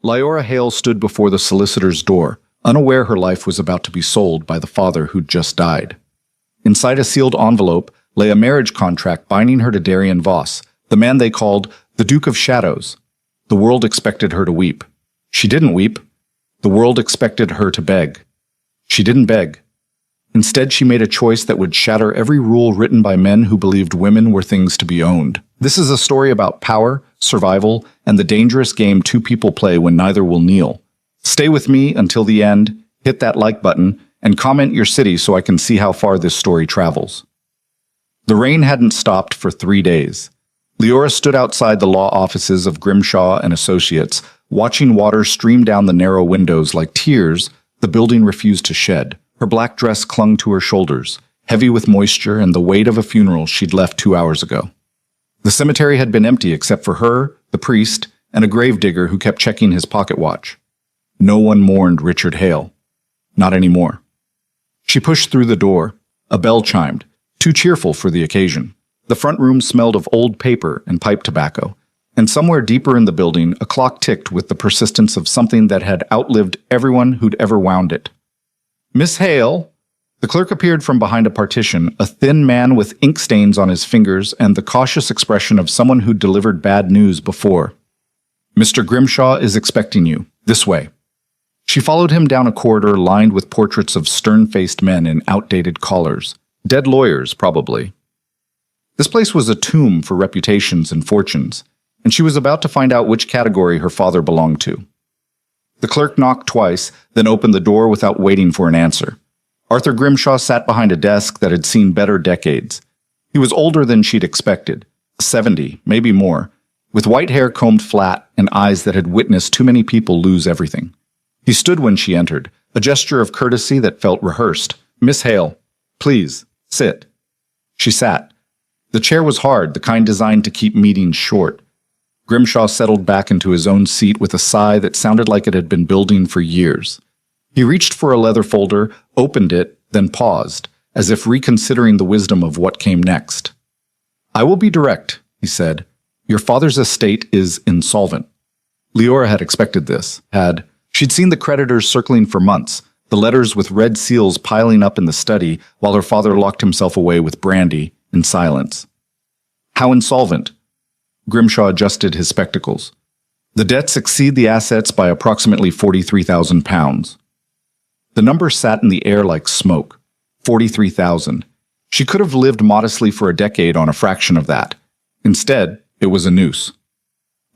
Lyora Hale stood before the solicitor's door, unaware her life was about to be sold by the father who'd just died. Inside a sealed envelope lay a marriage contract binding her to Darian Voss, the man they called the Duke of Shadows. The world expected her to weep. She didn't weep. The world expected her to beg. She didn't beg. Instead, she made a choice that would shatter every rule written by men who believed women were things to be owned. This is a story about power, survival, and the dangerous game two people play when neither will kneel. Stay with me until the end, hit that like button, and comment your city so I can see how far this story travels. The rain hadn't stopped for 3 days. Lyora stood outside the law offices of Grimshaw and Associates, watching water stream down the narrow windows like tears the building refused to shed. Her black dress clung to her shoulders, heavy with moisture and the weight of a funeral she'd left 2 hours ago. The cemetery had been empty except for her, the priest, and a gravedigger who kept checking his pocket watch. No one mourned Richard Hale. Not anymore. She pushed through the door. A bell chimed, too cheerful for the occasion. The front room smelled of old paper and pipe tobacco, and somewhere deeper in the building, a clock ticked with the persistence of something that had outlived everyone who'd ever wound it. "Miss Hale!" The clerk appeared from behind a partition, a thin man with ink stains on his fingers and the cautious expression of someone who'd delivered bad news before. "Mr. Grimshaw is expecting you. This way." She followed him down a corridor lined with portraits of stern-faced men in outdated collars. Dead lawyers, probably. This place was a tomb for reputations and fortunes, and she was about to find out which category her father belonged to. The clerk knocked twice, then opened the door without waiting for an answer. Arthur Grimshaw sat behind a desk that had seen better decades. He was older than she'd expected, 70, maybe more, with white hair combed flat and eyes that had witnessed too many people lose everything. He stood when she entered, a gesture of courtesy that felt rehearsed. "Miss Hale, please, sit." She sat. The chair was hard, the kind designed to keep meetings short. Grimshaw settled back into his own seat with a sigh that sounded like it had been building for years. He reached for a leather folder, opened it, then paused, as if reconsidering the wisdom of what came next. "I will be direct," he said. "Your father's estate is insolvent." Lyora had expected this, She'd seen the creditors circling for months, the letters with red seals piling up in the study while her father locked himself away with brandy in silence. "How insolvent?" Grimshaw adjusted his spectacles. "The debts exceed the assets by approximately £43,000. The number sat in the air like smoke. 43,000. She could have lived modestly for a decade on a fraction of that. Instead, it was a noose.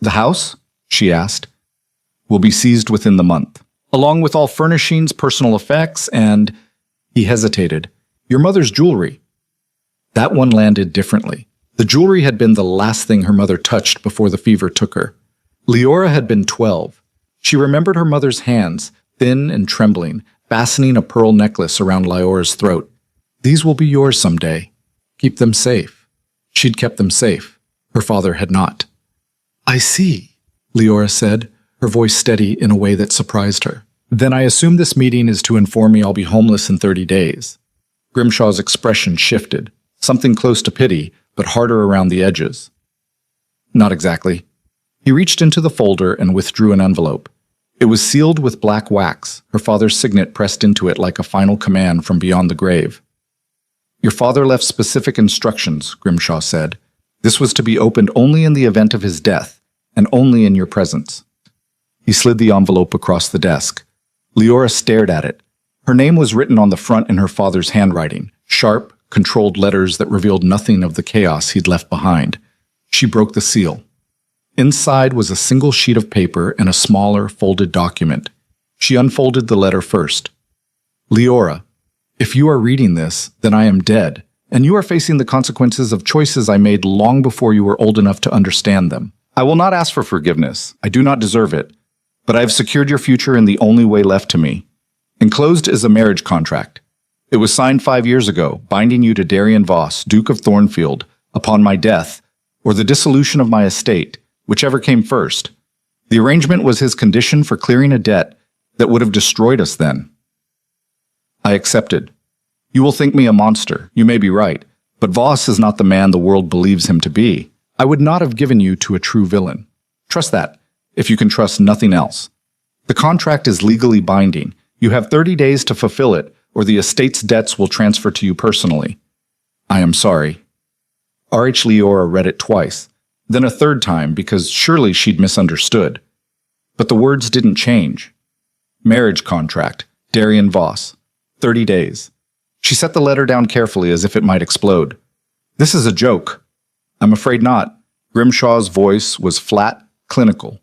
"The house?" she asked. "Will be seized within the month, along with all furnishings, personal effects, and—" He hesitated. "Your mother's jewelry." That one landed differently. The jewelry had been the last thing her mother touched before the fever took her. Lyora had been 12. She remembered her mother's hands, thin and trembling, fastening a pearl necklace around Lyora's throat. "These will be yours someday. Keep them safe." She'd kept them safe. Her father had not. "I see," Lyora said, her voice steady in a way that surprised her. "Then I assume this meeting is to inform me I'll be homeless in 30 days. Grimshaw's expression shifted, something close to pity, but harder around the edges. "Not exactly." He reached into the folder and withdrew an envelope. It was sealed with black wax, her father's signet pressed into it like a final command from beyond the grave. "Your father left specific instructions," Grimshaw said. "This was to be opened only in the event of his death, and only in your presence." He slid the envelope across the desk. Lyora stared at it. Her name was written on the front in her father's handwriting, sharp, controlled letters that revealed nothing of the chaos he'd left behind. She broke the seal. Inside was a single sheet of paper and a smaller, folded document. She unfolded the letter first. "Lyora, if you are reading this, then I am dead, and you are facing the consequences of choices I made long before you were old enough to understand them. I will not ask for forgiveness. I do not deserve it. But I have secured your future in the only way left to me. Enclosed is a marriage contract. It was signed 5 years ago, binding you to Darian Voss, Duke of Thornfield, upon my death, or the dissolution of my estate, whichever came first. The arrangement was his condition for clearing a debt that would have destroyed us then. I accepted. You will think me a monster, you may be right, but Voss is not the man the world believes him to be. I would not have given you to a true villain. Trust that, if you can trust nothing else. The contract is legally binding. You have 30 days to fulfill it, or the estate's debts will transfer to you personally. I am sorry. R.H. Leora read it twice, then a third time because surely she'd misunderstood. But the words didn't change. Marriage contract, Darian Voss. 30 days. She set the letter down carefully as if it might explode. This is a joke. I'm afraid not. Grimshaw's voice was flat, clinical.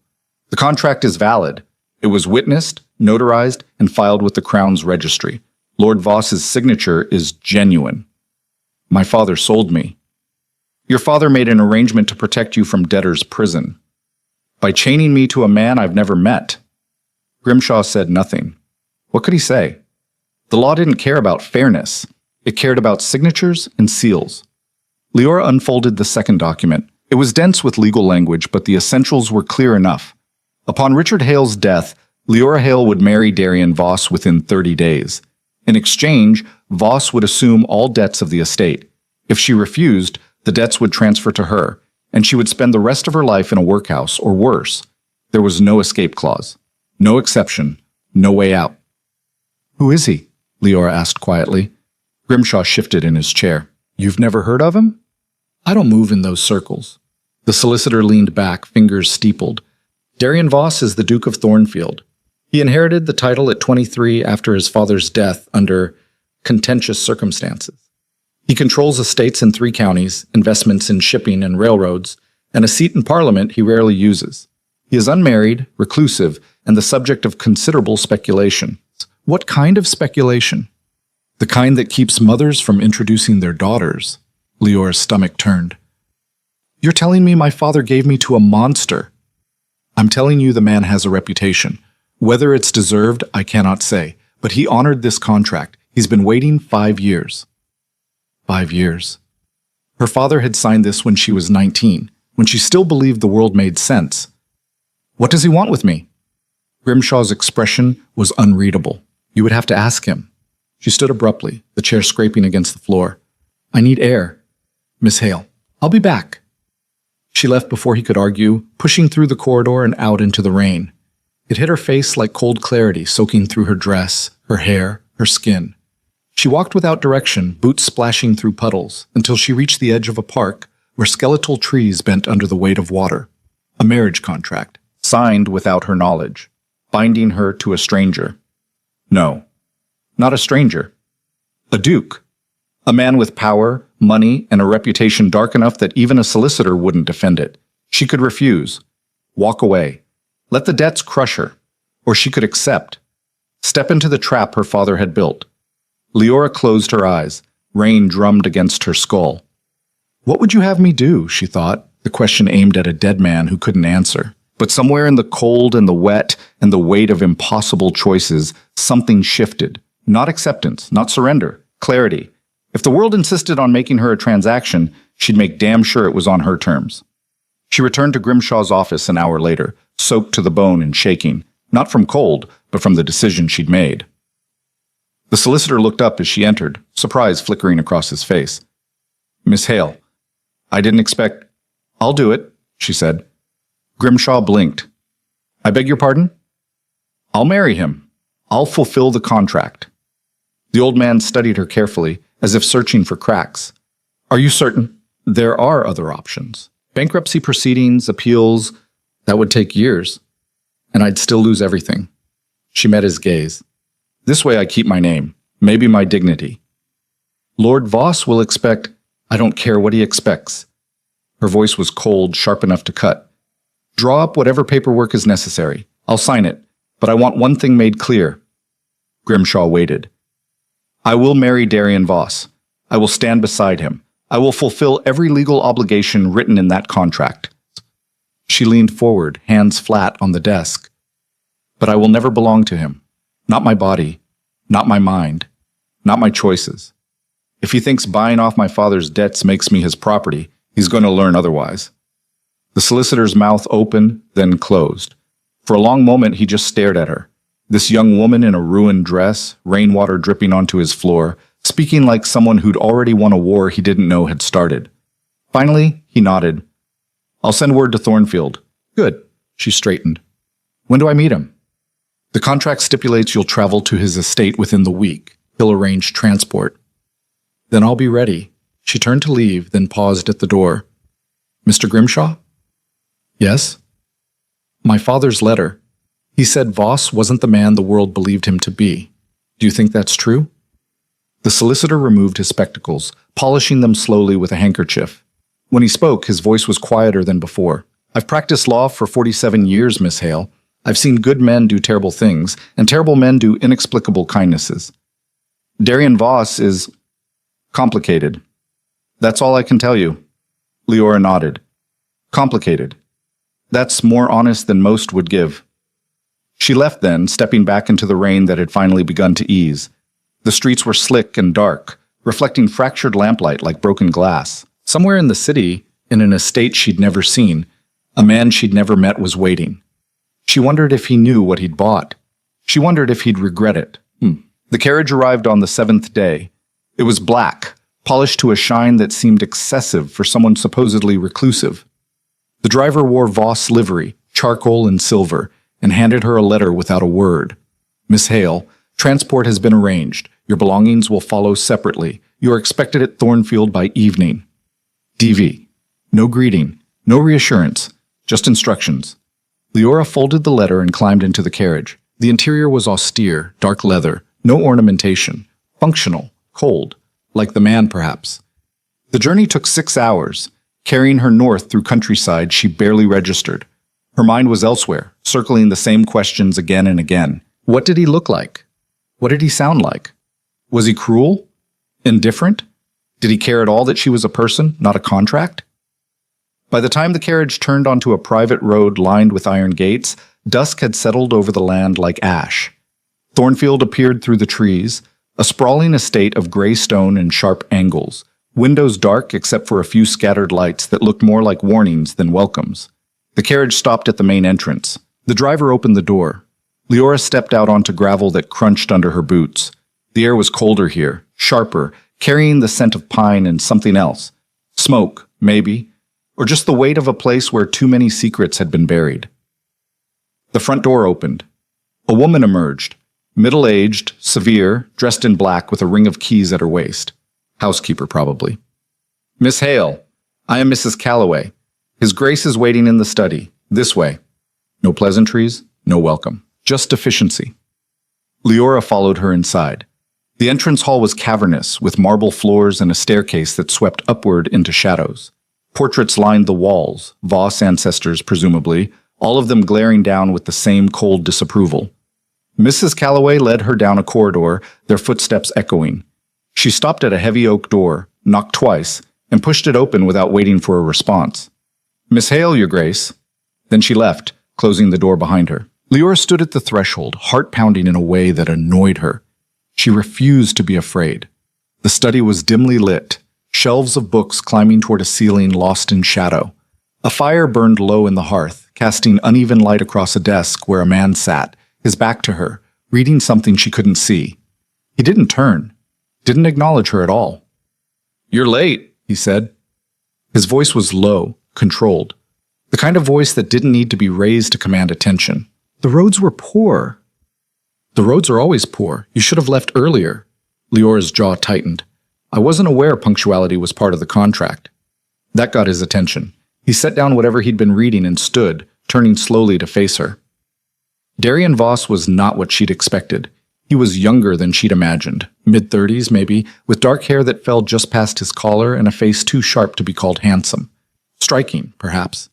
The contract is valid. It was witnessed, notarized, and filed with the Crown's registry. Lord Voss's signature is genuine. My father sold me. Your father made an arrangement to protect you from debtor's prison. By chaining me to a man I've never met. Grimshaw said nothing. What could he say? The law didn't care about fairness. It cared about signatures and seals. Leora unfolded the second document. It was dense with legal language, but the essentials were clear enough. Upon Richard Hale's death, Leora Hale would marry Darian Voss within 30 days. In exchange, Voss would assume all debts of the estate. If she refused, the debts would transfer to her, and she would spend the rest of her life in a workhouse, or worse. There was no escape clause. No exception. No way out. Who is he? Leora asked quietly. Grimshaw shifted in his chair. You've never heard of him? I don't move in those circles. The solicitor leaned back, fingers steepled. Darian Voss is the Duke of Thornfield. He inherited the title at 23 after his father's death under contentious circumstances. He controls estates in 3 counties, investments in shipping and railroads, and a seat in Parliament he rarely uses. He is unmarried, reclusive, and the subject of considerable speculation. What kind of speculation? The kind that keeps mothers from introducing their daughters. Leora's stomach turned. You're telling me my father gave me to a monster. I'm telling you the man has a reputation. Whether it's deserved, I cannot say, but he honored this contract. He's been waiting 5 years. 5 years. Her father had signed this when she was 19, when she still believed the world made sense. What does he want with me? Grimshaw's expression was unreadable. You would have to ask him. She stood abruptly, the chair scraping against the floor. I need air. Miss Hale, I'll be back. She left before he could argue, pushing through the corridor and out into the rain. It hit her face like cold clarity, soaking through her dress, her hair, her skin. She walked without direction, boots splashing through puddles, until she reached the edge of a park where skeletal trees bent under the weight of water. A marriage contract, signed without her knowledge, binding her to a stranger. No, not a stranger. A duke. A man with power, money, and a reputation dark enough that even a solicitor wouldn't defend it. She could refuse. Walk away. Let the debts crush her. Or she could accept. Step into the trap her father had built. Leora closed her eyes. Rain drummed against her skull. What would you have me do, she thought, the question aimed at a dead man who couldn't answer. But somewhere in the cold and the wet and the weight of impossible choices, something shifted. Not acceptance, not surrender, clarity. If the world insisted on making her a transaction, she'd make damn sure it was on her terms. She returned to Grimshaw's office an hour later, soaked to the bone and shaking, not from cold, but from the decision she'd made. The solicitor looked up as she entered, surprise flickering across his face. Miss Hale, I didn't expect— I'll do it, she said. Grimshaw blinked. I beg your pardon? I'll marry him. I'll fulfill the contract. The old man studied her carefully, as if searching for cracks. Are you certain? There are other options. Bankruptcy proceedings, appeals, that would take years. And I'd still lose everything. She met his gaze. This way I keep my name, maybe my dignity. Lord Voss will expect— I don't care what he expects. Her voice was cold, sharp enough to cut. Draw up whatever paperwork is necessary. I'll sign it, but I want one thing made clear. Grimshaw waited. I will marry Darian Voss. I will stand beside him. I will fulfill every legal obligation written in that contract. She leaned forward, hands flat on the desk. But I will never belong to him. Not my body, not my mind, not my choices. If he thinks buying off my father's debts makes me his property, he's going to learn otherwise. The solicitor's mouth opened, then closed. For a long moment, he just stared at her. This young woman in a ruined dress, rainwater dripping onto his floor, speaking like someone who'd already won a war he didn't know had started. Finally, he nodded. I'll send word to Thornfield. Good. She straightened. When do I meet him? The contract stipulates you'll travel to his estate within the week. He'll arrange transport. Then I'll be ready. She turned to leave, then paused at the door. Mr. Grimshaw? Yes? My father's letter. He said Voss wasn't the man the world believed him to be. Do you think that's true? The solicitor removed his spectacles, polishing them slowly with a handkerchief. When he spoke, his voice was quieter than before. I've practiced law for 47 years, Miss Hale. I've seen good men do terrible things, and terrible men do inexplicable kindnesses. Darian Voss is complicated. That's all I can tell you. Leora nodded. Complicated. That's more honest than most would give. She left then, stepping back into the rain that had finally begun to ease. The streets were slick and dark, reflecting fractured lamplight like broken glass. Somewhere in the city, in an estate she'd never seen, a man she'd never met was waiting. She wondered if he knew what he'd bought. She wondered if he'd regret it. The carriage arrived on the 7th day. It was black, polished to a shine that seemed excessive for someone supposedly reclusive. The driver wore Voss livery, charcoal and silver, and handed her a letter without a word. Miss Hale, transport has been arranged. Your belongings will follow separately. You are expected at Thornfield by evening. DV. No greeting, no reassurance, just instructions. Leora folded the letter and climbed into the carriage. The interior was austere, dark leather, no ornamentation, functional, cold, like the man perhaps. The journey took 6 hours, carrying her north through countryside she barely registered. Her mind was elsewhere, circling the same questions again and again. What did he look like? What did he sound like? Was he cruel? Indifferent? Did he care at all that she was a person, not a contract? By the time the carriage turned onto a private road lined with iron gates, dusk had settled over the land like ash. Thornfield appeared through the trees, a sprawling estate of gray stone and sharp angles, windows dark except for a few scattered lights that looked more like warnings than welcomes. The carriage stopped at the main entrance. The driver opened the door. Leora stepped out onto gravel that crunched under her boots. The air was colder here, sharper, carrying the scent of pine and something else. Smoke, maybe, or just the weight of a place where too many secrets had been buried. The front door opened. A woman emerged, middle-aged, severe, dressed in black with a ring of keys at her waist. Housekeeper, probably. Miss Hale, I am Mrs. Calloway. His Grace is waiting in the study. This way. No pleasantries, no welcome. Just deficiency. Leora followed her inside. The entrance hall was cavernous, with marble floors and a staircase that swept upward into shadows. Portraits lined the walls, Voss ancestors presumably, all of them glaring down with the same cold disapproval. Mrs. Calloway led her down a corridor, their footsteps echoing. She stopped at a heavy oak door, knocked twice, and pushed it open without waiting for a response. Miss Hale, Your Grace. Then she left, closing the door behind her. Leora stood at the threshold, heart pounding in a way that annoyed her. She refused to be afraid. The study was dimly lit, shelves of books climbing toward a ceiling lost in shadow. A fire burned low in the hearth, casting uneven light across a desk where a man sat, his back to her, reading something she couldn't see. He didn't turn, didn't acknowledge her at all. You're late, he said. His voice was low, controlled, the kind of voice that didn't need to be raised to command attention. The roads were poor. The roads are always poor. You should have left earlier. Leora's jaw tightened. I wasn't aware punctuality was part of the contract. That got his attention. He set down whatever he'd been reading and stood, turning slowly to face her. Darian Voss was not what she'd expected. He was younger than she'd imagined, mid-30s maybe, with dark hair that fell just past his collar and a face too sharp to be called handsome. Striking, perhaps.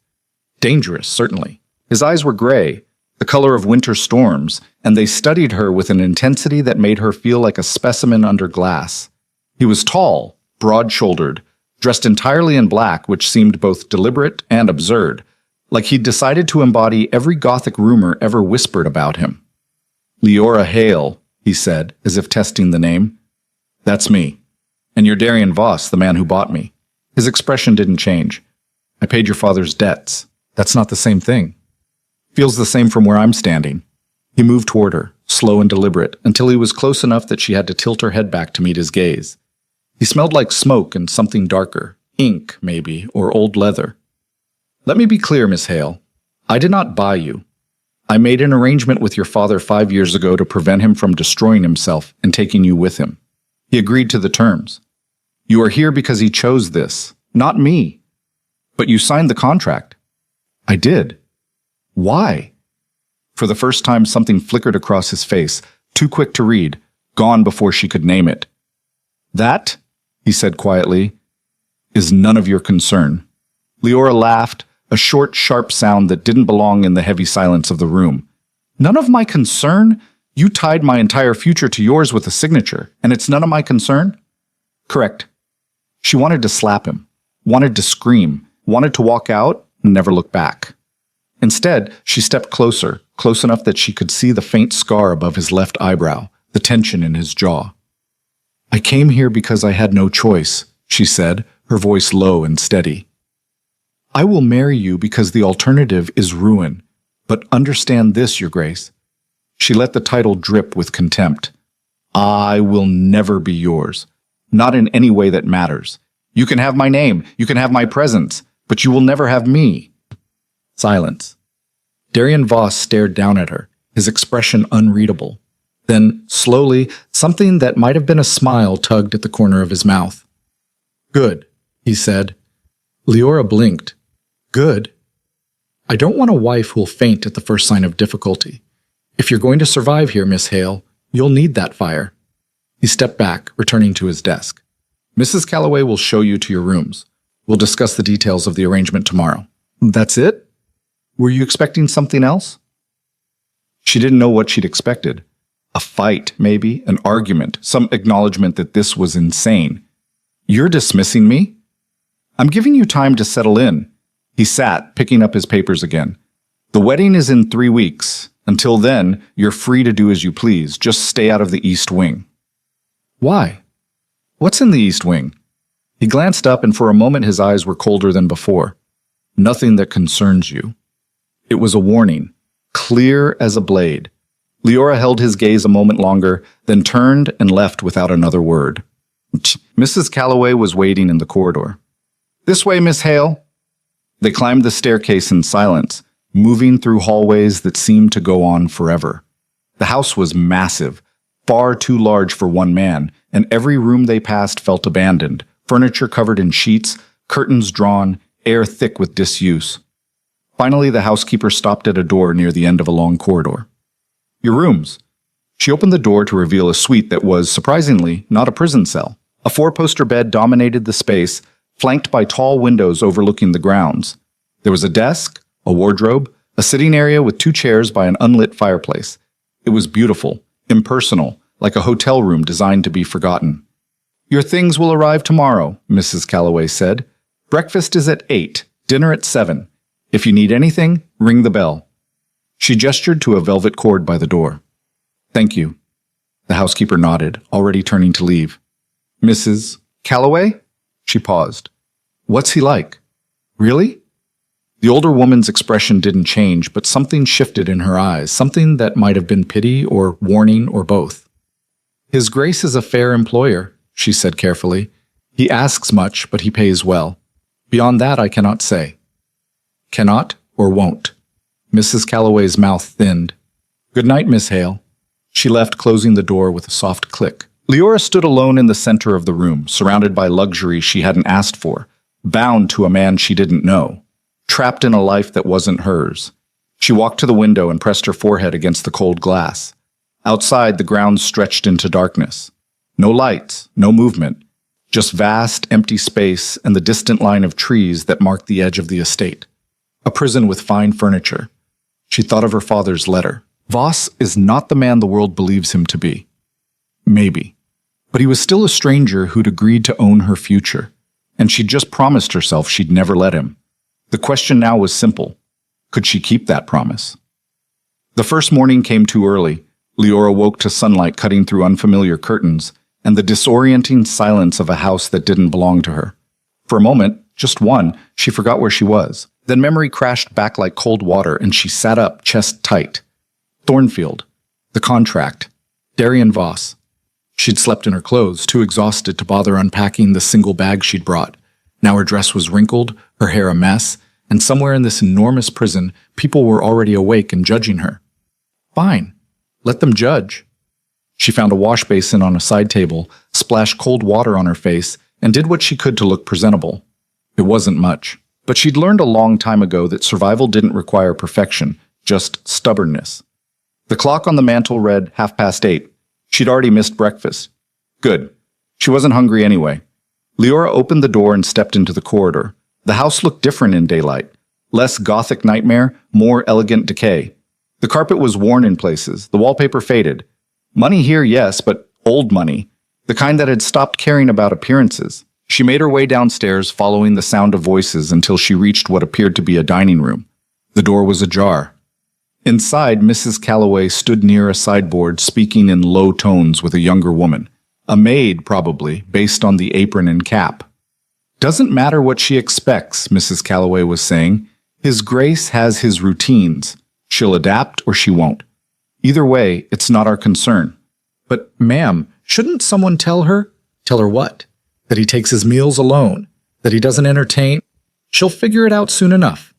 Dangerous, certainly. His eyes were gray, the color of winter storms, and they studied her with an intensity that made her feel like a specimen under glass. He was tall, broad-shouldered, dressed entirely in black, which seemed both deliberate and absurd, like he'd decided to embody every Gothic rumor ever whispered about him. Leora Hale, he said, as if testing the name. That's me. And you're Darian Voss, the man who bought me. His expression didn't change. I paid your father's debts. That's not the same thing. Feels the same from where I'm standing. He moved toward her, slow and deliberate, until he was close enough that she had to tilt her head back to meet his gaze. He smelled like smoke and something darker, ink, maybe, or old leather. Let me be clear, Miss Hale. I did not buy you. I made an arrangement with your father 5 years ago to prevent him from destroying himself and taking you with him. He agreed to the terms. You are here because he chose this, not me. But you signed the contract. I did. Why? For the first time, something flickered across his face, too quick to read, gone before she could name it. That, he said quietly, is none of your concern. Leora laughed, a short, sharp sound that didn't belong in the heavy silence of the room. None of my concern? You tied my entire future to yours with a signature, and it's none of my concern? Correct. She wanted to slap him, wanted to scream, wanted to walk out and never look back. Instead, she stepped closer, close enough that she could see the faint scar above his left eyebrow, the tension in his jaw. I came here because I had no choice, she said, her voice low and steady. I will marry you because the alternative is ruin, but understand this, Your Grace. She let the title drip with contempt. I will never be yours, not in any way that matters. You can have my name, you can have my presence, but you will never have me. Silence. Darian Voss stared down at her, his expression unreadable. Then, slowly, something that might have been a smile tugged at the corner of his mouth. Good, he said. Leora blinked. Good? I don't want a wife who'll faint at the first sign of difficulty. If you're going to survive here, Miss Hale, you'll need that fire. He stepped back, returning to his desk. Mrs. Calloway will show you to your rooms. We'll discuss the details of the arrangement tomorrow. That's it? Were you expecting something else? She didn't know what she'd expected. A fight, maybe, an argument, some acknowledgement that this was insane. You're dismissing me? I'm giving you time to settle in. He sat, picking up his papers again. The wedding is in 3 weeks. Until then, you're free to do as you please. Just stay out of the East Wing. Why? What's in the East Wing? He glanced up, and for a moment his eyes were colder than before. Nothing that concerns you. It was a warning, clear as a blade. Leora held his gaze a moment longer, then turned and left without another word. Mrs. Calloway was waiting in the corridor. This way, Miss Hale. They climbed the staircase in silence, moving through hallways that seemed to go on forever. The house was massive, far too large for one man, and every room they passed felt abandoned, furniture covered in sheets, curtains drawn, air thick with disuse. Finally, the housekeeper stopped at a door near the end of a long corridor. Your rooms. She opened the door to reveal a suite that was, surprisingly, not a prison cell. A 4-poster bed dominated the space, flanked by tall windows overlooking the grounds. There was a desk, a wardrobe, a sitting area with 2 chairs by an unlit fireplace. It was beautiful, impersonal, like a hotel room designed to be forgotten. Your things will arrive tomorrow, Mrs. Calloway said. Breakfast is at 8, dinner at 7. If you need anything, ring the bell. She gestured to a velvet cord by the door. Thank you. The housekeeper nodded, already turning to leave. Mrs. Calloway? She paused. What's he like? Really? The older woman's expression didn't change, but something shifted in her eyes, something that might have been pity or warning or both. His Grace is a fair employer, she said carefully. He asks much, but he pays well. Beyond that, I cannot say. Cannot or won't. Mrs. Calloway's mouth thinned. Good night, Miss Hale. She left, closing the door with a soft click. Leora stood alone in the center of the room, surrounded by luxury she hadn't asked for, bound to a man she didn't know, trapped in a life that wasn't hers. She walked to the window and pressed her forehead against the cold glass. Outside, the ground stretched into darkness. No lights, no movement, just vast, empty space and the distant line of trees that marked the edge of the estate. A prison with fine furniture. She thought of her father's letter. Voss is not the man the world believes him to be. Maybe. But he was still a stranger who'd agreed to own her future, and she'd just promised herself she'd never let him. The question now was simple. Could she keep that promise? The first morning came too early. Leora woke to sunlight cutting through unfamiliar curtains and the disorienting silence of a house that didn't belong to her. For a moment, just one, she forgot where she was. Then memory crashed back like cold water, and she sat up, chest tight. Thornfield. The contract. Darian Voss. She'd slept in her clothes, too exhausted to bother unpacking the single bag she'd brought. Now her dress was wrinkled, her hair a mess, and somewhere in this enormous prison, people were already awake and judging her. Fine. Let them judge. She found a wash basin on a side table, splashed cold water on her face, and did what she could to look presentable. It wasn't much, but she'd learned a long time ago that survival didn't require perfection, just stubbornness. The clock on the mantel read 8:30. She'd already missed breakfast. Good. She wasn't hungry anyway. Leora opened the door and stepped into the corridor. The house looked different in daylight. Less gothic nightmare, more elegant decay. The carpet was worn in places, the wallpaper faded. Money here, yes, but old money. The kind that had stopped caring about appearances. She made her way downstairs, following the sound of voices until she reached what appeared to be a dining room. The door was ajar. Inside, Mrs. Calloway stood near a sideboard, speaking in low tones with a younger woman. A maid, probably, based on the apron and cap. Doesn't matter what she expects, Mrs. Calloway was saying. His Grace has his routines. She'll adapt or she won't. Either way, it's not our concern. But, ma'am, shouldn't someone tell her? Tell her what? That he takes his meals alone? That he doesn't entertain? She'll figure it out soon enough.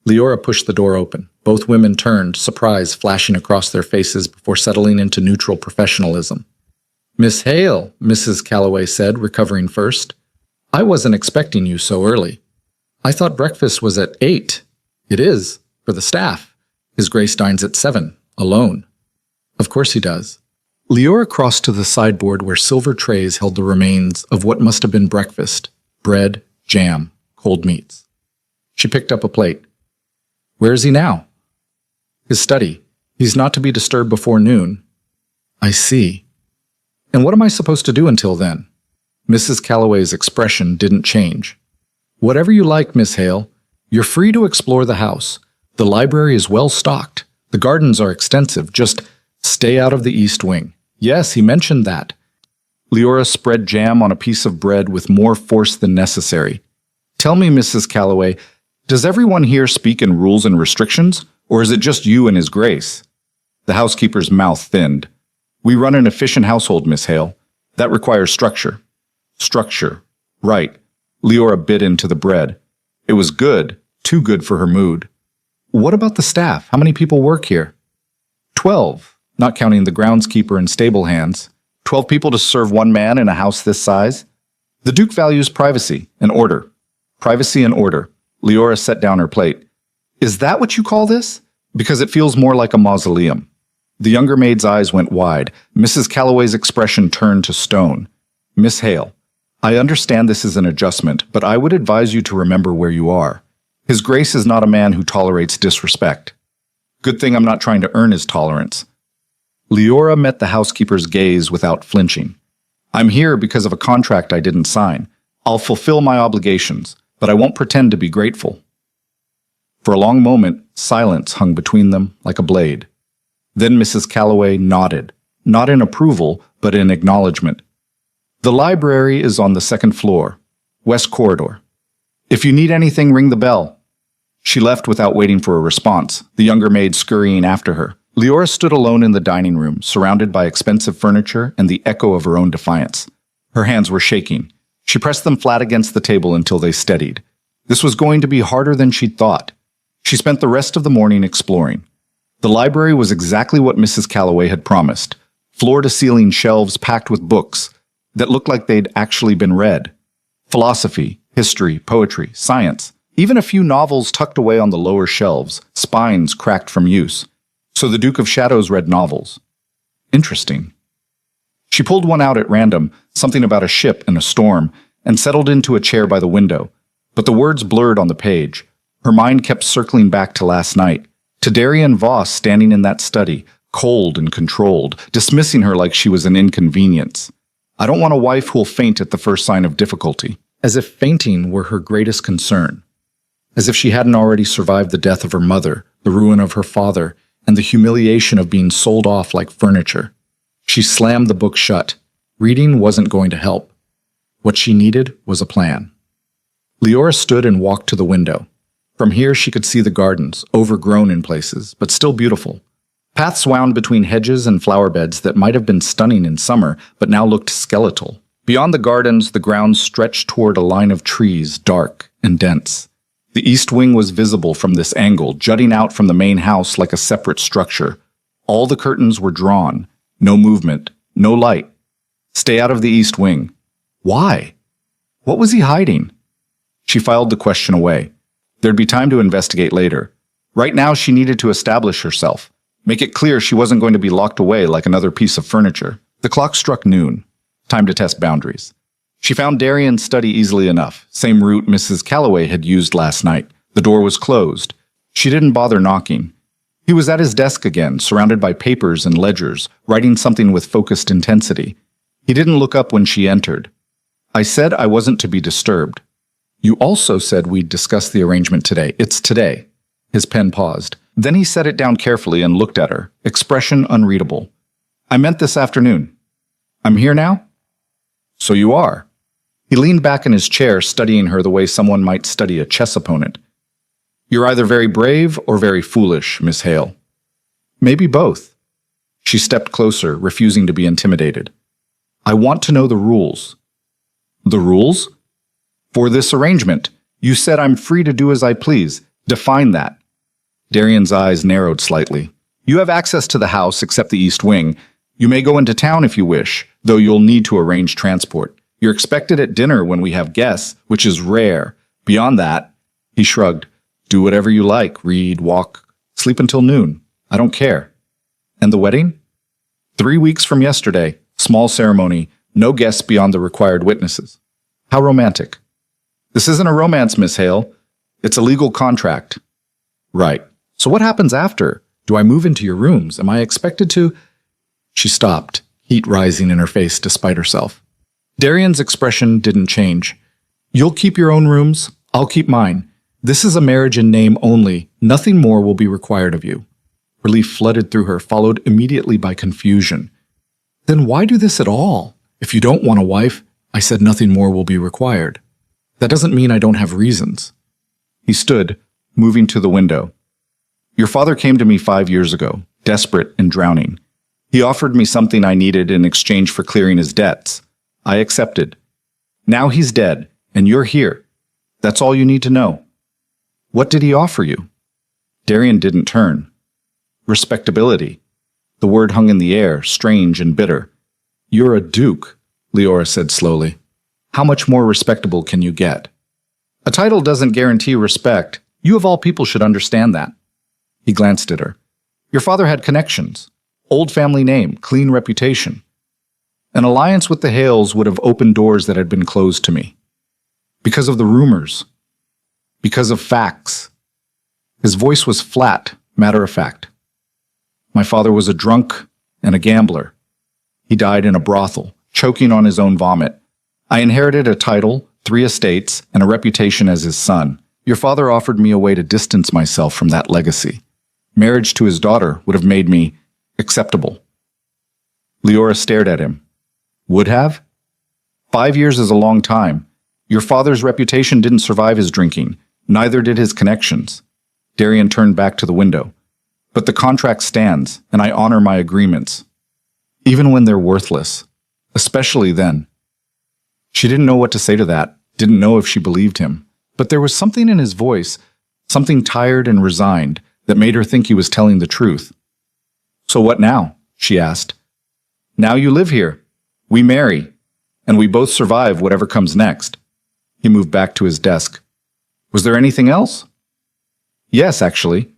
Leora pushed the door open. Both women turned, surprise flashing across their faces before settling into neutral professionalism. Miss Hale, Mrs. Calloway said, recovering first. I wasn't expecting you so early. I thought breakfast was at 8. It is, for the staff. His Grace dines at 7, alone. Of course he does. Leora crossed to the sideboard where silver trays held the remains of what must have been breakfast. Bread, jam, cold meats. She picked up a plate. Where is he now? His study. He's not to be disturbed before noon. I see. And what am I supposed to do until then? Mrs. Calloway's expression didn't change. Whatever you like, Miss Hale. You're free to explore the house. The library is well stocked. The gardens are extensive. Just stay out of the east wing. Yes, he mentioned that. Leora spread jam on a piece of bread with more force than necessary. Tell me, Mrs. Calloway, does everyone here speak in rules and restrictions, or is it just you and His Grace? The housekeeper's mouth thinned. We run an efficient household, Miss Hale. That requires structure. Structure. Right. Leora bit into the bread. It was good, too good for her mood. What about the staff? How many people work here? 12, not counting the groundskeeper and stable hands. 12 people to serve one man in a house this size? The Duke values privacy and order. Privacy and order. Leora set down her plate. Is that what you call this? Because it feels more like a mausoleum. The younger maid's eyes went wide. Mrs. Calloway's expression turned to stone. Miss Hale, I understand this is an adjustment, but I would advise you to remember where you are. His Grace is not a man who tolerates disrespect. Good thing I'm not trying to earn his tolerance. Leora met the housekeeper's gaze without flinching. I'm here because of a contract I didn't sign. I'll fulfill my obligations, but I won't pretend to be grateful. For a long moment, silence hung between them like a blade. Then Mrs. Calloway nodded, not in approval, but in acknowledgement. The library is on the second floor, west corridor. If you need anything, ring the bell. She left without waiting for a response, the younger maid scurrying after her. Leora stood alone in the dining room, surrounded by expensive furniture and the echo of her own defiance. Her hands were shaking. She pressed them flat against the table until they steadied. This was going to be harder than she'd thought. She spent the rest of the morning exploring. The library was exactly what Mrs. Calloway had promised. Floor-to-ceiling shelves packed with books that looked like they'd actually been read. Philosophy, history, poetry, science, even a few novels tucked away on the lower shelves, spines cracked from use. So the Duke of Shadows read novels. Interesting. She pulled one out at random, something about a ship and a storm, and settled into a chair by the window. But the words blurred on the page. Her mind kept circling back to last night, to Darian Voss standing in that study, cold and controlled, dismissing her like she was an inconvenience. I don't want a wife who'll faint at the first sign of difficulty, as if fainting were her greatest concern. As if she hadn't already survived the death of her mother, the ruin of her father, and the humiliation of being sold off like furniture. She slammed the book shut. Reading wasn't going to help. What she needed was a plan. Leora stood and walked to the window. From here she could see the gardens, overgrown in places, but still beautiful. Paths wound between hedges and flower beds that might have been stunning in summer, but now looked skeletal. Beyond the gardens, the ground stretched toward a line of trees, dark and dense. The east wing was visible from this angle, jutting out from the main house like a separate structure. All the curtains were drawn. No movement. No light. Stay out of the east wing. Why? What was he hiding? She filed the question away. There'd be time to investigate later. Right now, she needed to establish herself. Make it clear she wasn't going to be locked away like another piece of furniture. The clock struck noon. Time to test boundaries. She found Darian's study easily enough. Same route Mrs. Calloway had used last night. The door was closed. She didn't bother knocking. He was at his desk again, surrounded by papers and ledgers, writing something with focused intensity. He didn't look up when she entered. I said I wasn't to be disturbed. You also said we'd discuss the arrangement today. It's today. His pen paused. Then he set it down carefully and looked at her, expression unreadable. I meant this afternoon. I'm here now? So you are. He leaned back in his chair, studying her the way someone might study a chess opponent. You're either very brave or very foolish, Miss Hale. Maybe both. She stepped closer, refusing to be intimidated. I want to know the rules. The rules? For this arrangement. You said I'm free to do as I please. Define that. Darian's eyes narrowed slightly. You have access to the house except the east wing. You may go into town if you wish, though you'll need to arrange transport. You're expected at dinner when we have guests, which is rare. Beyond that, he shrugged. Do whatever you like. Read, walk, sleep until noon. I don't care. And the wedding? 3 weeks from yesterday. Small ceremony. No guests beyond the required witnesses. How romantic. This isn't a romance, Miss Hale. It's a legal contract. Right. So what happens after? Do I move into your rooms? Am I expected to? She stopped, heat rising in her face despite herself. Darian's expression didn't change. You'll keep your own rooms. I'll keep mine. This is a marriage in name only. Nothing more will be required of you. Relief flooded through her, followed immediately by confusion. Then why do this at all? If you don't want a wife, I said nothing more will be required. That doesn't mean I don't have reasons. He stood, moving to the window. Your father came to me 5 years ago, desperate and drowning. He offered me something I needed in exchange for clearing his debts. I accepted. Now he's dead, and you're here. That's all you need to know. What did he offer you? Darian didn't turn. Respectability. The word hung in the air, strange and bitter. You're a duke, Leora said slowly. How much more respectable can you get? A title doesn't guarantee respect. You of all people should understand that. He glanced at her. Your father had connections. Old family name, clean reputation. An alliance with the Hales would have opened doors that had been closed to me. Because of the rumors. Because of facts. His voice was flat, matter of fact. My father was a drunk and a gambler. He died in a brothel, choking on his own vomit. I inherited a title, 3 estates, and a reputation as his son. Your father offered me a way to distance myself from that legacy. Marriage to his daughter would have made me acceptable. Leora stared at him. Would have? 5 years is a long time. Your father's reputation didn't survive his drinking. Neither did his connections. Darian turned back to the window. But the contract stands, and I honor my agreements. Even when they're worthless. Especially then. She didn't know what to say to that, didn't know if she believed him. But there was something in his voice, something tired and resigned, that made her think he was telling the truth. So what now? She asked. Now you live here. We marry. And we both survive whatever comes next. He moved back to his desk. Was there anything else? Yes, actually.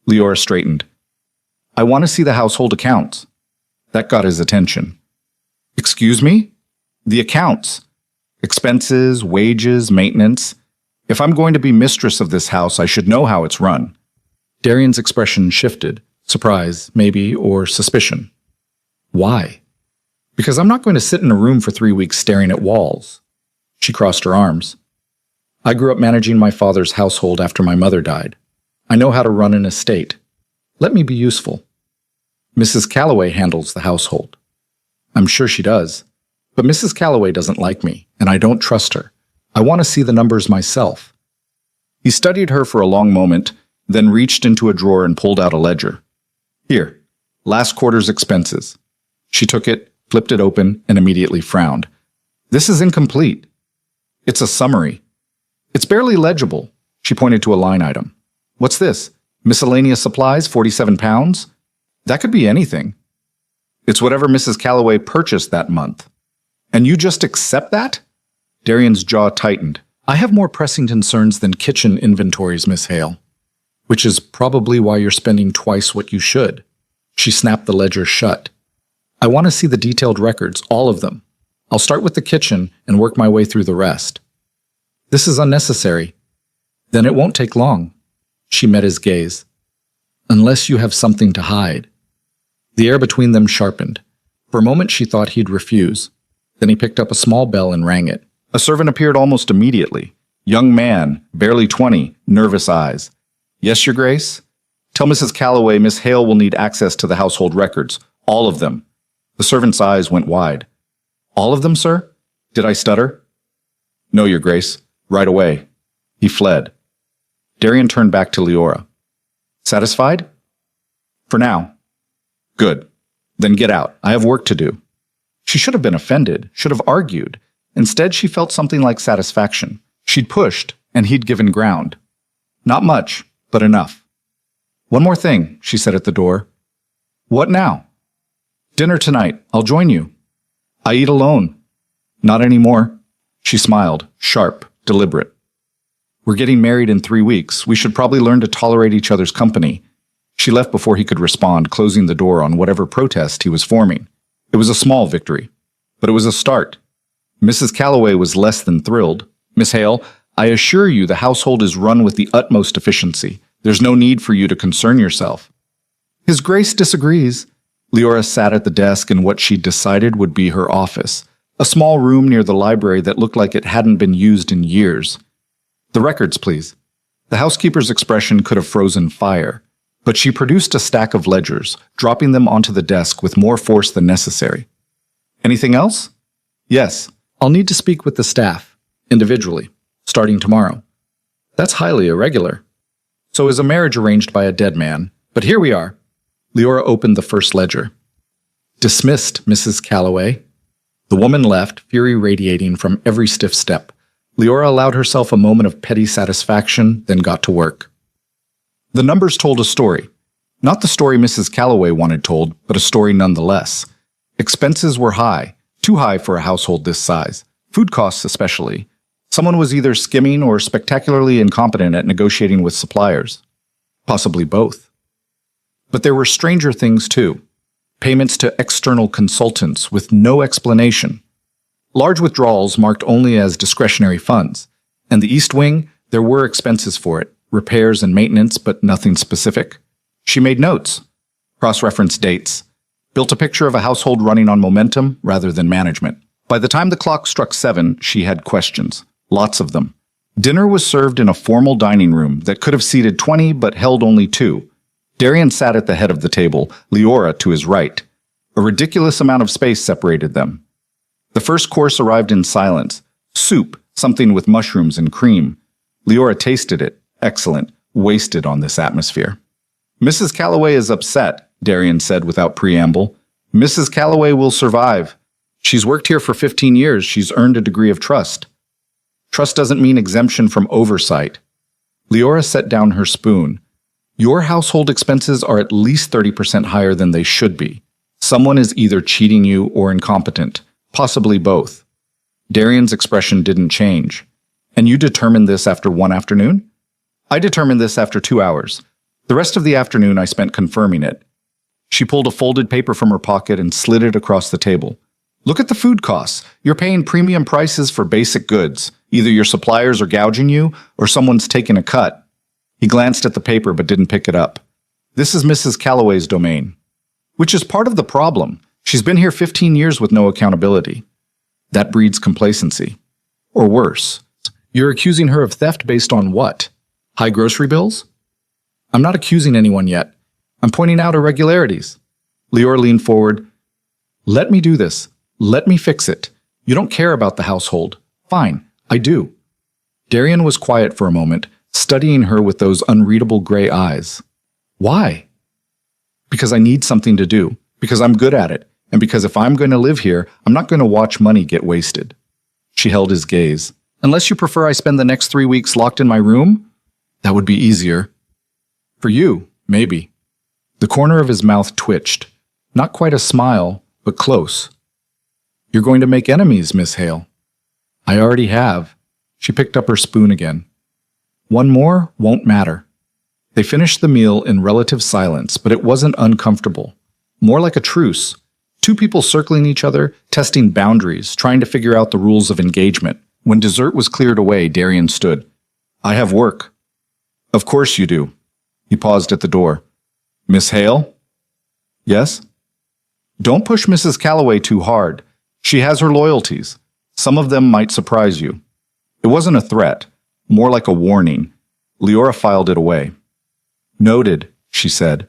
Leora straightened. I want to see the household accounts. That got his attention. Excuse me? The accounts. Expenses, wages, maintenance. If I'm going to be mistress of this house, I should know how it's run. Darian's expression shifted. Surprise, maybe, or suspicion. Why? Because I'm not going to sit in a room for 3 weeks staring at walls. She crossed her arms. I grew up managing my father's household after my mother died. I know how to run an estate. Let me be useful. Mrs. Calloway handles the household. I'm sure she does. But Mrs. Calloway doesn't like me, and I don't trust her. I want to see the numbers myself. He studied her for a long moment, then reached into a drawer and pulled out a ledger. Here, last quarter's expenses. She took it, flipped it open, and immediately frowned. This is incomplete. It's a summary. It's barely legible. She pointed to a line item. What's this? Miscellaneous supplies, 47 pounds? That could be anything. It's whatever Mrs. Calloway purchased that month. And you just accept that? Darian's jaw tightened. I have more pressing concerns than kitchen inventories, Miss Hale. Which is probably why you're spending twice what you should. She snapped the ledger shut. I want to see the detailed records, all of them. I'll start with the kitchen and work my way through the rest. This is unnecessary. Then it won't take long. She met his gaze. Unless you have something to hide. The air between them sharpened. For a moment she thought he'd refuse. Then he picked up a small bell and rang it. A servant appeared almost immediately. Young man, barely 20, nervous eyes. Yes, Your Grace? Tell Mrs. Calloway Miss Hale will need access to the household records. All of them. The servant's eyes went wide. All of them, sir? Did I stutter? No, Your Grace. Right away. He fled. Darian turned back to Leora. Satisfied? For now. Good. Then get out. I have work to do. She should have been offended, should have argued. Instead, she felt something like satisfaction. She'd pushed, and he'd given ground. Not much, but enough. One more thing, she said at the door. What now? Dinner tonight. I'll join you. I eat alone. Not anymore. She smiled, sharp, deliberate. We're getting married in 3 weeks. We should probably learn to tolerate each other's company. She left before he could respond, closing the door on whatever protest he was forming. It was a small victory, but it was a start. Mrs. Calloway was less than thrilled. Miss Hale, I assure you the household is run with the utmost efficiency. There's no need for you to concern yourself. His Grace disagrees. Leora sat at the desk in what she decided would be her office, a small room near the library that looked like it hadn't been used in years. The records, please. The housekeeper's expression could have frozen fire, but she produced a stack of ledgers, dropping them onto the desk with more force than necessary. Anything else? Yes. I'll need to speak with the staff, individually, starting tomorrow. That's highly irregular. So is a marriage arranged by a dead man. But here we are. Leora opened the first ledger. Dismissed, Mrs. Calloway. The woman left, fury radiating from every stiff step. Leora allowed herself a moment of petty satisfaction, then got to work. The numbers told a story. Not the story Mrs. Calloway wanted told, but a story nonetheless. Expenses were high, too high for a household this size. Food costs especially. Someone was either skimming or spectacularly incompetent at negotiating with suppliers. Possibly both. But there were stranger things too. Payments to external consultants with no explanation. Large withdrawals marked only as discretionary funds. And the East Wing, there were expenses for it, repairs and maintenance, but nothing specific. She made notes, cross-referenced dates, built a picture of a household running on momentum rather than management. By the time the clock struck 7, she had questions, lots of them. Dinner was served in a formal dining room that could have seated 20 but held only 2. Darian sat at the head of the table, Leora to his right. A ridiculous amount of space separated them. The first course arrived in silence. Soup, something with mushrooms and cream. Leora tasted it. Excellent. Wasted on this atmosphere. Mrs. Calloway is upset, Darian said without preamble. Mrs. Calloway will survive. She's worked here for 15 years. She's earned a degree of trust. Trust doesn't mean exemption from oversight. Leora set down her spoon. Your household expenses are at least 30% higher than they should be. Someone is either cheating you or incompetent, possibly both. Darian's expression didn't change. And you determined this after one afternoon? I determined this after 2 hours. The rest of the afternoon I spent confirming it. She pulled a folded paper from her pocket and slid it across the table. Look at the food costs. You're paying premium prices for basic goods. Either your suppliers are gouging you, or someone's taking a cut. He glanced at the paper but didn't pick it up. This is Mrs. Calloway's domain. Which is part of the problem. She's been here 15 years with no accountability. That breeds complacency. Or worse. You're accusing her of theft based on what? High grocery bills? I'm not accusing anyone yet. I'm pointing out irregularities. Leora leaned forward. Let me do this. Let me fix it. You don't care about the household. Fine, I do. Darian was quiet for a moment, studying her with those unreadable gray eyes. Why? Because I need something to do. Because I'm good at it. And because if I'm going to live here, I'm not going to watch money get wasted. She held his gaze. Unless you prefer I spend the next 3 weeks locked in my room? That would be easier. For you, maybe. The corner of his mouth twitched. Not quite a smile, but close. You're going to make enemies, Miss Hale. I already have. She picked up her spoon again. One more won't matter. They finished the meal in relative silence, but it wasn't uncomfortable. More like a truce. Two people circling each other, testing boundaries, trying to figure out the rules of engagement. When dessert was cleared away, Darian stood. I have work. Of course you do. He paused at the door. Miss Hale? Yes? Don't push Mrs. Calloway too hard. She has her loyalties. Some of them might surprise you. It wasn't a threat, more like a warning. Leora filed it away. Noted, she said.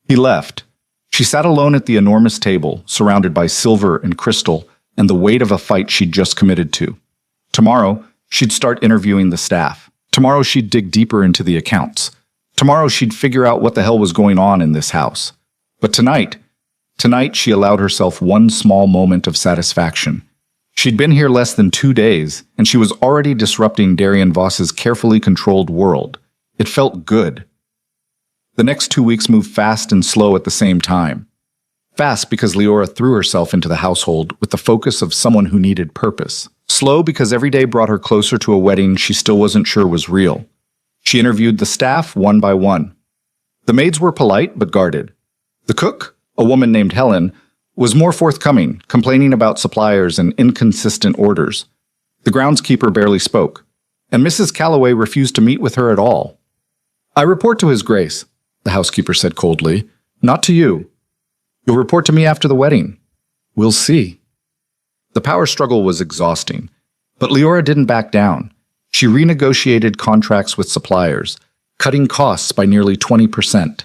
He left. She sat alone at the enormous table, surrounded by silver and crystal and the weight of a fight she'd just committed to. Tomorrow, she'd start interviewing the staff. Tomorrow, she'd dig deeper into the accounts. Tomorrow, she'd figure out what the hell was going on in this house. But tonight she allowed herself one small moment of satisfaction. She'd been here less than 2 days, and she was already disrupting Darian Voss's carefully controlled world. It felt good. The next 2 weeks moved fast and slow at the same time. Fast because Leora threw herself into the household with the focus of someone who needed purpose. Slow because every day brought her closer to a wedding she still wasn't sure was real. She interviewed the staff one by one. The maids were polite but guarded. The cook, a woman named Helen, was more forthcoming, complaining about suppliers and inconsistent orders. The groundskeeper barely spoke, and Mrs. Calloway refused to meet with her at all. I report to His Grace, the housekeeper said coldly, not to you. You'll report to me after the wedding. We'll see. The power struggle was exhausting, but Leora didn't back down. She renegotiated contracts with suppliers, cutting costs by nearly 20%.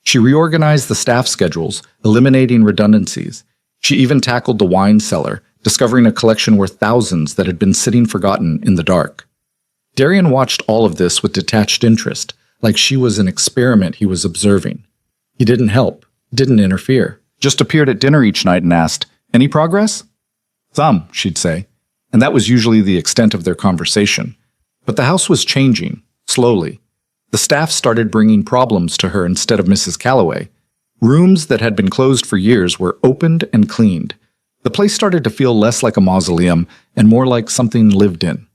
She reorganized the staff schedules, eliminating redundancies. She even tackled the wine cellar, discovering a collection worth thousands that had been sitting forgotten in the dark. Darian watched all of this with detached interest, like she was an experiment he was observing. He didn't help, didn't interfere, just appeared at dinner each night and asked, "Any progress?" "Some," she'd say, and that was usually the extent of their conversation. But the house was changing, slowly. The staff started bringing problems to her instead of Mrs. Calloway. Rooms that had been closed for years were opened and cleaned. The place started to feel less like a mausoleum and more like something lived in.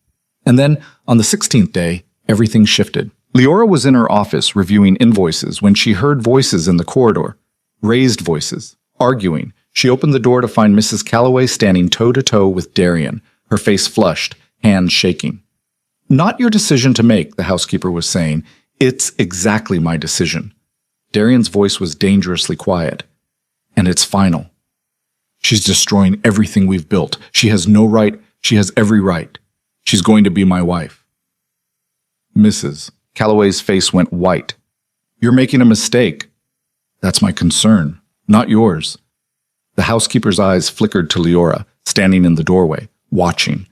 And then, on the 16th day, everything shifted. Leora was in her office reviewing invoices when she heard voices in the corridor. Raised voices, arguing. She opened the door to find Mrs. Calloway standing toe-to-toe with Darian, her face flushed, hands shaking. Not your decision to make, the housekeeper was saying. It's exactly my decision. Darian's voice was dangerously quiet. And it's final. She's destroying everything we've built. She has no right. She has every right. She's going to be my wife. Mrs. Calloway's face went white. You're making a mistake. That's my concern, not yours. The housekeeper's eyes flickered to Leora, standing in the doorway, watching.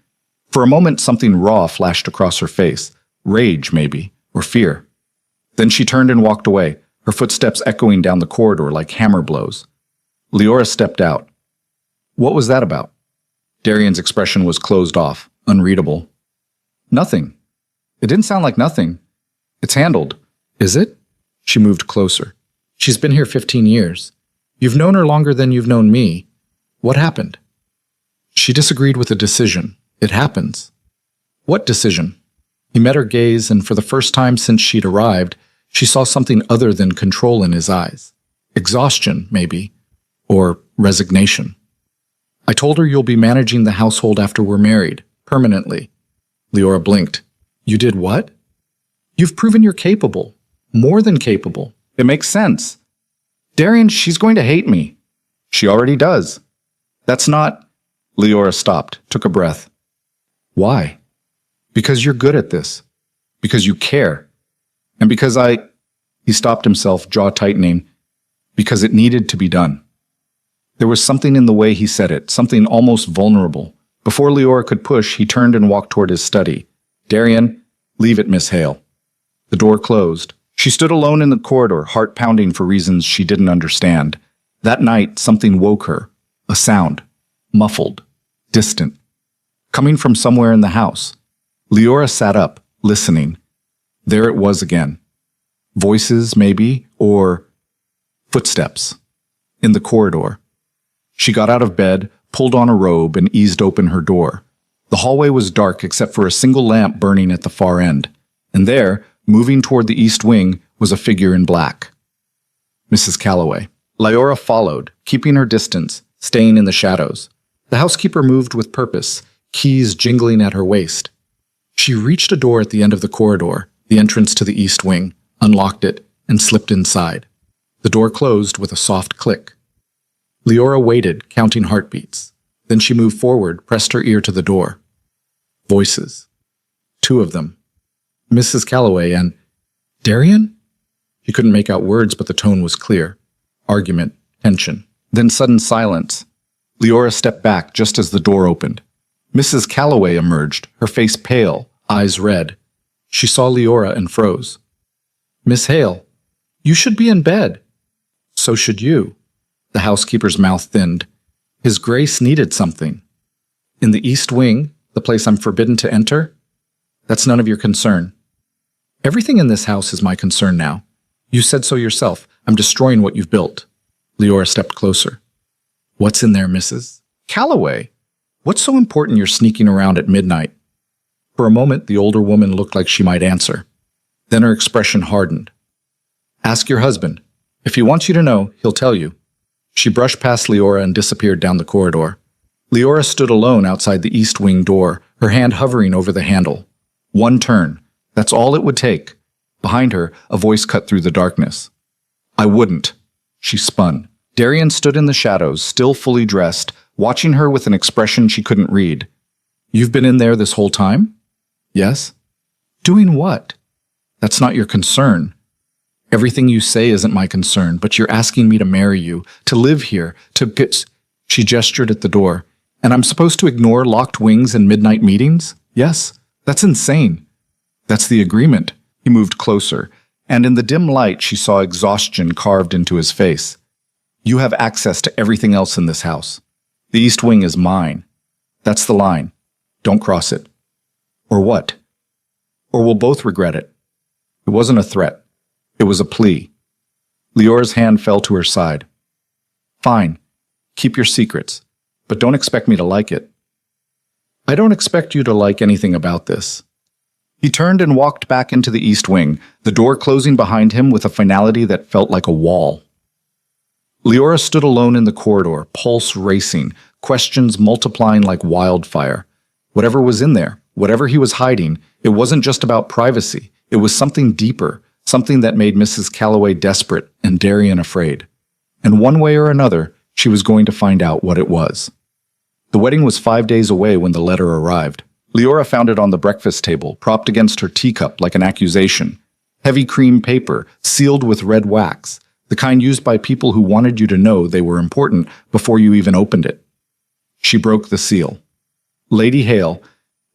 For a moment, something raw flashed across her face. Rage, maybe, or fear. Then she turned and walked away, her footsteps echoing down the corridor like hammer blows. Leora stepped out. What was that about? Darian's expression was closed off, unreadable. Nothing. It didn't sound like nothing. It's handled. Is it? She moved closer. She's been here 15 years. You've known her longer than you've known me. What happened? She disagreed with a decision. It happens. What decision? He met her gaze, and for the first time since she'd arrived, she saw something other than control in his eyes. Exhaustion, maybe. Or resignation. I told her you'll be managing the household after we're married, permanently. Leora blinked. You did what? You've proven you're capable. More than capable. It makes sense. Darian, she's going to hate me. She already does. That's not... Leora stopped, took a breath. Why? Because you're good at this. Because you care. And because He stopped himself, jaw tightening. Because it needed to be done. There was something in the way he said it, something almost vulnerable. Before Leora could push, he turned and walked toward his study. Darian, leave it, Miss Hale. The door closed. She stood alone in the corridor, heart pounding for reasons she didn't understand. That night, something woke her. A sound. Muffled. Distant. Coming from somewhere in the house. Leora sat up, listening. There it was again. Voices, maybe, or footsteps. In the corridor. She got out of bed, pulled on a robe, and eased open her door. The hallway was dark except for a single lamp burning at the far end. And there, moving toward the east wing, was a figure in black. Mrs. Calloway. Leora followed, keeping her distance, staying in the shadows. The housekeeper moved with purpose, keys jingling at her waist. She reached a door at the end of the corridor, the entrance to the east wing, unlocked it, and slipped inside. The door closed with a soft click. Leora waited, counting heartbeats. Then she moved forward, pressed her ear to the door. Voices. 2 of them. Mrs. Calloway and Darian? She couldn't make out words, but the tone was clear. Argument, tension. Then sudden silence. Leora stepped back just as the door opened. Mrs. Calloway emerged, her face pale, eyes red. She saw Leora and froze. Miss Hale, you should be in bed. So should you. The housekeeper's mouth thinned. His Grace needed something. In the east wing, the place I'm forbidden to enter? That's none of your concern. Everything in this house is my concern now. You said so yourself. I'm destroying what you've built. Leora stepped closer. What's in there, Mrs. Calloway? What's so important you're sneaking around at midnight? For a moment, the older woman looked like she might answer. Then her expression hardened. Ask your husband. If he wants you to know, he'll tell you. She brushed past Leora and disappeared down the corridor. Leora stood alone outside the east wing door, her hand hovering over the handle. One turn. That's all it would take. Behind her, a voice cut through the darkness. I wouldn't. She spun. Darian stood in the shadows, still fully dressed, watching her with an expression she couldn't read. You've been in there this whole time? Yes. Doing what? That's not your concern. Everything you say isn't my concern, but you're asking me to marry you, to live here, to get... She gestured at the door. And I'm supposed to ignore locked wings and midnight meetings? Yes. That's insane. That's the agreement. He moved closer, and in the dim light she saw exhaustion carved into his face. You have access to everything else in this house. The east wing is mine. That's the line. Don't cross it. Or what? Or we'll both regret it. It wasn't a threat. It was a plea. Leora's hand fell to her side. Fine. Keep your secrets, but don't expect me to like it. I don't expect you to like anything about this. He turned and walked back into the east wing, the door closing behind him with a finality that felt like a wall. Leora stood alone in the corridor, pulse racing, questions multiplying like wildfire. Whatever was in there, whatever he was hiding, it wasn't just about privacy. It was something deeper, something that made Mrs. Calloway desperate and Darian afraid. And one way or another, she was going to find out what it was. The wedding was 5 days away when the letter arrived. Leora found it on the breakfast table, propped against her teacup like an accusation. Heavy cream paper, sealed with red wax, the kind used by people who wanted you to know they were important before you even opened it. She broke the seal. Lady Hale,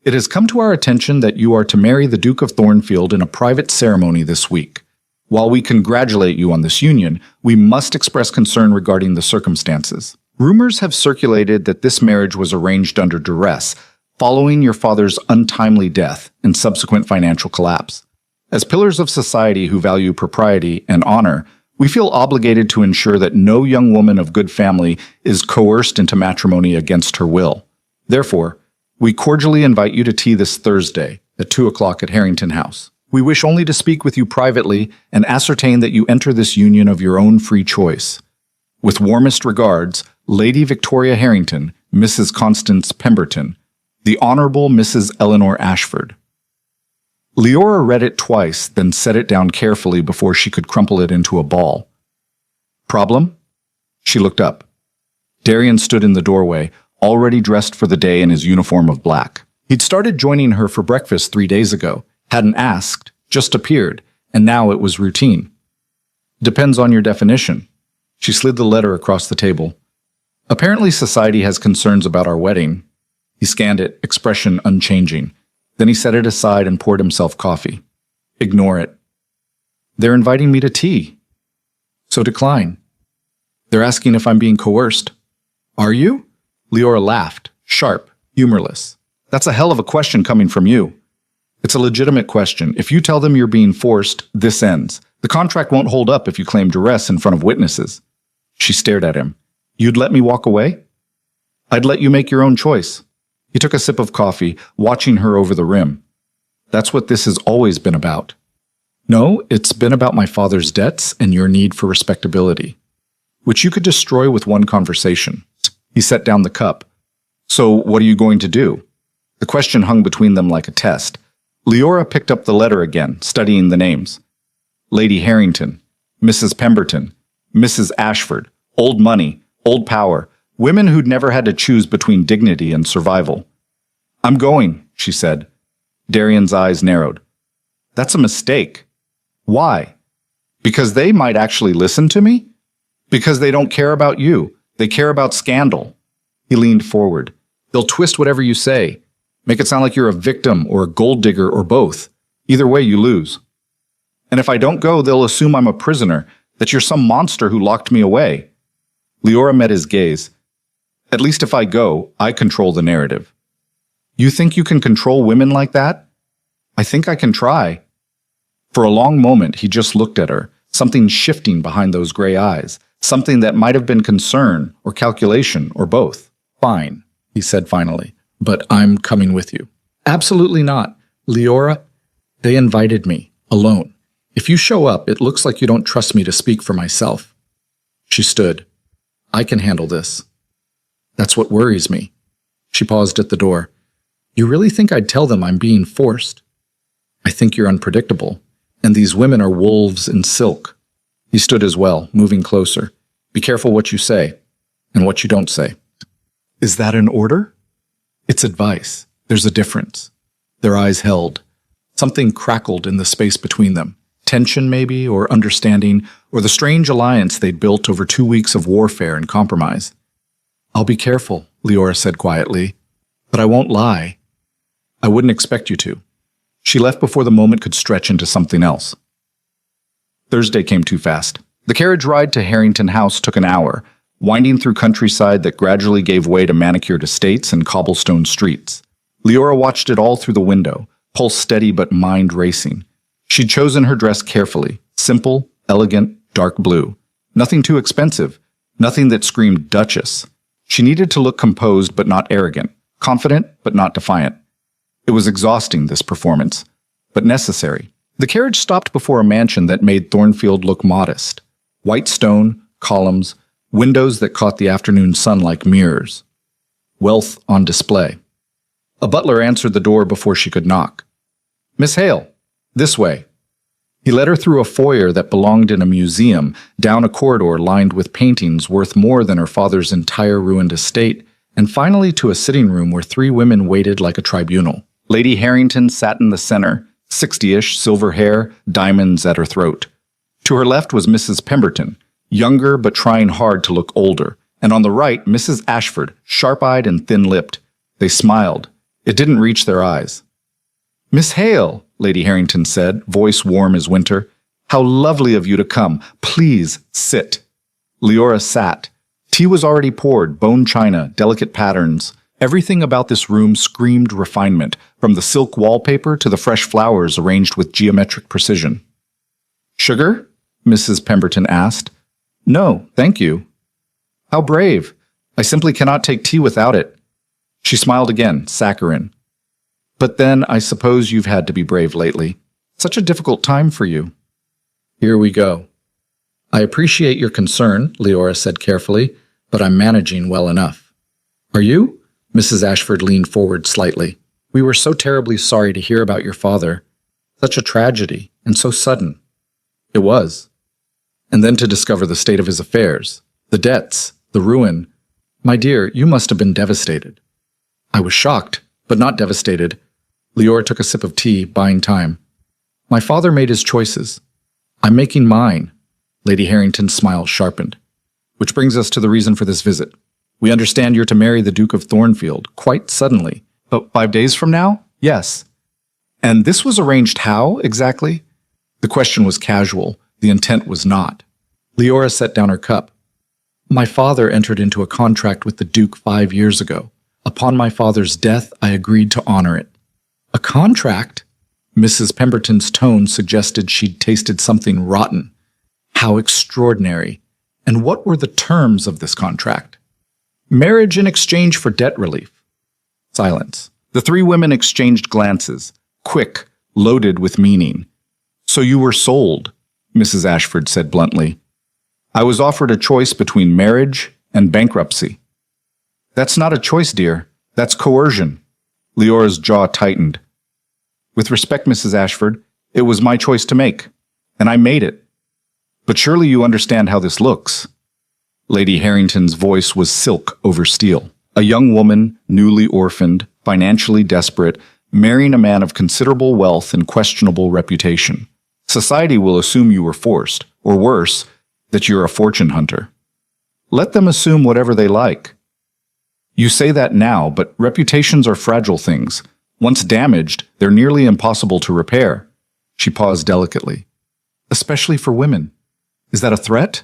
it has come to our attention that you are to marry the Duke of Thornfield in a private ceremony this week. While we congratulate you on this union, we must express concern regarding the circumstances. Rumors have circulated that this marriage was arranged under duress, following your father's untimely death and subsequent financial collapse. As pillars of society who value propriety and honor, we feel obligated to ensure that no young woman of good family is coerced into matrimony against her will. Therefore, we cordially invite you to tea this Thursday at 2 o'clock at Harrington House. We wish only to speak with you privately and ascertain that you enter this union of your own free choice. With warmest regards, Lady Victoria Harrington, Mrs. Constance Pemberton, the Honorable Mrs. Eleanor Ashford. Leora read it twice, then set it down carefully before she could crumple it into a ball. Problem? She looked up. Darian stood in the doorway, already dressed for the day in his uniform of black. He'd started joining her for breakfast 3 days ago, hadn't asked, just appeared, and now it was routine. Depends on your definition. She slid the letter across the table. Apparently society has concerns about our wedding. He scanned it, expression unchanging. Then he set it aside and poured himself coffee. Ignore it. They're inviting me to tea. So decline. They're asking if I'm being coerced. Are you? Leora laughed, sharp, humorless. That's a hell of a question coming from you. It's a legitimate question. If you tell them you're being forced, this ends. The contract won't hold up if you claim duress in front of witnesses. She stared at him. You'd let me walk away? I'd let you make your own choice. He took a sip of coffee, watching her over the rim. That's what this has always been about. No, it's been about my father's debts and your need for respectability, which you could destroy with one conversation. He set down the cup. So what are you going to do? The question hung between them like a test. Leora picked up the letter again, studying the names. Lady Harrington, Mrs. Pemberton, Mrs. Ashford, old money, old power, women who'd never had to choose between dignity and survival. I'm going, she said. Darian's eyes narrowed. That's a mistake. Why? Because they might actually listen to me? Because they don't care about you. They care about scandal. He leaned forward. They'll twist whatever you say. Make it sound like you're a victim or a gold digger or both. Either way, you lose. And if I don't go, they'll assume I'm a prisoner, that you're some monster who locked me away. Leora met his gaze. At least if I go, I control the narrative. You think you can control women like that? I think I can try. For a long moment, he just looked at her, something shifting behind those gray eyes, something that might have been concern or calculation or both. Fine, he said finally, but I'm coming with you. Absolutely not. Leora, they invited me, alone. If you show up, it looks like you don't trust me to speak for myself. She stood. I can handle this. That's what worries me. She paused at the door. You really think I'd tell them I'm being forced? I think you're unpredictable, and these women are wolves in silk. He stood as well, moving closer. Be careful what you say, and what you don't say. Is that an order? It's advice. There's a difference. Their eyes held. Something crackled in the space between them. Tension, maybe, or understanding, or the strange alliance they'd built over 2 weeks of warfare and compromise. I'll be careful, Leora said quietly, but I won't lie. I wouldn't expect you to. She left before the moment could stretch into something else. Thursday came too fast. The carriage ride to Harrington House took an hour, winding through countryside that gradually gave way to manicured estates and cobblestone streets. Leora watched it all through the window, pulse steady but mind racing. She'd chosen her dress carefully, simple, elegant, dark blue. Nothing too expensive, nothing that screamed Duchess. She needed to look composed but not arrogant, confident but not defiant. It was exhausting, this performance, but necessary. The carriage stopped before a mansion that made Thornfield look modest. White stone, columns, windows that caught the afternoon sun like mirrors. Wealth on display. A butler answered the door before she could knock. Miss Hale, this way. He led her through a foyer that belonged in a museum, down a corridor lined with paintings worth more than her father's entire ruined estate, and finally to a sitting room where 3 women waited like a tribunal. Lady Harrington sat in the center, 60-ish, silver hair, diamonds at her throat. To her left was Mrs. Pemberton, younger but trying hard to look older, and on the right, Mrs. Ashford, sharp-eyed and thin-lipped. They smiled. It didn't reach their eyes. Miss Hale, Lady Harrington said, voice warm as winter. How lovely of you to come. Please sit. Leora sat. Tea was already poured, bone china, delicate patterns. Everything about this room screamed refinement, from the silk wallpaper to the fresh flowers arranged with geometric precision. Sugar? Mrs. Pemberton asked. No, thank you. How brave. I simply cannot take tea without it. She smiled again, saccharine. But then I suppose you've had to be brave lately. Such a difficult time for you. Here we go. I appreciate your concern, Leora said carefully, but I'm managing well enough. Are you? Mrs. Ashford leaned forward slightly. We were so terribly sorry to hear about your father. Such a tragedy, and so sudden. It was. And then to discover the state of his affairs, the debts, the ruin. My dear, you must have been devastated. I was shocked, but not devastated. Leora took a sip of tea, buying time. My father made his choices. I'm making mine. Lady Harrington's smile sharpened. Which brings us to the reason for this visit. We understand you're to marry the Duke of Thornfield, quite suddenly. But 5 days from now? Yes. And this was arranged how, exactly? The question was casual. The intent was not. Leora set down her cup. My father entered into a contract with the Duke 5 years ago. Upon my father's death, I agreed to honor it. A contract? Mrs. Pemberton's tone suggested she'd tasted something rotten. How extraordinary. And what were the terms of this contract? Marriage in exchange for debt relief. Silence. The three women exchanged glances, quick, loaded with meaning. So you were sold, Mrs. Ashford said bluntly. I was offered a choice between marriage and bankruptcy. That's not a choice, dear. That's coercion. Leora's jaw tightened. With respect, Mrs. Ashford, it was my choice to make, and I made it. But surely you understand how this looks. Lady Harrington's voice was silk over steel. A young woman, newly orphaned, financially desperate, marrying a man of considerable wealth and questionable reputation. Society will assume you were forced, or worse, that you're a fortune hunter. Let them assume whatever they like. You say that now, but reputations are fragile things. Once damaged, they're nearly impossible to repair. She paused delicately. Especially for women. Is that a threat?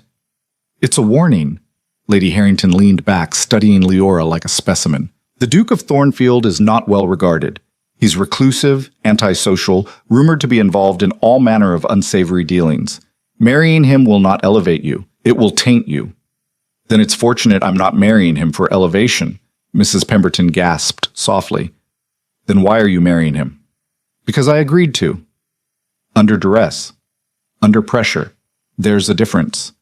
It's a warning. Lady Harrington leaned back, studying Leora like a specimen. The Duke of Thornfield is not well regarded. He's reclusive, antisocial, rumored to be involved in all manner of unsavory dealings. Marrying him will not elevate you. It will taint you. Then it's fortunate I'm not marrying him for elevation, Mrs. Pemberton gasped softly. Then why are you marrying him? Because I agreed to. Under duress. Under pressure. There's a difference.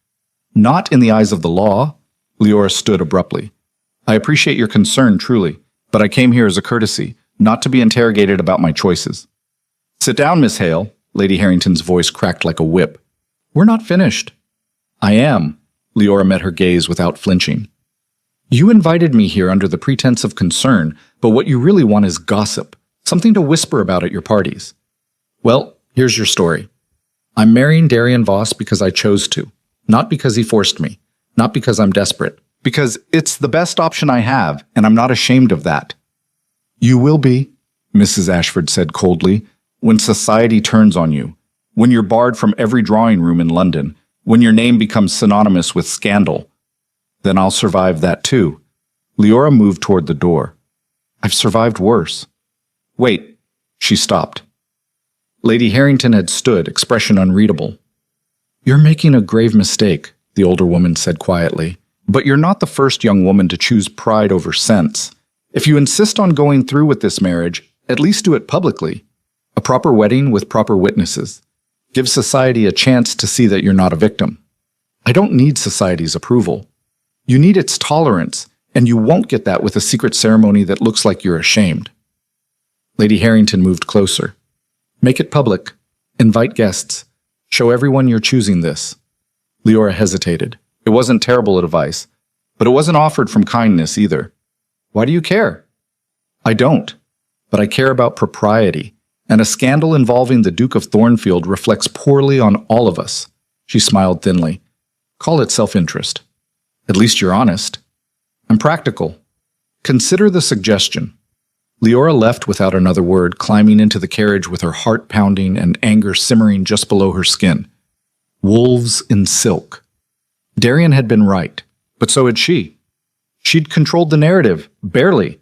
Not in the eyes of the law. Leora stood abruptly. I appreciate your concern, truly, but I came here as a courtesy, not to be interrogated about my choices. Sit down, Miss Hale. Lady Harrington's voice cracked like a whip. We're not finished. I am. Leora met her gaze without flinching. You invited me here under the pretense of concern, but what you really want is gossip, something to whisper about at your parties. Well, here's your story. I'm marrying Darian Voss because I chose to, not because he forced me, not because I'm desperate, because it's the best option I have, and I'm not ashamed of that. You will be, Mrs. Ashford said coldly, when society turns on you, when you're barred from every drawing room in London, when your name becomes synonymous with scandal. Then I'll survive that too. Leora moved toward the door. I've survived worse. Wait, she stopped. Lady Harrington had stood, expression unreadable. You're making a grave mistake, the older woman said quietly. But you're not the first young woman to choose pride over sense. If you insist on going through with this marriage, at least do it publicly. A proper wedding with proper witnesses. Give society a chance to see that you're not a victim. I don't need society's approval. You need its tolerance, and you won't get that with a secret ceremony that looks like you're ashamed. Lady Harrington moved closer. Make it public. Invite guests. Show everyone you're choosing this. Leora hesitated. It wasn't terrible advice, but it wasn't offered from kindness either. Why do you care? I don't, but I care about propriety, and a scandal involving the Duke of Thornfield reflects poorly on all of us. She smiled thinly. Call it self-interest. At least you're honest. I'm practical. Consider the suggestion. Leora left without another word, climbing into the carriage with her heart pounding and anger simmering just below her skin. Wolves in silk. Darian had been right, but so had she. She'd controlled the narrative, barely,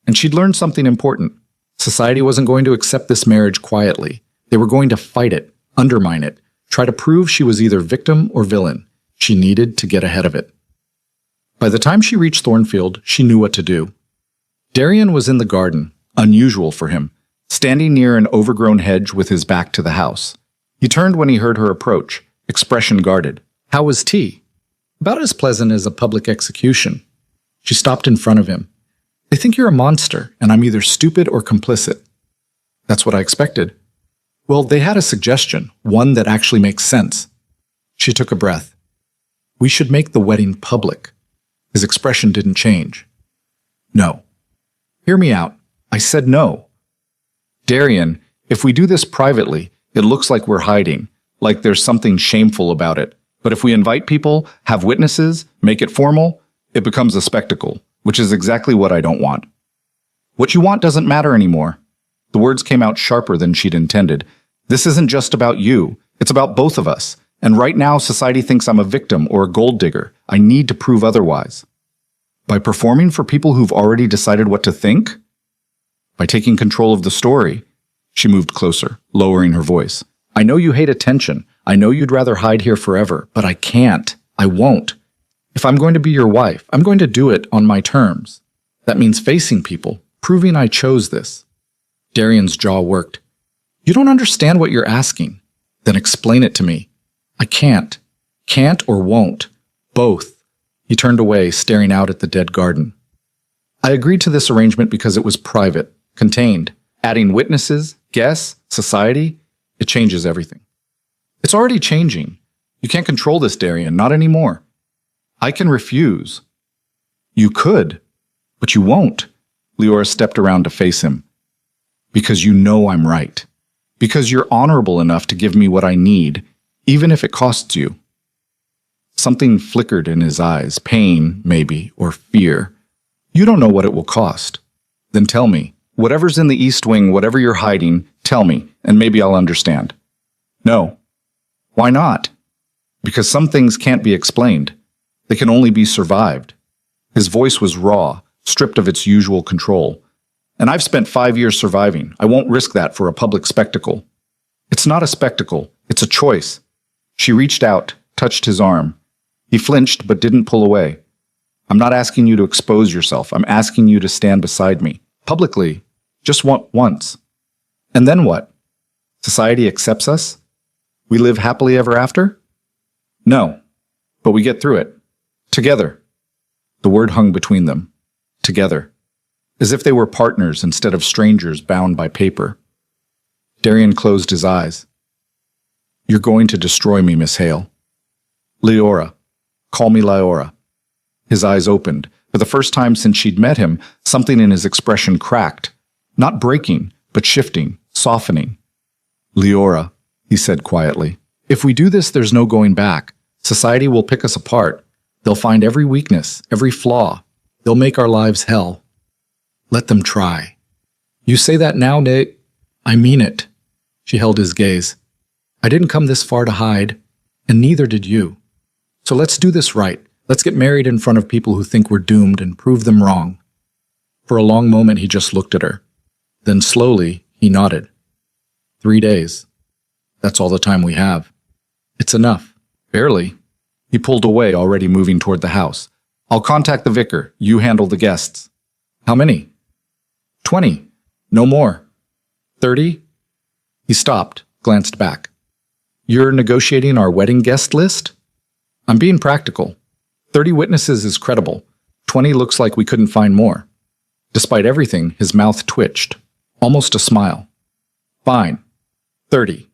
and she'd learned something important. Society wasn't going to accept this marriage quietly. They were going to fight it, undermine it, try to prove she was either victim or villain. She needed to get ahead of it. By the time she reached Thornfield, she knew what to do. Darian was in the garden, unusual for him, standing near an overgrown hedge with his back to the house. He turned when he heard her approach, expression guarded. How was tea? About as pleasant as a public execution. She stopped in front of him. They think you're a monster, and I'm either stupid or complicit. That's what I expected. Well, they had a suggestion, one that actually makes sense. She took a breath. We should make the wedding public. His expression didn't change. No. Hear me out. I said no. Darian, if we do this privately, it looks like we're hiding, like there's something shameful about it. But if we invite people, have witnesses, make it formal, it becomes a spectacle, which is exactly what I don't want. What you want doesn't matter anymore. The words came out sharper than she'd intended. This isn't just about you. It's about both of us. And right now, society thinks I'm a victim or a gold digger. I need to prove otherwise. By performing for people who've already decided what to think? By taking control of the story. She moved closer, lowering her voice. I know you hate attention. I know you'd rather hide here forever, but I can't. I won't. If I'm going to be your wife, I'm going to do it on my terms. That means facing people, proving I chose this. Darian's jaw worked. You don't understand what you're asking. Then explain it to me. I can't. Can't or won't. Both. He turned away, staring out at the dead garden. I agreed to this arrangement because it was private, contained. Adding witnesses, guests, society, it changes everything. It's already changing. You can't control this, Darian, not anymore. I can refuse. You could, but you won't. Leora stepped around to face him. Because you know I'm right. Because you're honorable enough to give me what I need, even if it costs you. Something flickered in his eyes, pain, maybe, or fear. You don't know what it will cost. Then tell me. Whatever's in the East Wing, whatever you're hiding, tell me, and maybe I'll understand. No. Why not? Because some things can't be explained. They can only be survived. His voice was raw, stripped of its usual control. And I've spent 5 years surviving. I won't risk that for a public spectacle. It's not a spectacle. It's a choice. She reached out, touched his arm. He flinched but didn't pull away. I'm not asking you to expose yourself. I'm asking you to stand beside me. Publicly. Just once. And then what? Society accepts us? We live happily ever after? No. But we get through it. Together. The word hung between them. Together. As if they were partners instead of strangers bound by paper. Darian closed his eyes. You're going to destroy me, Miss Hale. Leora. Call me Leora. His eyes opened. For the first time since she'd met him, something in his expression cracked. Not breaking, but shifting, softening. Leora, he said quietly. If we do this, there's no going back. Society will pick us apart. They'll find every weakness, every flaw. They'll make our lives hell. Let them try. You say that now, Nate? I mean it. She held his gaze. I didn't come this far to hide, and neither did you. So let's do this right. Let's get married in front of people who think we're doomed and prove them wrong. For a long moment, he just looked at her. Then slowly, he nodded. 3 days. That's all the time we have. It's enough. Barely. He pulled away, already moving toward the house. I'll contact the vicar. You handle the guests. How many? 20. No more. 30? He stopped, glanced back. You're negotiating our wedding guest list? I'm being practical. 30 witnesses is credible. 20 looks like we couldn't find more. Despite everything, his mouth twitched. Almost a smile. Fine. 30.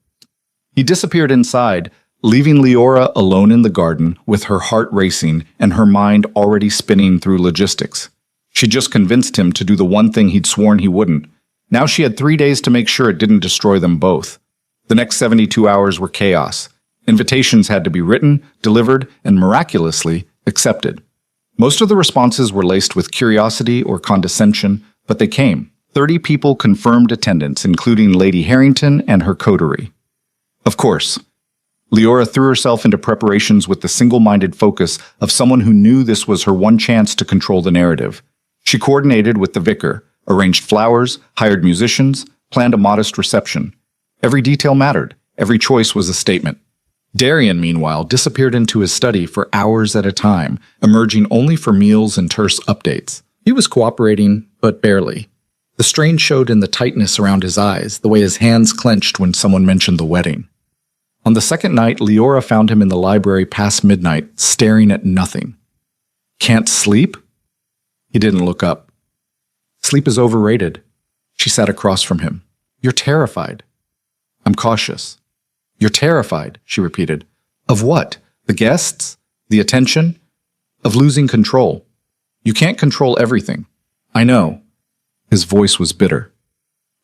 He disappeared inside, leaving Leora alone in the garden with her heart racing and her mind already spinning through logistics. She just convinced him to do the one thing he'd sworn he wouldn't. Now she had 3 days to make sure it didn't destroy them both. The next 72 hours were chaos. Invitations had to be written, delivered, and miraculously accepted. Most of the responses were laced with curiosity or condescension, but they came. 30 people confirmed attendance, including Lady Harrington and her coterie. Of course, Leora threw herself into preparations with the single-minded focus of someone who knew this was her one chance to control the narrative. She coordinated with the vicar, arranged flowers, hired musicians, planned a modest reception. Every detail mattered. Every choice was a statement. Darian, meanwhile, disappeared into his study for hours at a time, emerging only for meals and terse updates. He was cooperating, but barely. The strain showed in the tightness around his eyes, the way his hands clenched when someone mentioned the wedding. On the second night, Leora found him in the library past midnight, staring at nothing. Can't sleep? He didn't look up. Sleep is overrated. She sat across from him. You're terrified. I'm cautious. You're terrified, she repeated. Of what? The guests? The attention? Of losing control. You can't control everything. I know. His voice was bitter.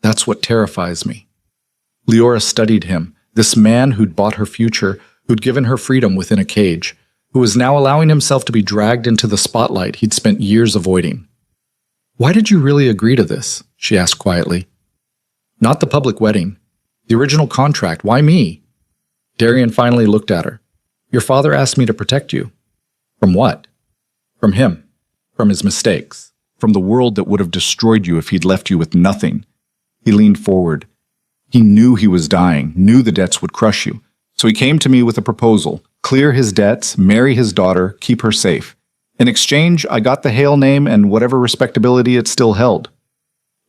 That's what terrifies me. Leora studied him, this man who'd bought her future, who'd given her freedom within a cage, who was now allowing himself to be dragged into the spotlight he'd spent years avoiding. Why did you really agree to this? She asked quietly. Not the public wedding. The original contract. Why me? Darian finally looked at her. Your father asked me to protect you. From what? From him. From his mistakes. From the world that would have destroyed you if he'd left you with nothing. He leaned forward. He knew he was dying, knew the debts would crush you. So he came to me with a proposal: clear his debts, marry his daughter, keep her safe. In exchange, I got the Hale name and whatever respectability it still held.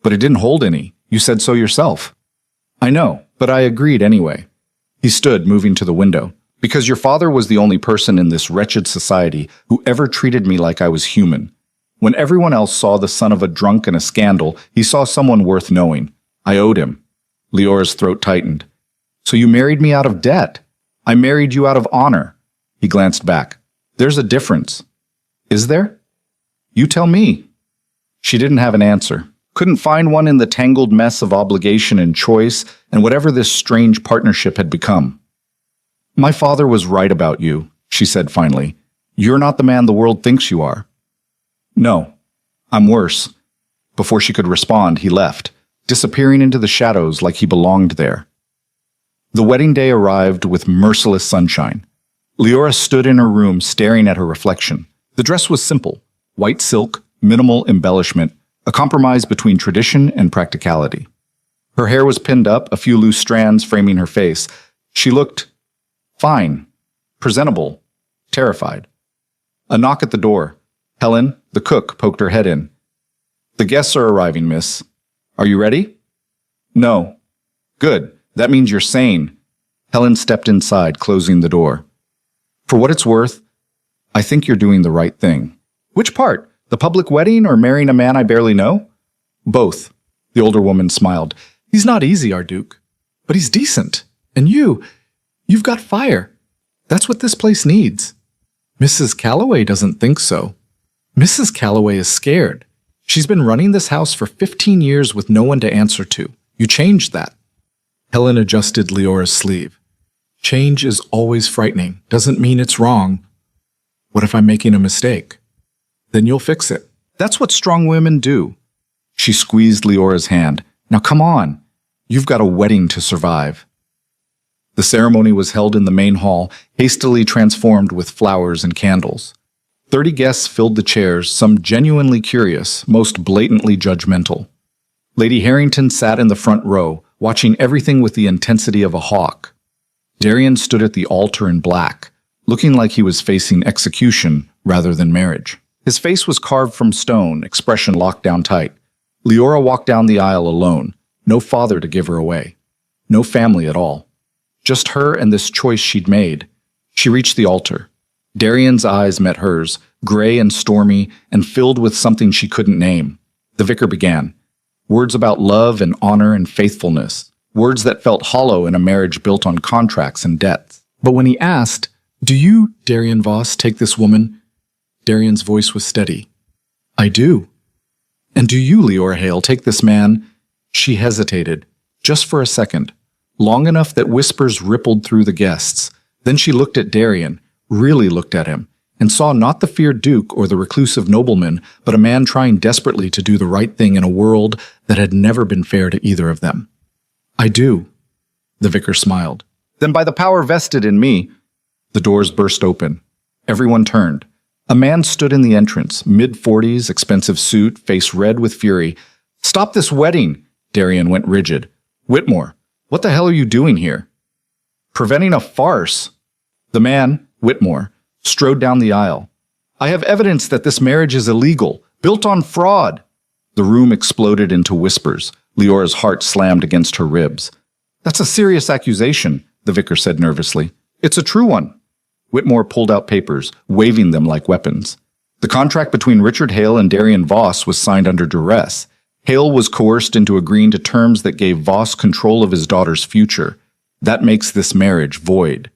But it didn't hold any. You said so yourself. I know, but I agreed anyway. He stood, moving to the window. Because your father was the only person in this wretched society who ever treated me like I was human. When everyone else saw the son of a drunk and a scandal, he saw someone worth knowing. I owed him. Leora's throat tightened. So you married me out of debt. I married you out of honor. He glanced back. There's a difference. Is there? You tell me. She didn't have an answer. Couldn't find one in the tangled mess of obligation and choice and whatever this strange partnership had become. My father was right about you, she said finally. You're not the man the world thinks you are. No, I'm worse. Before she could respond, he left, disappearing into the shadows like he belonged there. The wedding day arrived with merciless sunshine. Leora stood in her room staring at her reflection. The dress was simple, white silk, minimal embellishment, a compromise between tradition and practicality. Her hair was pinned up, a few loose strands framing her face. She looked fine, presentable, terrified. A knock at the door. Helen, the cook, poked her head in. The guests are arriving, miss. Are you ready? No. Good. That means you're sane. Helen stepped inside, closing the door. For what it's worth, I think you're doing the right thing. Which part? The public wedding or marrying a man I barely know? Both. The older woman smiled. He's not easy, our Duke. But he's decent. And you've got fire. That's what this place needs. Mrs. Calloway doesn't think so. Mrs. Calloway is scared. She's been running this house for 15 years with no one to answer to. You changed that. Helen adjusted Leora's sleeve. Change is always frightening. Doesn't mean it's wrong. What if I'm making a mistake? Then you'll fix it. That's what strong women do. She squeezed Leora's hand. Now come on. You've got a wedding to survive. The ceremony was held in the main hall, hastily transformed with flowers and candles. 30 guests filled the chairs, some genuinely curious, most blatantly judgmental. Lady Harrington sat in the front row, watching everything with the intensity of a hawk. Darian stood at the altar in black, looking like he was facing execution rather than marriage. His face was carved from stone, expression locked down tight. Leora walked down the aisle alone, no father to give her away. No family at all. Just her and this choice she'd made. She reached the altar. Darian's eyes met hers, gray and stormy and filled with something she couldn't name. The vicar began. Words about love and honor and faithfulness. Words that felt hollow in a marriage built on contracts and debts. But when he asked, "Do you, Darian Voss, take this woman?" Darian's voice was steady. "I do." "And do you, Leora Hale, take this man?" She hesitated, just for a second, long enough that whispers rippled through the guests. Then she looked at Darian, really looked at him, and saw not the feared duke or the reclusive nobleman, but a man trying desperately to do the right thing in a world that had never been fair to either of them. "I do." The vicar smiled. "Then by the power vested in me..." The doors burst open. Everyone turned. A man stood in the entrance, mid-40s, expensive suit, face red with fury. "Stop this wedding!" Darian went rigid. "Whitmore, what the hell are you doing here?" "Preventing a farce." The man, Whitmore, strode down the aisle. "I have evidence that this marriage is illegal, built on fraud." The room exploded into whispers. Leora's heart slammed against her ribs. "That's a serious accusation," the vicar said nervously. "It's a true one." Whitmore pulled out papers, waving them like weapons. The contract between Richard Hale and Darian Voss was signed under duress. Hale was coerced into agreeing to terms that gave Voss control of his daughter's future. That makes this marriage void.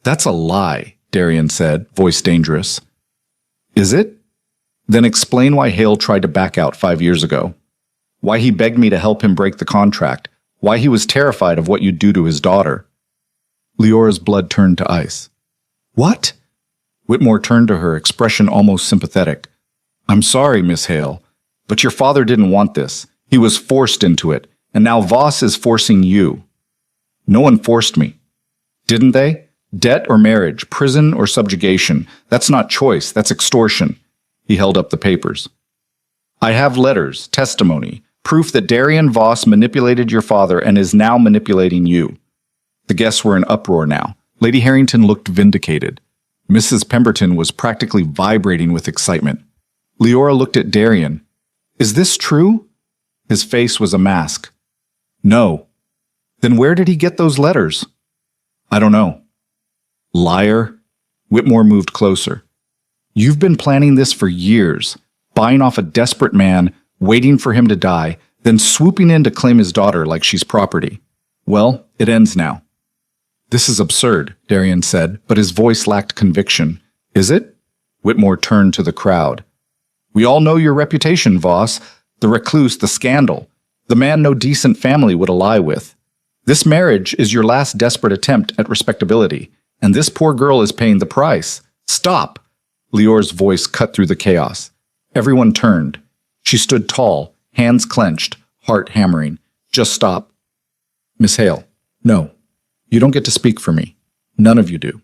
"That's a lie," Darian said, voice dangerous. "Is it? Then explain why Hale tried to back out 5 years ago. Why he begged me to help him break the contract. Why he was terrified of what you'd do to his daughter." Leora's blood turned to ice. "What?" Whitmore turned to her, expression almost sympathetic. "I'm sorry, Miss Hale, but your father didn't want this. He was forced into it, and now Voss is forcing you." "No one forced me." "Didn't they? Debt or marriage, prison or subjugation. That's not choice, that's extortion." He held up the papers. "I have letters, testimony, Proof that Darian Voss manipulated your father and is now manipulating you. The guests were in uproar now. Lady Harrington looked vindicated. Mrs. Pemberton was practically vibrating with excitement. Leora looked at Darian. Is this true? His face was a mask. No. Then where did he get those letters? I don't know. Liar. Whitmore moved closer. You've been planning this for years, buying off a desperate man, waiting for him to die, then swooping in to claim his daughter like she's property. Well, it ends now. This is absurd, Darian said, but his voice lacked conviction. Is it? Whitmore turned to the crowd. We all know your reputation, Voss. The recluse, the scandal. The man no decent family would ally with. This marriage is your last desperate attempt at respectability, and this poor girl is paying the price. Stop! Leora's voice cut through the chaos. Everyone turned. She stood tall, hands clenched, heart hammering. Just stop. Miss Hale, no. You don't get to speak for me. None of you do.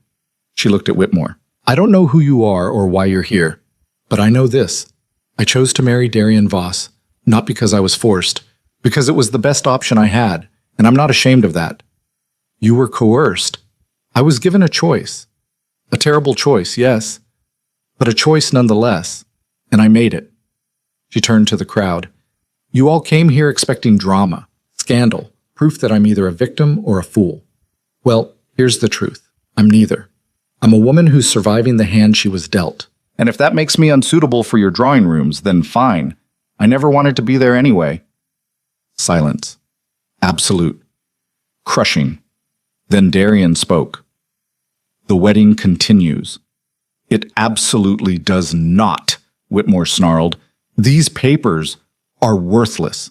She looked at Whitmore. I don't know who you are or why you're here, but I know this. I chose to marry Darian Voss, not because I was forced, because it was the best option I had, and I'm not ashamed of that. You were coerced. I was given a choice. A terrible choice, yes, but a choice nonetheless, and I made it. She turned to the crowd. You all came here expecting drama, scandal, proof that I'm either a victim or a fool. Well, here's the truth. I'm neither. I'm a woman who's surviving the hand she was dealt. And if that makes me unsuitable for your drawing rooms, then fine. I never wanted to be there anyway. Silence. Absolute. Crushing. Then Darian spoke. The wedding continues. It absolutely does not, Whitmore snarled. These papers are worthless.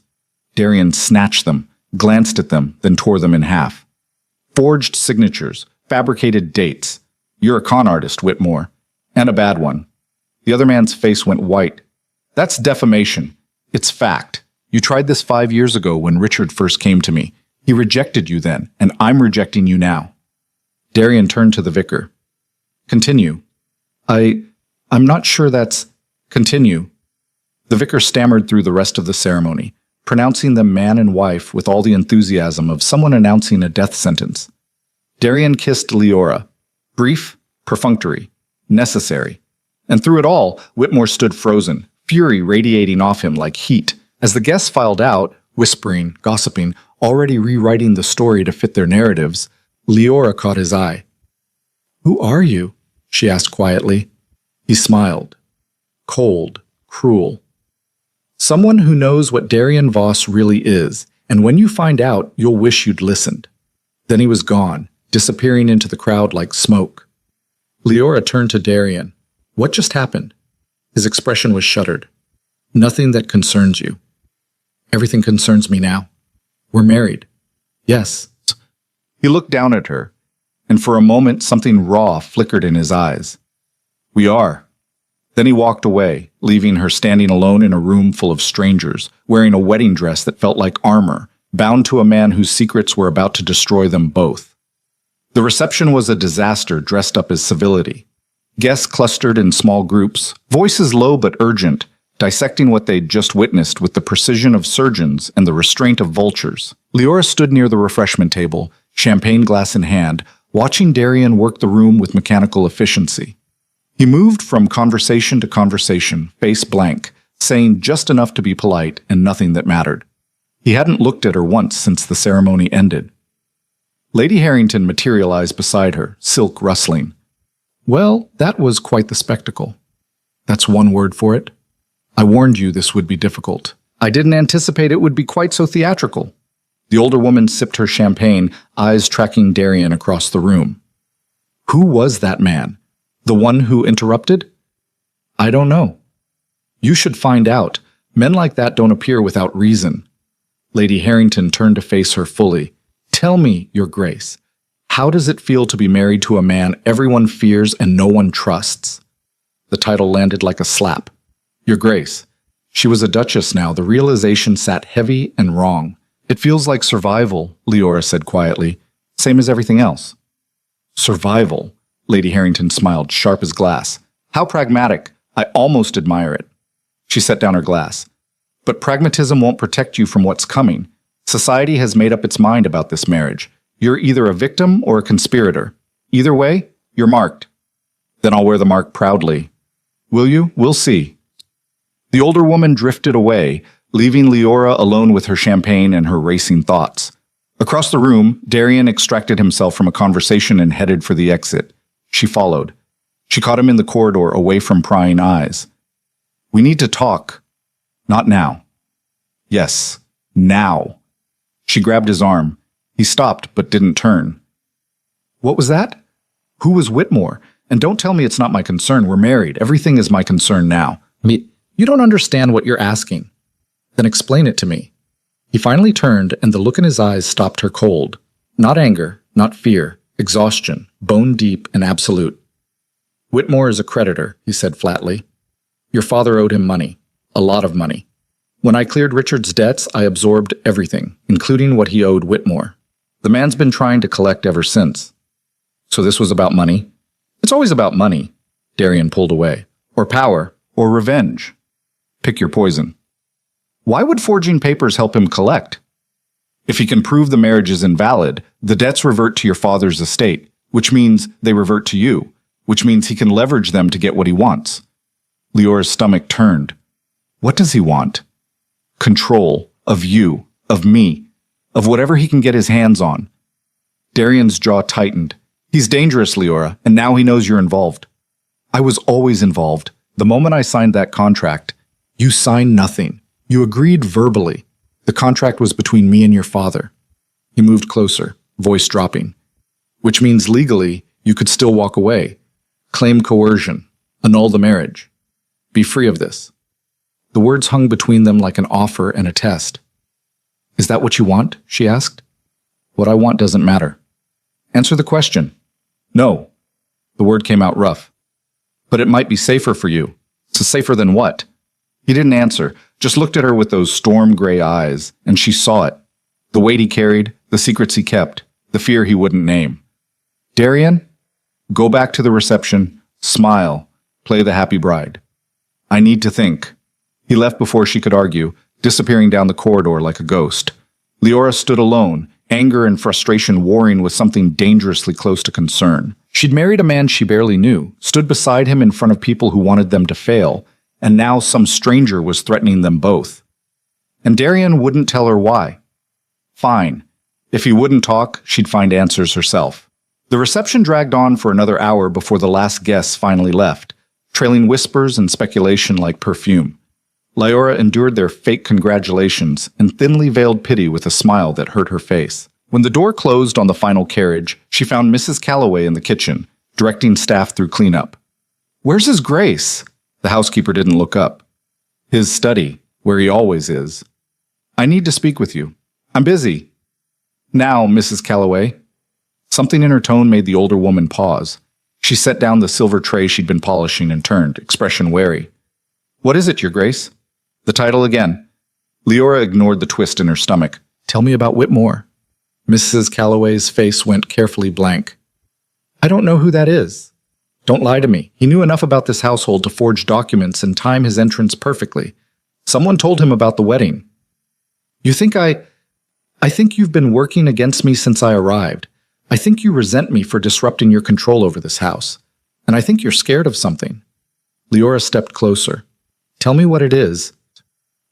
Darian snatched them, glanced at them, then tore them in half. Forged signatures, fabricated dates. You're a con artist, Whitmore, and a bad one. The other man's face went white. That's defamation. It's fact. You tried this 5 years ago when Richard first came to me. He rejected you then, and I'm rejecting you now. Darian turned to the vicar. Continue. I'm not sure that's... Continue. The vicar stammered through the rest of the ceremony, pronouncing them man and wife with all the enthusiasm of someone announcing a death sentence. Darian kissed Leora. Brief, perfunctory, necessary. And through it all, Whitmore stood frozen, fury radiating off him like heat. As the guests filed out, whispering, gossiping, already rewriting the story to fit their narratives, Leora caught his eye. Who are you? She asked quietly. He smiled. Cold, cruel. Someone who knows what Darian Voss really is, and when you find out, you'll wish you'd listened. Then he was gone, disappearing into the crowd like smoke. Leora turned to Darian. What just happened? His expression was shuttered. Nothing that concerns you. Everything concerns me now. We're married. Yes. He looked down at her, and for a moment something raw flickered in his eyes. We are. Then he walked away, leaving her standing alone in a room full of strangers, wearing a wedding dress that felt like armor, bound to a man whose secrets were about to destroy them both. The reception was a disaster dressed up as civility. Guests clustered in small groups, voices low but urgent, dissecting what they'd just witnessed with the precision of surgeons and the restraint of vultures. Leora stood near the refreshment table, champagne glass in hand, watching Darian work the room with mechanical efficiency. He moved from conversation to conversation, face blank, saying just enough to be polite and nothing that mattered. He hadn't looked at her once since the ceremony ended. Lady Harrington materialized beside her, silk rustling. Well, that was quite the spectacle. That's one word for it. I warned you this would be difficult. I didn't anticipate it would be quite so theatrical. The older woman sipped her champagne, eyes tracking Darian across the room. Who was that man? The one who interrupted? I don't know. You should find out. Men like that don't appear without reason. Lady Harrington turned to face her fully. Tell me, Your Grace, how does it feel to be married to a man everyone fears and no one trusts? The title landed like a slap. Your Grace. She was a duchess now. The realization sat heavy and wrong. It feels like survival, Leora said quietly. Same as everything else. Survival. Lady Harrington smiled, sharp as glass. How pragmatic. I almost admire it. She set down her glass. But pragmatism won't protect you from what's coming. Society has made up its mind about this marriage. You're either a victim or a conspirator. Either way, you're marked. Then I'll wear the mark proudly. Will you? We'll see. The older woman drifted away, leaving Leora alone with her champagne and her racing thoughts. Across the room, Darian extracted himself from a conversation and headed for the exit. She followed. She caught him in the corridor, away from prying eyes. We need to talk. Not now. Yes, now. She grabbed his arm. He stopped, but didn't turn. What was that? Who was Whitmore? And don't tell me it's not my concern. We're married. Everything is my concern now. You don't understand what you're asking. Then explain it to me. He finally turned, and the look in his eyes stopped her cold. Not anger, not fear, exhaustion, bone deep and absolute. Whitmore is a creditor, he said flatly. Your father owed him money. A lot of money. When I cleared Richard's debts, I absorbed everything, including what he owed Whitmore. The man's been trying to collect ever since. So this was about money? It's always about money. Darian pulled away. Or power. Or revenge. Pick your poison. Why would forging papers help him collect? If he can prove the marriage is invalid, the debts revert to your father's estate, which means they revert to you, which means he can leverage them to get what he wants. Leora's stomach turned. What does he want? Control. Of you. Of me. Of whatever he can get his hands on. Darian's jaw tightened. He's dangerous, Leora, and now he knows you're involved. I was always involved. The moment I signed that contract, you signed nothing. You agreed verbally. The contract was between me and your father. He moved closer, voice dropping. Which means legally, you could still walk away. Claim coercion. Annul the marriage. Be free of this. The words hung between them like an offer and a test. Is that what you want? She asked. What I want doesn't matter. Answer the question. No. The word came out rough. But it might be safer for you. So safer than what? He didn't answer, just looked at her with those storm-gray eyes, and she saw it. The weight he carried, the secrets he kept, the fear he wouldn't name. Darian, go back to the reception, smile, play the happy bride. I need to think. He left before she could argue, disappearing down the corridor like a ghost. Leora stood alone, anger and frustration warring with something dangerously close to concern. She'd married a man she barely knew, stood beside him in front of people who wanted them to fail, and now some stranger was threatening them both. And Darian wouldn't tell her why. Fine. If he wouldn't talk, she'd find answers herself. The reception dragged on for another hour before the last guests finally left, trailing whispers and speculation like perfume. Leora endured their fake congratulations and thinly veiled pity with a smile that hurt her face. When the door closed on the final carriage, she found Mrs. Calloway in the kitchen, directing staff through cleanup. Where's His Grace? The housekeeper didn't look up. His study, where he always is. I need to speak with you. I'm busy. Now, Mrs. Calloway. Something in her tone made the older woman pause. She set down the silver tray she'd been polishing and turned, expression wary. What is it, Your Grace? The title again. Leora ignored the twist in her stomach. Tell me about Whitmore. Mrs. Calloway's face went carefully blank. I don't know who that is. Don't lie to me. He knew enough about this household to forge documents and time his entrance perfectly. Someone told him about the wedding. You think I think you've been working against me since I arrived. I think you resent me for disrupting your control over this house. And I think you're scared of something. Leora stepped closer. Tell me what it is.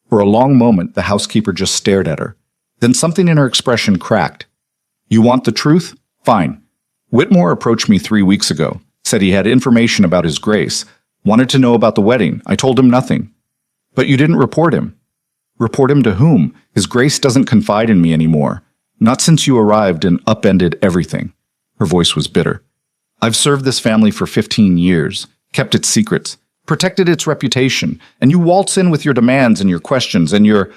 For a long moment, the housekeeper just stared at her. Then something in her expression cracked. You want the truth? Fine. Whitmore approached me 3 weeks ago, said he had information about His Grace, wanted to know about the wedding. I told him nothing. But you didn't report him. Report him to whom? His Grace doesn't confide in me anymore. Not since you arrived and upended everything. Her voice was bitter. I've served this family for 15 years, kept its secrets, protected its reputation, and you waltz in with your demands and your questions and your...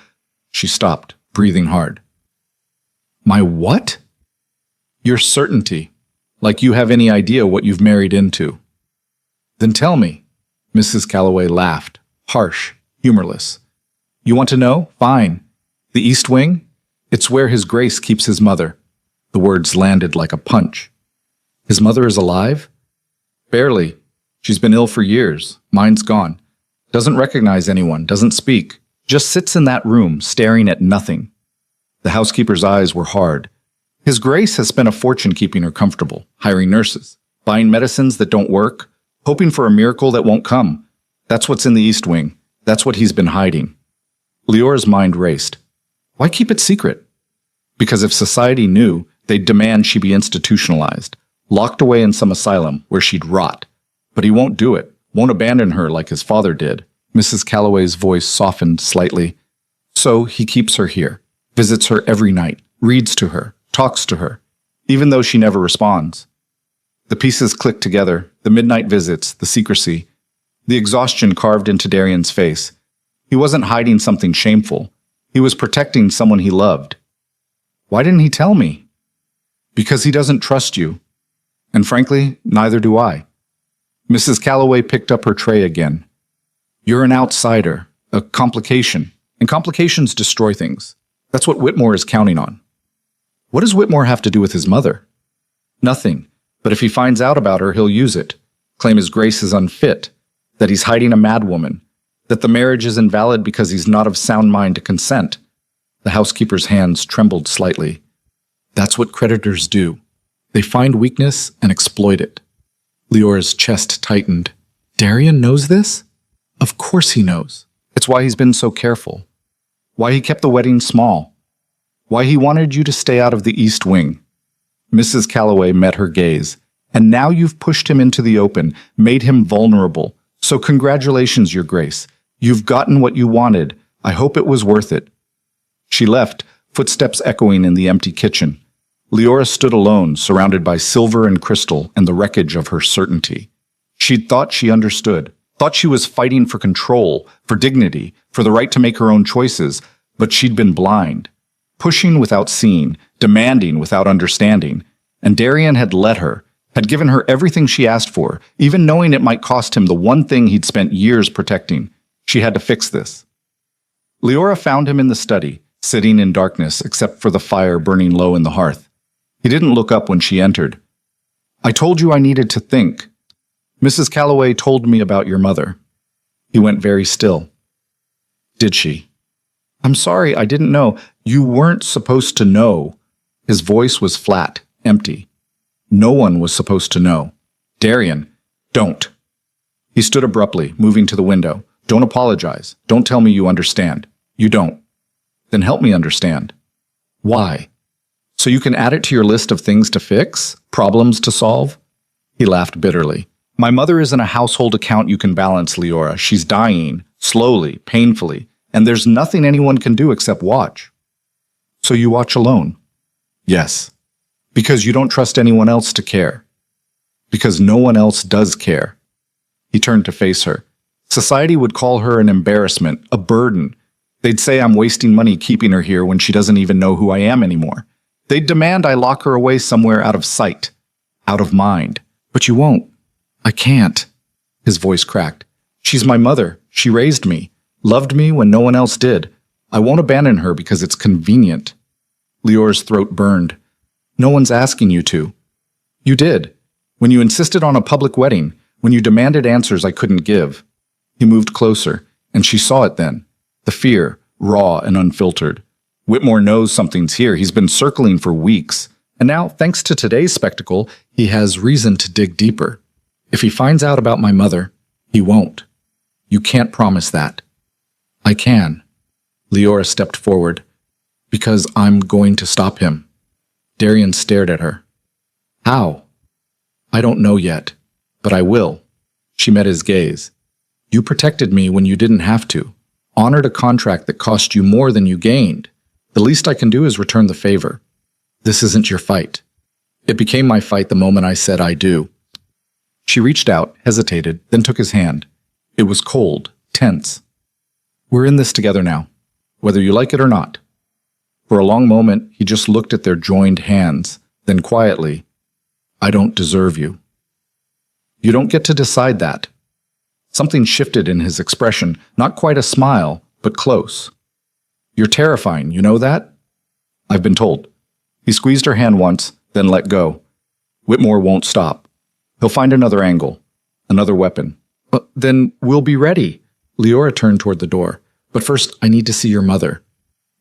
She stopped, breathing hard. My what? Your certainty. Like you have any idea what you've married into. Then tell me. Mrs. Calloway laughed, harsh, humorless. You want to know? Fine. The East Wing? It's where His Grace keeps his mother. The words landed like a punch. His mother is alive? Barely. She's been ill for years. Mine's gone. Doesn't recognize anyone, doesn't speak. Just sits in that room, staring at nothing. The housekeeper's eyes were hard. His Grace has spent a fortune keeping her comfortable, hiring nurses, buying medicines that don't work, hoping for a miracle that won't come. That's what's in the East Wing. That's what he's been hiding. Leora's mind raced. Why keep it secret? Because if society knew, they'd demand she be institutionalized, locked away in some asylum where she'd rot. But he won't do it, won't abandon her like his father did. Mrs. Calloway's voice softened slightly. So he keeps her here, visits her every night, reads to her, talks to her, even though she never responds. The pieces clicked together, the midnight visits, the secrecy, the exhaustion carved into Darian's face. He wasn't hiding something shameful. He was protecting someone he loved. Why didn't he tell me? Because he doesn't trust you. And frankly, neither do I. Mrs. Calloway picked up her tray again. You're an outsider, a complication, and complications destroy things. That's what Whitmore is counting on. What does Whitmore have to do with his mother? Nothing, but if he finds out about her, he'll use it, claim his Grace is unfit, that he's hiding a mad woman, that the marriage is invalid because he's not of sound mind to consent. The housekeeper's hands trembled slightly. That's what creditors do. They find weakness and exploit it. Leora's chest tightened. Darian knows this? Of course he knows. It's why he's been so careful. Why he kept the wedding small. Why he wanted you to stay out of the East Wing. Mrs. Calloway met her gaze. And now you've pushed him into the open, made him vulnerable. So congratulations, Your Grace. You've gotten what you wanted. I hope it was worth it. She left, footsteps echoing in the empty kitchen. Leora stood alone, surrounded by silver and crystal and the wreckage of her certainty. She'd thought she understood, thought she was fighting for control, for dignity, for the right to make her own choices, but she'd been blind, pushing without seeing, demanding without understanding. And Darian had let her, had given her everything she asked for, even knowing it might cost him the one thing he'd spent years protecting. She had to fix this. Leora found him in the study, sitting in darkness except for the fire burning low in the hearth. He didn't look up when she entered. I told you I needed to think. Mrs. Calloway told me about your mother. He went very still. Did she? I'm sorry, I didn't know. You weren't supposed to know. His voice was flat, empty. No one was supposed to know. Darian, don't. He stood abruptly, moving to the window. Don't apologize. Don't tell me you understand. You don't. Then help me understand. Why? So you can add it to your list of things to fix? Problems to solve? He laughed bitterly. My mother isn't a household account you can balance, Leora. She's dying, slowly, painfully, and there's nothing anyone can do except watch. So you watch alone? Yes. Because you don't trust anyone else to care. Because no one else does care. He turned to face her. Society would call her an embarrassment, a burden. They'd say I'm wasting money keeping her here when she doesn't even know who I am anymore. They'd demand I lock her away somewhere out of sight, out of mind. But you won't. I can't. His voice cracked. She's my mother. She raised me, loved me when no one else did. I won't abandon her because it's convenient. Leora's throat burned. No one's asking you to. You did. When you insisted on a public wedding, when you demanded answers I couldn't give. He moved closer, and she saw it then. The fear, raw and unfiltered. Whitmore knows something's here. He's been circling for weeks. And now, thanks to today's spectacle, he has reason to dig deeper. If he finds out about my mother, he won't. You can't promise that. I can. Leora stepped forward. Because I'm going to stop him. Darian stared at her. How? I don't know yet, but I will. She met his gaze. You protected me when you didn't have to. Honored a contract that cost you more than you gained. The least I can do is return the favor. This isn't your fight. It became my fight the moment I said I do. She reached out, hesitated, then took his hand. It was cold, tense. We're in this together now, whether you like it or not. For a long moment, he just looked at their joined hands, then quietly, I don't deserve you. You don't get to decide that. Something shifted in his expression, not quite a smile, but close. You're terrifying, you know that? I've been told. He squeezed her hand once, then let go. Whitmore won't stop. He'll find another angle, another weapon. Then we'll be ready. Leora turned toward the door. But first, I need to see your mother.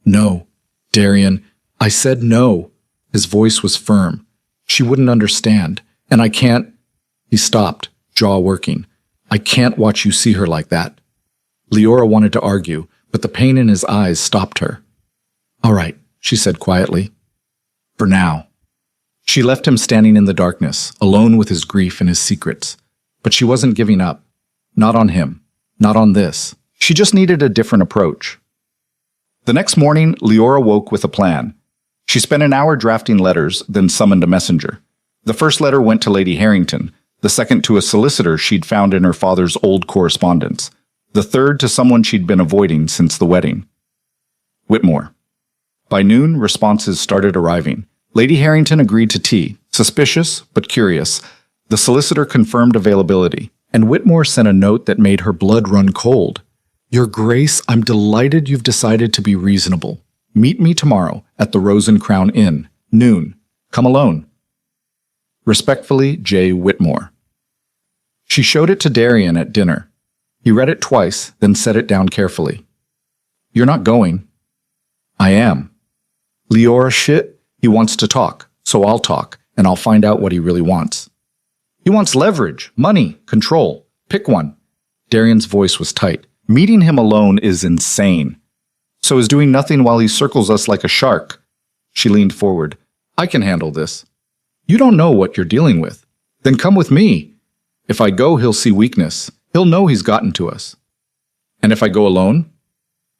No, Darian, I said no. His voice was firm. She wouldn't understand, and I can't. He stopped, jaw working. I can't watch you see her like that. Leora wanted to argue, but the pain in his eyes stopped her. All right, she said quietly. For now. She left him standing in the darkness, alone with his grief and his secrets. But she wasn't giving up. Not on him. Not on this. She just needed a different approach. The next morning, Leora woke with a plan. She spent an hour drafting letters, then summoned a messenger. The first letter went to Lady Harrington, the second to a solicitor she'd found in her father's old correspondence, the third to someone she'd been avoiding since the wedding. Whitmore. By noon, responses started arriving. Lady Harrington agreed to tea, suspicious but curious. The solicitor confirmed availability, and Whitmore sent a note that made her blood run cold. Your Grace, I'm delighted you've decided to be reasonable. Meet me tomorrow at the Rose and Crown Inn, noon. Come alone. Respectfully, J. Whitmore. She showed it to Darian at dinner. He read it twice, then set it down carefully. You're not going. I am. Leora shit, he wants to talk, so I'll talk, and I'll find out what he really wants. He wants leverage, money, control. Pick one. Darian's voice was tight. Meeting him alone is insane. So is doing nothing while he circles us like a shark. She leaned forward. I can handle this. You don't know what you're dealing with. Then come with me. If I go, he'll see weakness. He'll know he's gotten to us. And if I go alone,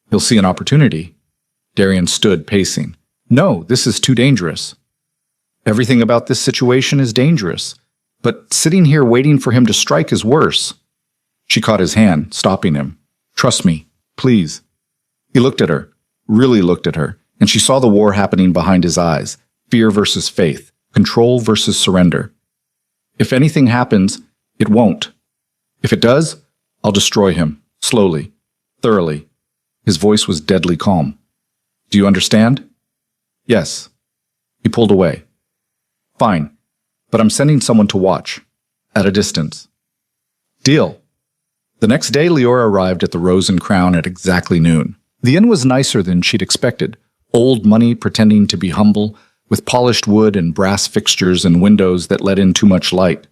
he'll see an opportunity. Darian stood, pacing. No, this is too dangerous. Everything about this situation is dangerous. But sitting here waiting for him to strike is worse. She caught his hand, stopping him. Trust me, please. He looked at her, really looked at her, and she saw the war happening behind his eyes. Fear versus faith, control versus surrender. If anything happens, it won't. If it does, I'll destroy him, slowly, thoroughly. His voice was deadly calm. Do you understand? Yes. He pulled away. Fine, but I'm sending someone to watch, at a distance. Deal. The next day, Leora arrived at the Rose and Crown at exactly noon. The inn was nicer than she'd expected. Old money pretending to be humble, with polished wood and brass fixtures and windows that let in too much light.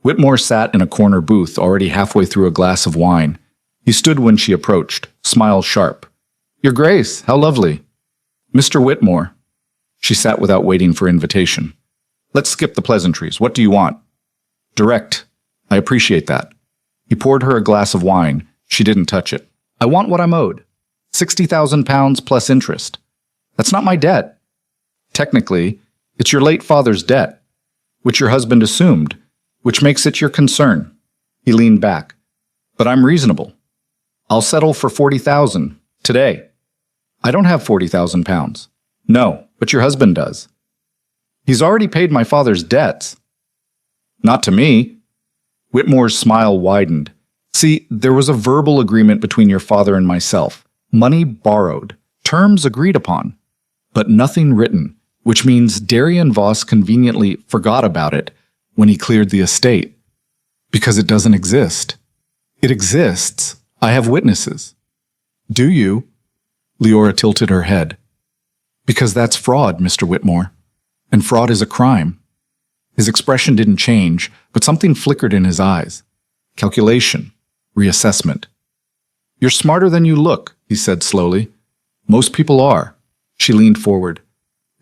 Whitmore sat in a corner booth, already halfway through a glass of wine. He stood when she approached, smile sharp. Your Grace, how lovely. Mr. Whitmore. She sat without waiting for invitation. Let's skip the pleasantries. What do you want? Direct. I appreciate that. He poured her a glass of wine. She didn't touch it. I want what I'm owed. 60,000 pounds plus interest. That's not my debt. Technically, it's your late father's debt, which your husband assumed, which makes it your concern. He leaned back. But I'm reasonable. I'll settle for 40,000 today. I don't have 40,000 pounds. No, but your husband does. He's already paid my father's debts. Not to me. Whitmore's smile widened. See, there was a verbal agreement between your father and myself. Money borrowed. Terms agreed upon. But nothing written, which means Darian Voss conveniently forgot about it when he cleared the estate. Because it doesn't exist. It exists. I have witnesses. Do you? Leora tilted her head. Because that's fraud, Mr. Whitmore. And fraud is a crime. His expression didn't change, but something flickered in his eyes. Calculation. Reassessment. You're smarter than you look, he said slowly. Most people are. She leaned forward.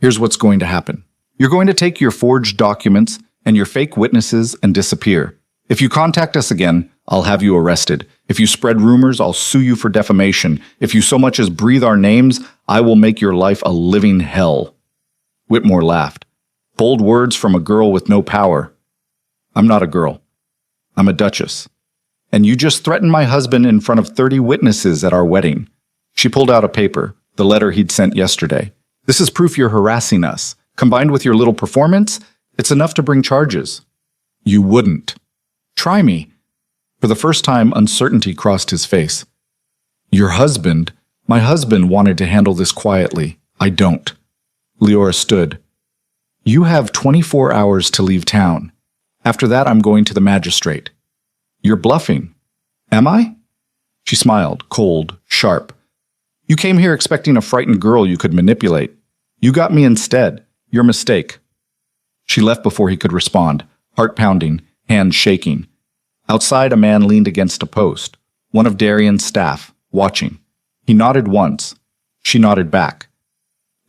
Here's what's going to happen. You're going to take your forged documents and your fake witnesses and disappear. If you contact us again, I'll have you arrested. If you spread rumors, I'll sue you for defamation. If you so much as breathe our names, I will make your life a living hell. Whitmore laughed. Bold words from a girl with no power. I'm not a girl. I'm a duchess. And you just threatened my husband in front of 30 witnesses at our wedding. She pulled out a paper, the letter he'd sent yesterday. This is proof you're harassing us. Combined with your little performance, it's enough to bring charges. You wouldn't. Try me. For the first time, uncertainty crossed his face. Your husband, my husband wanted to handle this quietly. I don't. Leora stood. You have 24 hours to leave town. After that, I'm going to the magistrate. You're bluffing. Am I? She smiled, cold, sharp. You came here expecting a frightened girl you could manipulate. You got me instead. Your mistake. She left before he could respond, heart pounding, hands shaking. Outside, a man leaned against a post, one of Darian's staff, watching. He nodded once. She nodded back.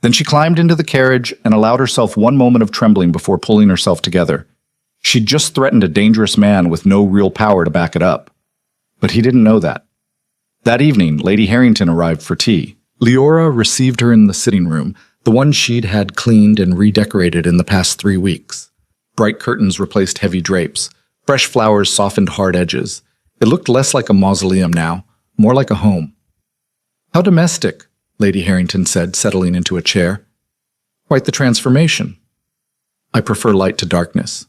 Then she climbed into the carriage and allowed herself one moment of trembling before pulling herself together. She'd just threatened a dangerous man with no real power to back it up. But he didn't know that. That evening, Lady Harrington arrived for tea. Leora received her in the sitting room, the one she'd had cleaned and redecorated in the past 3 weeks. Bright curtains replaced heavy drapes. Fresh flowers softened hard edges. It looked less like a mausoleum now, more like a home. "How domestic," Lady Harrington said, settling into a chair. "Quite the transformation." "I prefer light to darkness."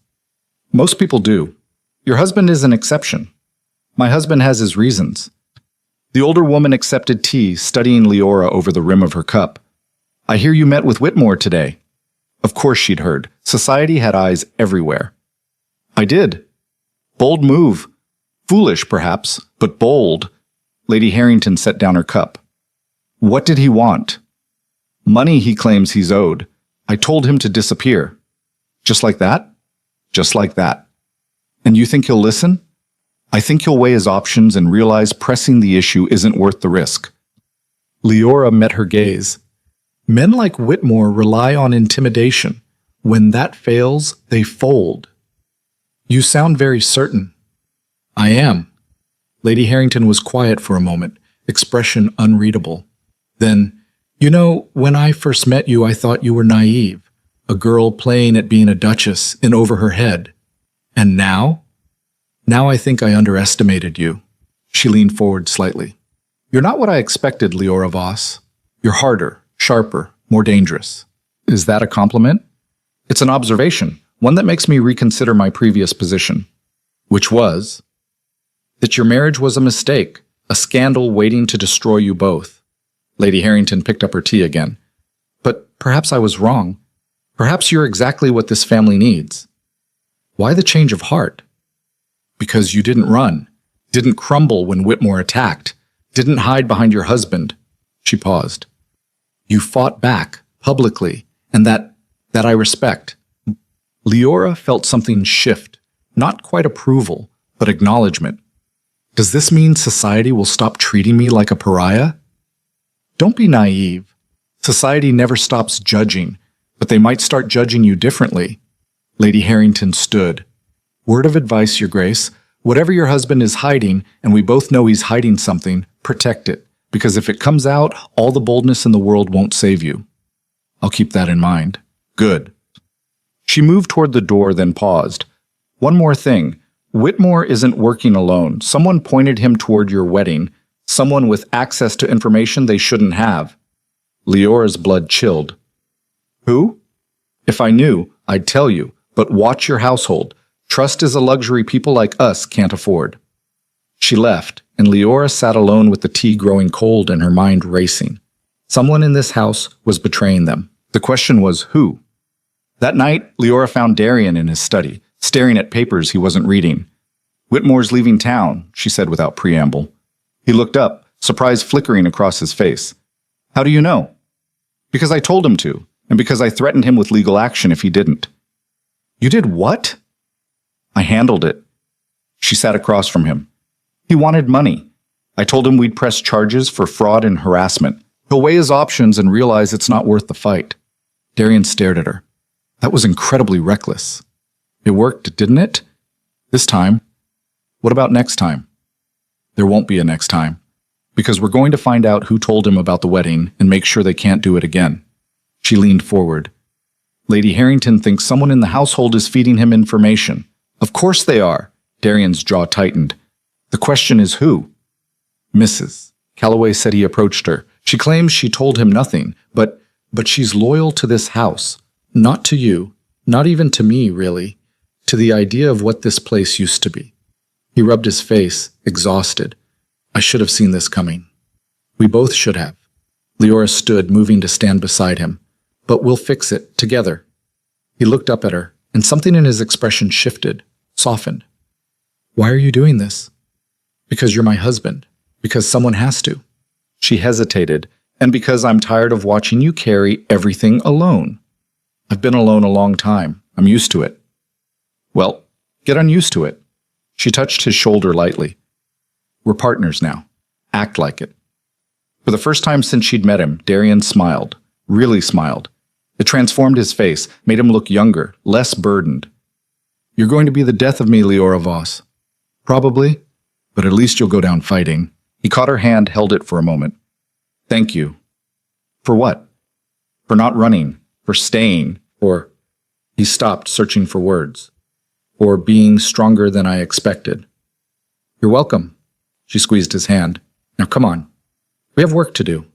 "Most people do. Your husband is an exception." "My husband has his reasons." The older woman accepted tea, studying Leora over the rim of her cup. "I hear you met with Whitmore today." Of course she'd heard. Society had eyes everywhere. "I did." "Bold move. Foolish, perhaps, but bold." Lady Harrington set down her cup. "What did he want?" "Money he claims he's owed. I told him to disappear." "Just like that?" "Just like that." "And you think he'll listen?" "I think he'll weigh his options and realize pressing the issue isn't worth the risk." Leora met her gaze. "Men like Whitmore rely on intimidation. When that fails, they fold." "You sound very certain." "I am." Lady Harrington was quiet for a moment, expression unreadable. Then, "You know, when I first met you, I thought you were naive, a girl playing at being a duchess in over her head. And now? Now I think I underestimated you." She leaned forward slightly. "You're not what I expected, Leora Voss. You're harder, sharper, more dangerous." "Is that a compliment?" "It's an observation, one that makes me reconsider my previous position." "Which was?" "That your marriage was a mistake, a scandal waiting to destroy you both." Lady Harrington picked up her tea again. "But perhaps I was wrong. Perhaps you're exactly what this family needs." "Why the change of heart?" "Because you didn't run, didn't crumble when Whitmore attacked, didn't hide behind your husband." She paused. "You fought back, publicly, and that I respect." Leora felt something shift, not quite approval, but acknowledgement. "Does this mean society will stop treating me like a pariah?" "Don't be naive. Society never stops judging, but they might start judging you differently." Lady Harrington stood. "Word of advice, Your Grace. Whatever your husband is hiding, and we both know he's hiding something, protect it, because if it comes out, all the boldness in the world won't save you." "I'll keep that in mind." "Good." She moved toward the door, then paused. "One more thing. Whitmore isn't working alone. Someone pointed him toward your wedding, someone with access to information they shouldn't have." Leora's blood chilled. "Who?" "If I knew, I'd tell you, but watch your household. Trust is a luxury people like us can't afford." She left, and Leora sat alone with the tea growing cold and her mind racing. Someone in this house was betraying them. The question was, who? That night, Leora found Darian in his study, staring at papers he wasn't reading. "Whitmore's leaving town," she said without preamble. He looked up, surprise flickering across his face. "How do you know?" "Because I told him to, and because I threatened him with legal action if he didn't." "You did what?" "I handled it." She sat across from him. "He wanted money. I told him we'd press charges for fraud and harassment. He'll weigh his options and realize it's not worth the fight." Darian stared at her. That was incredibly reckless. "It worked, didn't it? This time." "What about next time?" "There won't be a next time. Because we're going to find out who told him about the wedding and make sure they can't do it again." She leaned forward. "Lady Harrington thinks someone in the household is feeding him information." "Of course they are." Darian's jaw tightened. "The question is who?" "Mrs. Calloway said he approached her. She claims she told him nothing, but she's loyal to this house. Not to you, not even to me, really. To the idea of what this place used to be." He rubbed his face, exhausted. "I should have seen this coming." "We both should have." Leora stood, moving to stand beside him. "But we'll fix it, together." He looked up at her, and something in his expression shifted, softened. "Why are you doing this?" "Because you're my husband. Because someone has to." She hesitated, And because I'm tired of watching you carry everything alone. I've been alone a long time. I'm used to it. Well, get unused to it. She touched his shoulder lightly. We're partners now. Act like it. For the first time since she'd met him, Darian smiled. Really smiled. It transformed his face, made him look younger, less burdened. You're going to be the death of me, Leora Voss. Probably, but at least you'll go down fighting. He caught her hand, held it for a moment. Thank you. For what? For not running, for staying, for... He stopped, searching for words. For being stronger than I expected. You're welcome. She squeezed his hand. Now come on. We have work to do.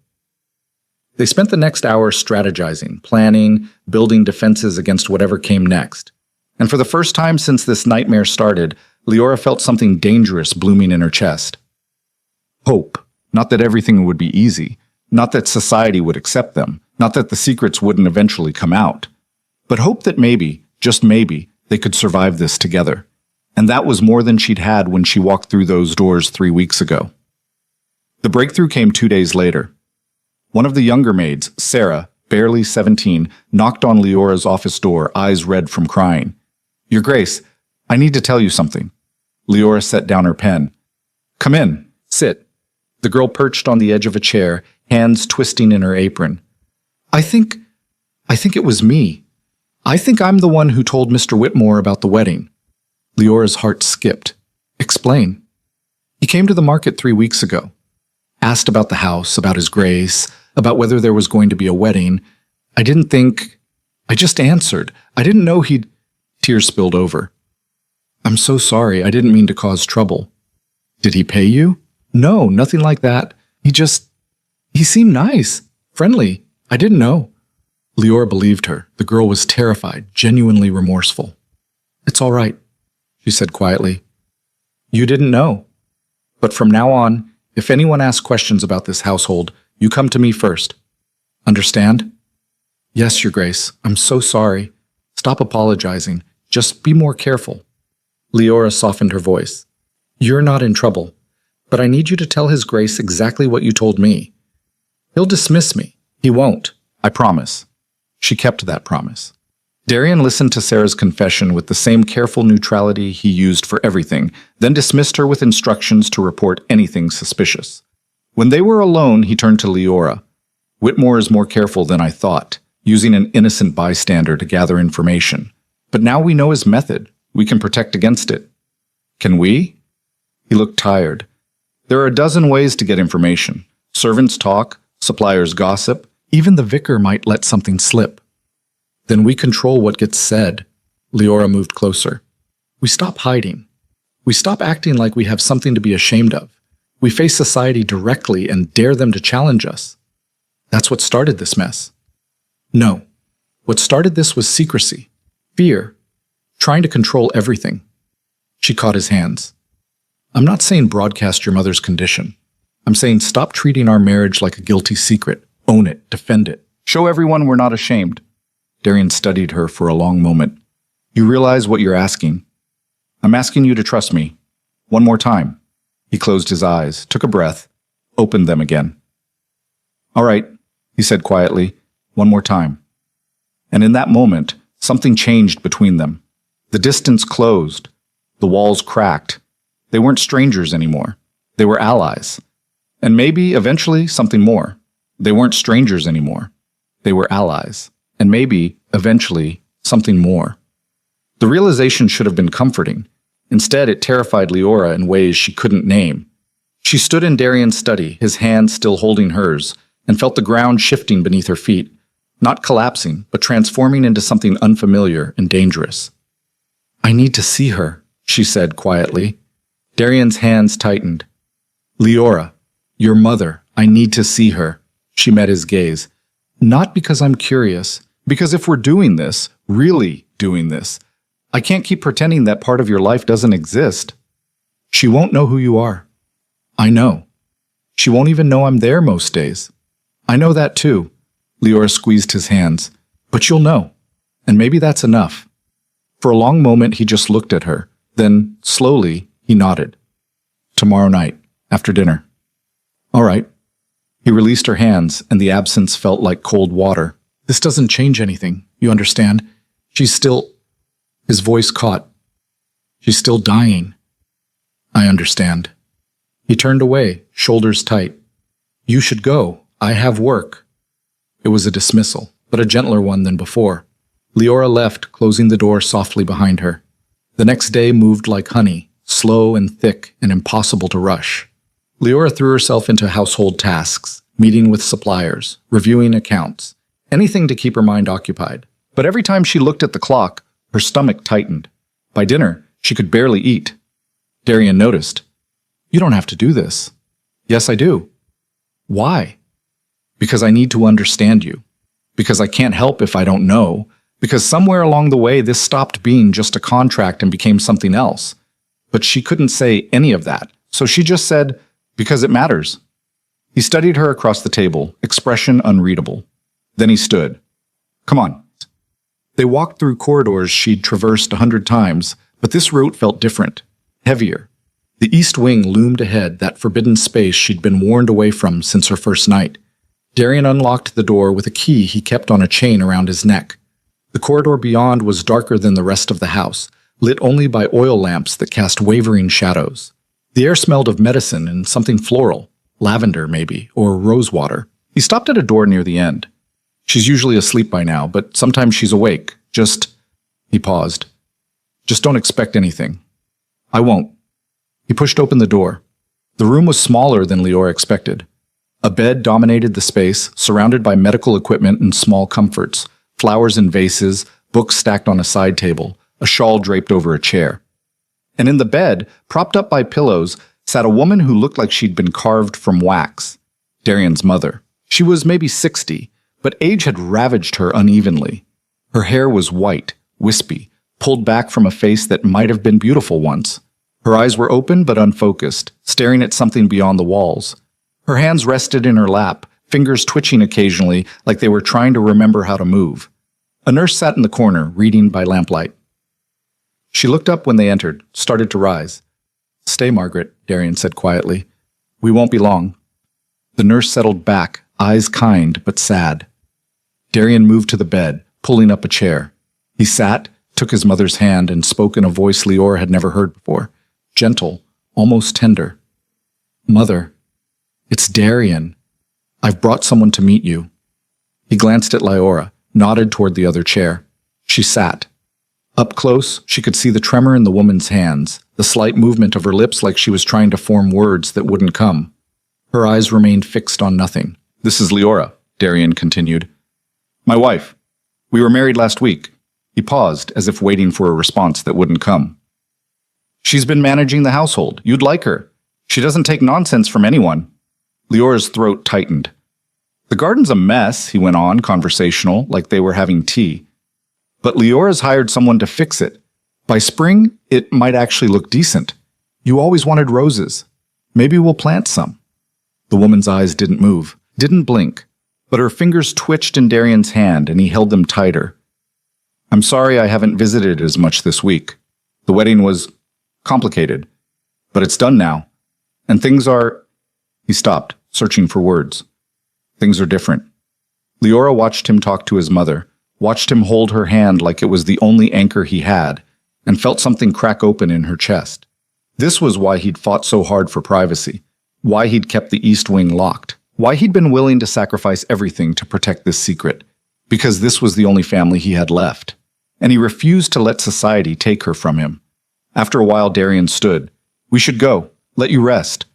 They spent the next hour strategizing, planning, building defenses against whatever came next. And for the first time since this nightmare started, Leora felt something dangerous blooming in her chest. Hope. Not that everything would be easy. Not that society would accept them. Not that the secrets wouldn't eventually come out. But hope that maybe, just maybe, they could survive this together. And that was more than she'd had when she walked through those doors 3 weeks ago. The breakthrough came 2 days later. One of the younger maids, Sarah, barely 17, knocked on Leora's office door, eyes red from crying. Your Grace, I need to tell you something. Leora set down her pen. Come in. Sit. The girl perched on the edge of a chair, hands twisting in her apron. I think it was me. I think I'm the one who told Mr. Whitmore about the wedding. Leora's heart skipped. Explain. He came to the market 3 weeks ago. Asked about the house, about his Grace, about whether there was going to be a wedding. I just answered. I didn't know he'd... Tears spilled over. I'm so sorry. I didn't mean to cause trouble. Did he pay you? No, nothing like that. He seemed nice, friendly. I didn't know. Leora believed her. The girl was terrified, genuinely remorseful. It's all right, she said quietly. You didn't know. But from now on, if anyone asks questions about this household, you come to me first. Understand? Yes, Your Grace. I'm so sorry. Stop apologizing. Just be more careful. Leora softened her voice. You're not in trouble, but I need you to tell His Grace exactly what you told me. He'll dismiss me. He won't. I promise. She kept that promise. Darian listened to Sarah's confession with the same careful neutrality he used for everything, then dismissed her with instructions to report anything suspicious. When they were alone, he turned to Leora. Whitmore is more careful than I thought, using an innocent bystander to gather information. But now we know his method. We can protect against it. Can we? He looked tired. There are a dozen ways to get information. Servants talk, suppliers gossip, even the vicar might let something slip. Then we control what gets said. Leora moved closer. We stop hiding. We stop acting like we have something to be ashamed of. We face society directly and dare them to challenge us. That's what started this mess. No. What started this was secrecy, fear, trying to control everything. She caught his hands. I'm not saying broadcast your mother's condition. I'm saying stop treating our marriage like a guilty secret. Own it, defend it. Show everyone we're not ashamed. Darian studied her for a long moment. You realize what you're asking. I'm asking you to trust me. One more time. He closed his eyes, took a breath, opened them again. All right, he said quietly. One more time. And in that moment, something changed between them. The distance closed. The walls cracked. They weren't strangers anymore. They were allies. And maybe, eventually, something more. They weren't strangers anymore. They were allies. And maybe, eventually, something more. The realization should have been comforting. Instead, it terrified Leora in ways she couldn't name. She stood in Darian's study, his hand still holding hers, and felt the ground shifting beneath her feet, not collapsing, but transforming into something unfamiliar and dangerous. I need to see her, she said quietly. Darian's hands tightened. Leora, your mother, I need to see her. She met his gaze. Not because I'm curious, because if we're doing this, really doing this, I can't keep pretending that part of your life doesn't exist. She won't know who you are. I know. She won't even know I'm there most days. I know that too. Leora squeezed his hands. But you'll know. And maybe that's enough. For a long moment, he just looked at her. Then, slowly, he nodded. Tomorrow night, after dinner. All right. He released her hands, and the absence felt like cold water. This doesn't change anything, you understand? She's still... His voice caught. She's still dying. I understand. He turned away, shoulders tight. You should go. I have work. It was a dismissal, but a gentler one than before. Leora left, closing the door softly behind her. The next day moved like honey, slow and thick and impossible to rush. Leora threw herself into household tasks, meeting with suppliers, reviewing accounts, anything to keep her mind occupied. But every time she looked at the clock, her stomach tightened. By dinner, she could barely eat. Darian noticed. You don't have to do this. Yes, I do. Why? Because I need to understand you. Because I can't help if I don't know. Because somewhere along the way, this stopped being just a contract and became something else. But she couldn't say any of that, so she just said, because it matters. He studied her across the table, expression unreadable. Then he stood. Come on. They walked through corridors she'd traversed 100 times, but this route felt different, heavier. The east wing loomed ahead, that forbidden space she'd been warned away from since her first night. Darian unlocked the door with a key he kept on a chain around his neck. The corridor beyond was darker than the rest of the house, lit only by oil lamps that cast wavering shadows. The air smelled of medicine and something floral, lavender maybe, or rosewater. He stopped at a door near the end. She's usually asleep by now, but sometimes she's awake. He paused. Just don't expect anything. I won't. He pushed open the door. The room was smaller than Leora expected. A bed dominated the space, surrounded by medical equipment and small comforts, flowers in vases, books stacked on a side table, a shawl draped over a chair. And in the bed, propped up by pillows, sat a woman who looked like she'd been carved from wax. Darian's mother. She was maybe 60, but age had ravaged her unevenly. Her hair was white, wispy, pulled back from a face that might have been beautiful once. Her eyes were open but unfocused, staring at something beyond the walls. Her hands rested in her lap, fingers twitching occasionally like they were trying to remember how to move. A nurse sat in the corner, reading by lamplight. She looked up when they entered, started to rise. Stay, Margaret, Darian said quietly. We won't be long. The nurse settled back, eyes kind but sad. Darian moved to the bed, pulling up a chair. He sat, took his mother's hand, and spoke in a voice Leora had never heard before. Gentle, almost tender. Mother, it's Darian. I've brought someone to meet you. He glanced at Leora, nodded toward the other chair. She sat. Up close, she could see the tremor in the woman's hands, the slight movement of her lips like she was trying to form words that wouldn't come. Her eyes remained fixed on nothing. This is Leora, Darian continued. My wife. We were married last week. He paused, as if waiting for a response that wouldn't come. She's been managing the household. You'd like her. She doesn't take nonsense from anyone. Leora's throat tightened. The garden's a mess, he went on, conversational, like they were having tea. But Leora's hired someone to fix it. By spring, it might actually look decent. You always wanted roses. Maybe we'll plant some. The woman's eyes didn't move, didn't blink, but her fingers twitched in Darian's hand and he held them tighter. I'm sorry I haven't visited as much this week. The wedding was complicated, but it's done now. And things are... He stopped, searching for words. Things are different. Leora watched him talk to his mother, watched him hold her hand like it was the only anchor he had, and felt something crack open in her chest. This was why he'd fought so hard for privacy, why he'd kept the East Wing locked, why he'd been willing to sacrifice everything to protect this secret, because this was the only family he had left. And he refused to let society take her from him. After a while, Darian stood. We should go. Let you rest.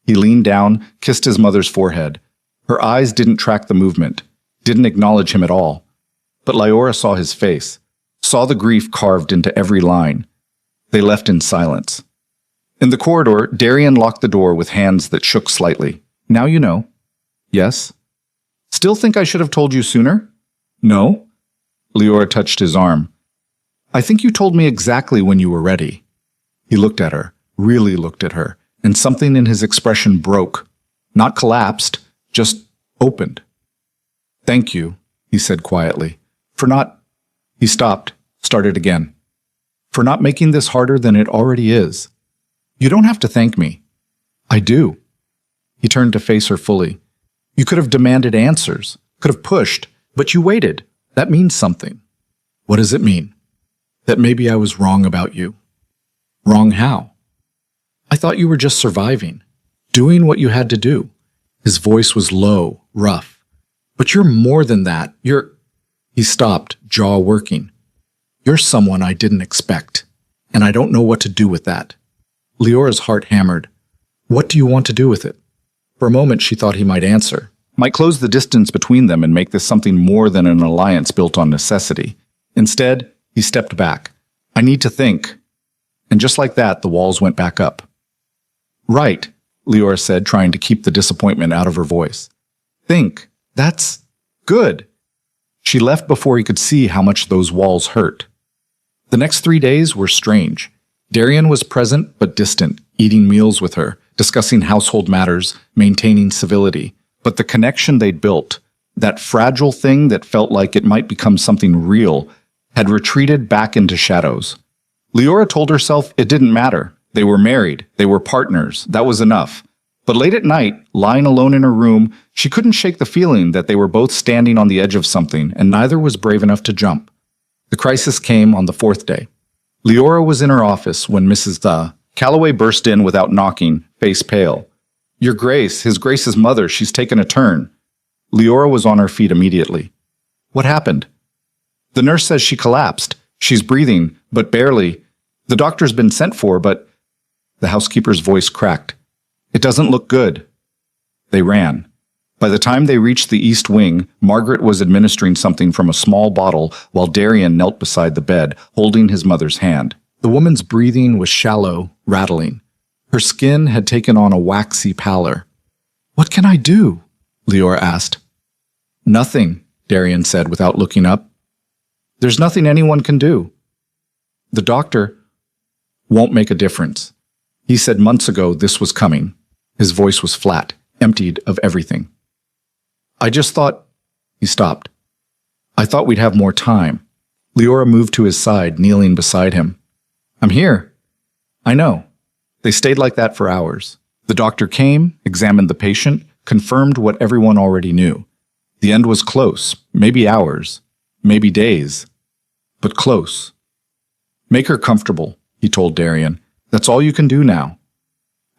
He leaned down, kissed his mother's forehead. Her eyes didn't track the movement, didn't acknowledge him at all. But Leora saw his face, saw the grief carved into every line. They left in silence. In the corridor, Darian locked the door with hands that shook slightly. Now you know. Yes? Still think I should have told you sooner? No? Leora touched his arm. I think you told me exactly when you were ready. He looked at her, really looked at her, and something in his expression broke. Not collapsed, just opened. Thank you, he said quietly, for not... He stopped, started again. For not making this harder than it already is. You don't have to thank me. I do. He turned to face her fully. You could have demanded answers, could have pushed, but you waited. That means something. What does it mean? That maybe I was wrong about you. Wrong how? I thought you were just surviving, doing what you had to do. His voice was low, rough. But you're more than that. He stopped, jaw working. You're someone I didn't expect, and I don't know what to do with that. Leora's heart hammered. What do you want to do with it? For a moment she thought he might answer, might close the distance between them and make this something more than an alliance built on necessity. Instead, he stepped back. I need to think. And just like that, the walls went back up. Right, Leora said, trying to keep the disappointment out of her voice. Think. That's good. She left before he could see how much those walls hurt. The next 3 days were strange. Darian was present but distant, eating meals with her, discussing household matters, maintaining civility. But the connection they'd built, that fragile thing that felt like it might become something real, had retreated back into shadows. Leora told herself it didn't matter. They were married. They were partners. That was enough. But late at night, lying alone in her room, she couldn't shake the feeling that they were both standing on the edge of something, and neither was brave enough to jump. The crisis came on the 4th day. Leora was in her office when Mrs. Calloway burst in without knocking, face pale. Your Grace, His Grace's mother, she's taken a turn. Leora was on her feet immediately. What happened? The nurse says she collapsed. She's breathing, but barely. The doctor's been sent for, but... The housekeeper's voice cracked. It doesn't look good. They ran. By the time they reached the east wing, Margaret was administering something from a small bottle while Darian knelt beside the bed, holding his mother's hand. The woman's breathing was shallow, rattling. Her skin had taken on a waxy pallor. What can I do? Leora asked. Nothing, Darian said without looking up. There's nothing anyone can do. The doctor won't make a difference. He said months ago this was coming. His voice was flat, emptied of everything. I just thought... He stopped. I thought we'd have more time. Leora moved to his side, kneeling beside him. I'm here. I know. They stayed like that for hours. The doctor came, examined the patient, confirmed what everyone already knew. The end was close, maybe hours, maybe days, but close. Make her comfortable, he told Darian. That's all you can do now.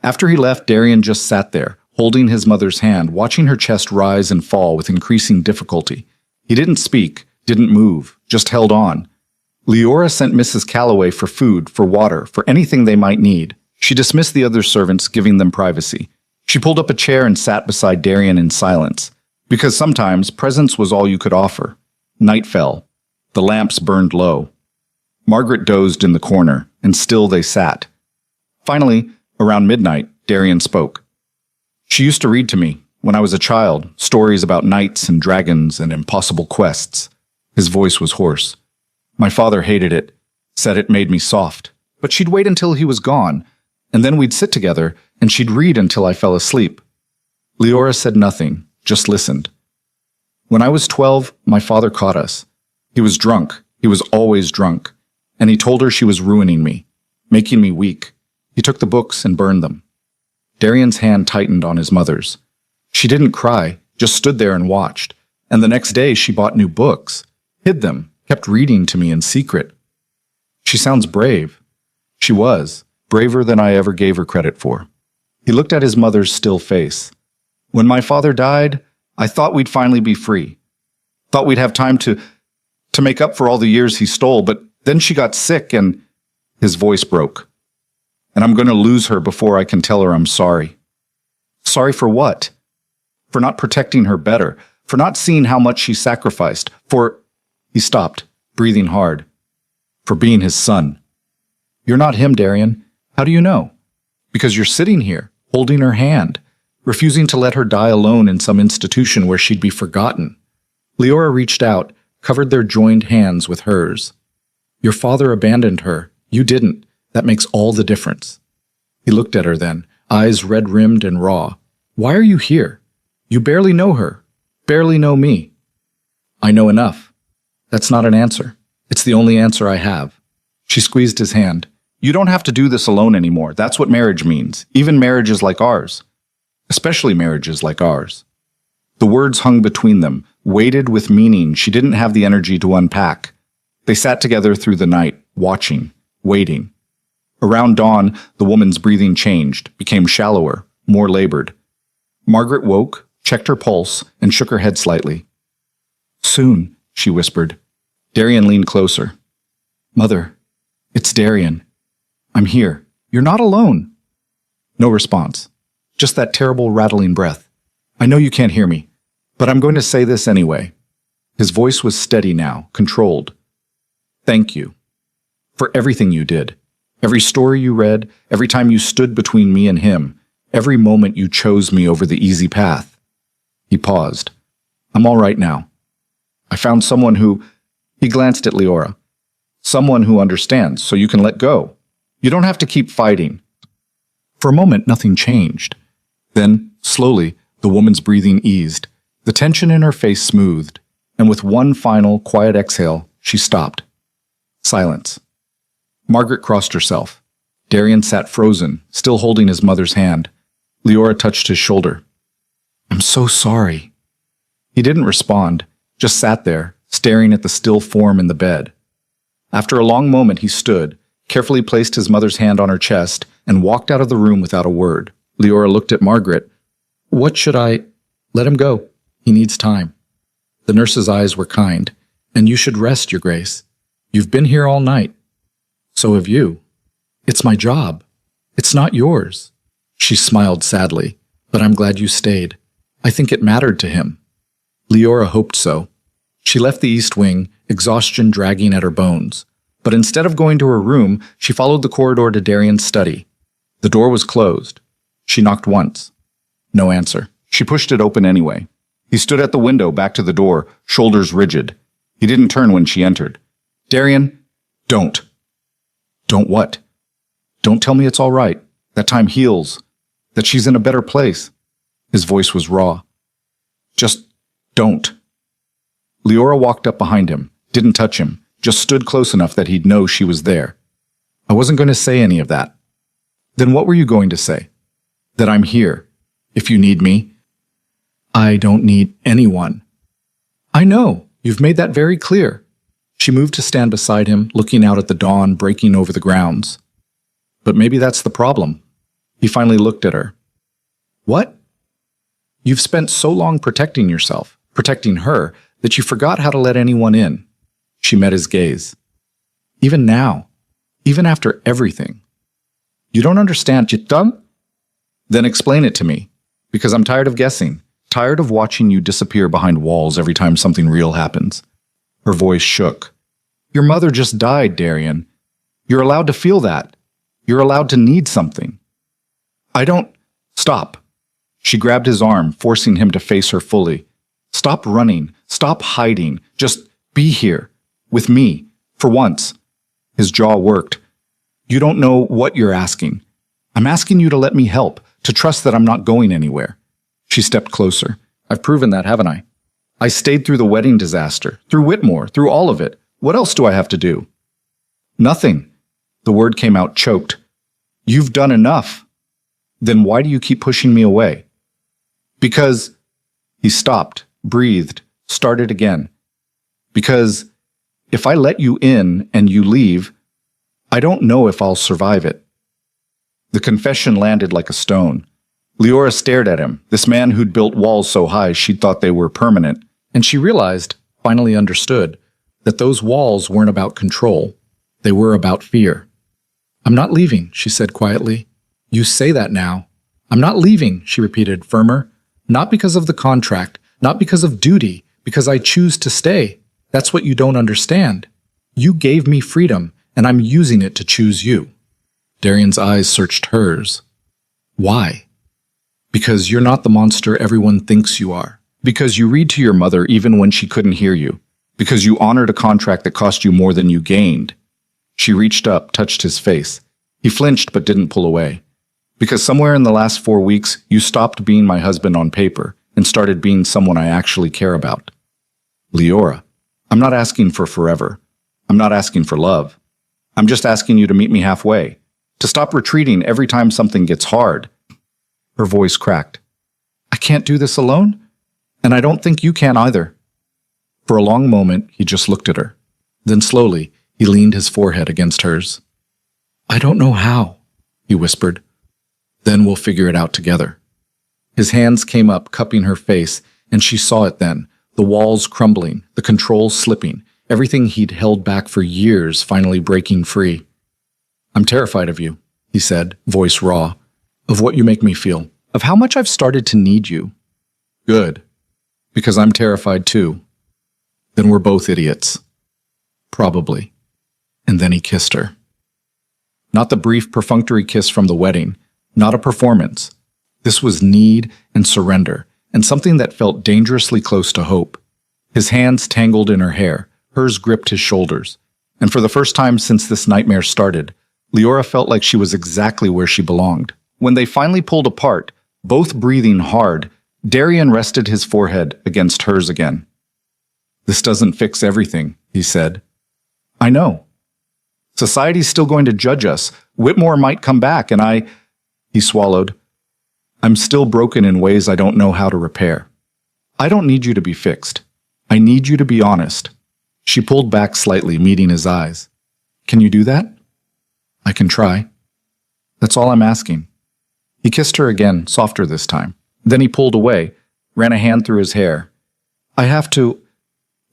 After he left, Darian just sat there, holding his mother's hand, watching her chest rise and fall with increasing difficulty. He didn't speak, didn't move, just held on. Leora sent Mrs. Calloway for food, for water, for anything they might need. She dismissed the other servants, giving them privacy. She pulled up a chair and sat beside Darian in silence, because sometimes presence was all you could offer. Night fell. The lamps burned low. Margaret dozed in the corner, and still they sat. Finally, around midnight, Darian spoke. She used to read to me, when I was a child, stories about knights and dragons and impossible quests. His voice was hoarse. My father hated it, said it made me soft. But she'd wait until he was gone, and then we'd sit together, and she'd read until I fell asleep. Leora said nothing, just listened. When I was 12, my father caught us. He was drunk. He was always drunk. And he told her she was ruining me, making me weak. He took the books and burned them. Darian's hand tightened on his mother's. She didn't cry, just stood there and watched. And the next day she bought new books, hid them, kept reading to me in secret. She sounds brave. She was, braver than I ever gave her credit for. He looked at his mother's still face. When my father died, I thought we'd finally be free. Thought we'd have time to make up for all the years he stole, but then she got sick and... His voice broke. And I'm going to lose her before I can tell her I'm sorry. Sorry for what? For not protecting her better, for not seeing how much she sacrificed, for... He stopped, breathing hard. For being his son. You're not him, Darian. How do you know? Because you're sitting here, holding her hand, refusing to let her die alone in some institution where she'd be forgotten. Leora reached out, covered their joined hands with hers. Your father abandoned her. You didn't. That makes all the difference. He looked at her then, eyes red-rimmed and raw. Why are you here? You barely know her. Barely know me. I know enough. That's not an answer. It's the only answer I have. She squeezed his hand. You don't have to do this alone anymore. That's what marriage means. Even marriages like ours. Especially marriages like ours. The words hung between them, weighted with meaning she didn't have the energy to unpack. They sat together through the night, watching, waiting. Around dawn, the woman's breathing changed, became shallower, more labored. Margaret woke, checked her pulse, and shook her head slightly. "Soon," she whispered. Darian leaned closer. "Mother, it's Darian. I'm here. You're not alone." No response. Just that terrible rattling breath. "I know you can't hear me, but I'm going to say this anyway." His voice was steady now, controlled. "Thank you. For everything you did. Every story you read, every time you stood between me and him, every moment you chose me over the easy path." He paused. "I'm all right now. I found someone who—" He glanced at Leora. "Someone who understands, so you can let go. You don't have to keep fighting." For a moment, nothing changed. Then, slowly, the woman's breathing eased, the tension in her face smoothed, and with one final, quiet exhale, she stopped. Silence. Margaret crossed herself. Darian sat frozen, still holding his mother's hand. Leora touched his shoulder. "I'm so sorry." He didn't respond, just sat there, staring at the still form in the bed. After a long moment, he stood, carefully placed his mother's hand on her chest, and walked out of the room without a word. Leora looked at Margaret. "What should I—" "Let him go. He needs time." The nurse's eyes were kind. "And you should rest, Your Grace. You've been here all night. So have you. It's my job. It's not yours." She smiled sadly. "But I'm glad you stayed. I think it mattered to him." Leora hoped so. She left the East Wing, exhaustion dragging at her bones. But instead of going to her room, she followed the corridor to Darian's study. The door was closed. She knocked once. No answer. She pushed it open anyway. He stood at the window, back to the door, shoulders rigid. He didn't turn when she entered. "Darian, don't." "Don't what?" "Don't tell me it's all right. That time heals. That she's in a better place." His voice was raw. "Just don't." Leora walked up behind him, didn't touch him, just stood close enough that he'd know she was there. "I wasn't going to say any of that." "Then what were you going to say?" "That I'm here, if you need me." "I don't need anyone." "I know. You've made that very clear." She moved to stand beside him, looking out at the dawn breaking over the grounds. "But maybe that's the problem." He finally looked at her. "What?" "You've spent so long protecting yourself, protecting her, that you forgot how to let anyone in." She met his gaze. "Even now, even after everything. You don't understand, Jitang? Then explain it to me, because I'm tired of guessing, tired of watching you disappear behind walls every time something real happens." Her voice shook. "Your mother just died, Darian. You're allowed to feel that. You're allowed to need something." "I don't—" "Stop." She grabbed his arm, forcing him to face her fully. "Stop running. Stop hiding. Just be here. With me. For once." His jaw worked. "You don't know what you're asking. I'm asking you to let me help, to trust that I'm not going anywhere." She stepped closer. "I've proven that, haven't I? I stayed through the wedding disaster, through Whitmore, through all of it. What else do I have to do?" "Nothing." The word came out choked. "You've done enough." "Then why do you keep pushing me away?" "Because—" He stopped, breathed, started again. "Because if I let you in and you leave, I don't know if I'll survive it." The confession landed like a stone. Leora stared at him, this man who'd built walls so high she'd thought they were permanent, and she realized, finally understood, that those walls weren't about control. They were about fear. "I'm not leaving," she said quietly. "You say that now." "I'm not leaving," she repeated, firmer. "Not because of the contract, not because of duty, because I choose to stay. That's what you don't understand. You gave me freedom, and I'm using it to choose you." Darian's eyes searched hers. "Why?" "Because you're not the monster everyone thinks you are. Because you read to your mother even when she couldn't hear you. Because you honored a contract that cost you more than you gained." She reached up, touched his face. He flinched but didn't pull away. "Because somewhere in the last 4 weeks, you stopped being my husband on paper and started being someone I actually care about." "Leora, I'm not asking for forever. I'm not asking for love. I'm just asking you to meet me halfway. To stop retreating every time something gets hard." Her voice cracked. "I can't do this alone?" And I don't think you can either. For a long moment, he just looked at her. Then slowly, he leaned his forehead against hers. I don't know how, he whispered. Then we'll figure it out together. His hands came up, cupping her face, and she saw it then, the walls crumbling, the controls slipping, everything he'd held back for years finally breaking free. I'm terrified of you, he said, voice raw, of what you make me feel, of how much I've started to need you. Good, because I'm terrified too. Then we're both idiots. Probably. And then he kissed her. Not the brief perfunctory kiss from the wedding, not a performance. This was need and surrender, and something that felt dangerously close to hope. His hands tangled in her hair, hers gripped his shoulders, and for the first time since this nightmare started, Leora felt like she was exactly where she belonged. When they finally pulled apart, both breathing hard, Darian rested his forehead against hers again. This doesn't fix everything, he said. I know. Society's still going to judge us. Whitmore might come back, and he swallowed. I'm still broken in ways I don't know how to repair. I don't need you to be fixed. I need you to be honest. She pulled back slightly, meeting his eyes. Can you do that? I can try. That's all I'm asking. He kissed her again, softer this time. Then he pulled away, ran a hand through his hair. I have to...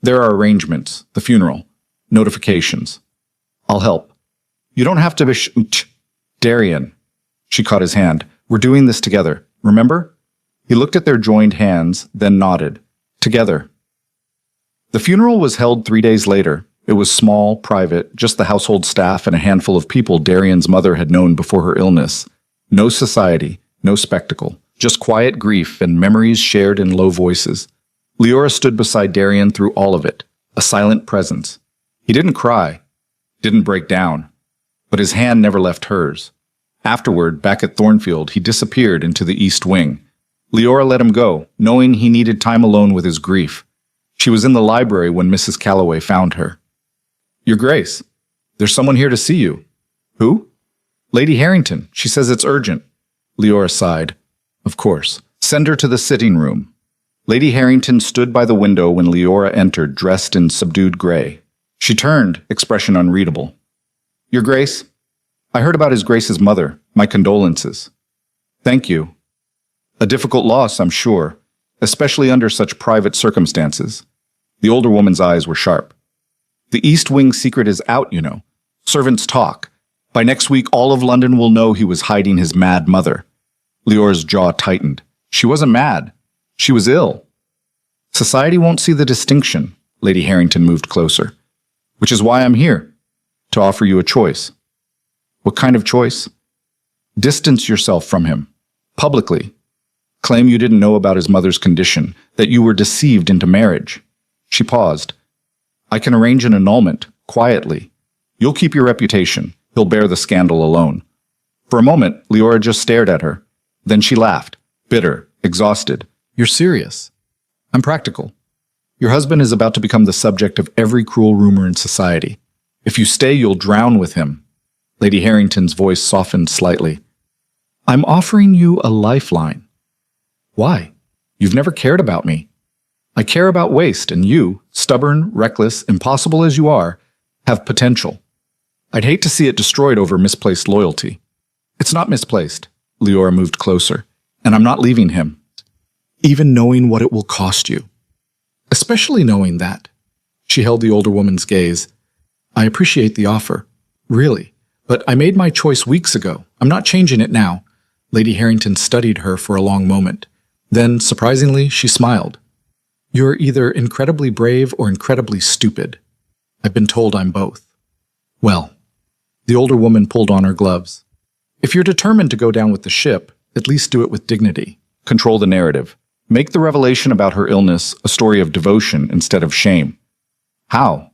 There are arrangements, the funeral, notifications. I'll help. You don't have to be... Darian. She caught his hand. We're doing this together, remember? He looked at their joined hands, then nodded. Together. The funeral was held 3 days later. It was small, private, just the household staff and a handful of people Darian's mother had known before her illness. No society, no spectacle, just quiet grief and memories shared in low voices. Leora stood beside Darian through all of it, a silent presence. He didn't cry, didn't break down, but his hand never left hers. Afterward, back at Thornfield, he disappeared into the East Wing. Leora let him go, knowing he needed time alone with his grief. She was in the library when Mrs. Calloway found her. Your Grace, there's someone here to see you. Who? Lady Harrington. She says it's urgent. Leora sighed. Of course. Send her to the sitting room. Lady Harrington stood by the window when Leora entered, dressed in subdued gray. She turned, expression unreadable. Your Grace, I heard about His Grace's mother. My condolences. Thank you. A difficult loss, I'm sure, especially under such private circumstances. The older woman's eyes were sharp. The East Wing secret is out, you know. Servants talk. By next week, all of London will know he was hiding his mad mother. Leora's jaw tightened. She wasn't mad. She was ill. Society won't see the distinction. Lady Harrington moved closer. Which is why I'm here, to offer you a choice. What kind of choice? Distance yourself from him, publicly. Claim you didn't know about his mother's condition, that you were deceived into marriage. She paused. I can arrange an annulment, quietly. You'll keep your reputation. He'll bear the scandal alone. For a moment, Leora just stared at her. Then she laughed, bitter, exhausted. You're serious. I'm practical. Your husband is about to become the subject of every cruel rumor in society. If you stay, you'll drown with him. Lady Harrington's voice softened slightly. I'm offering you a lifeline. Why? You've never cared about me. I care about waste, and you, stubborn, reckless, impossible as you are, have potential. I'd hate to see it destroyed over misplaced loyalty. It's not misplaced. Leora moved closer. And I'm not leaving him. Even knowing what it will cost you. Especially knowing that. She held the older woman's gaze. I appreciate the offer. Really. But I made my choice weeks ago. I'm not changing it now. Lady Harrington studied her for a long moment. Then, surprisingly, she smiled. You're either incredibly brave or incredibly stupid. I've been told I'm both. Well, the older woman pulled on her gloves. If you're determined to go down with the ship, at least do it with dignity. Control the narrative. Make the revelation about her illness a story of devotion instead of shame. How?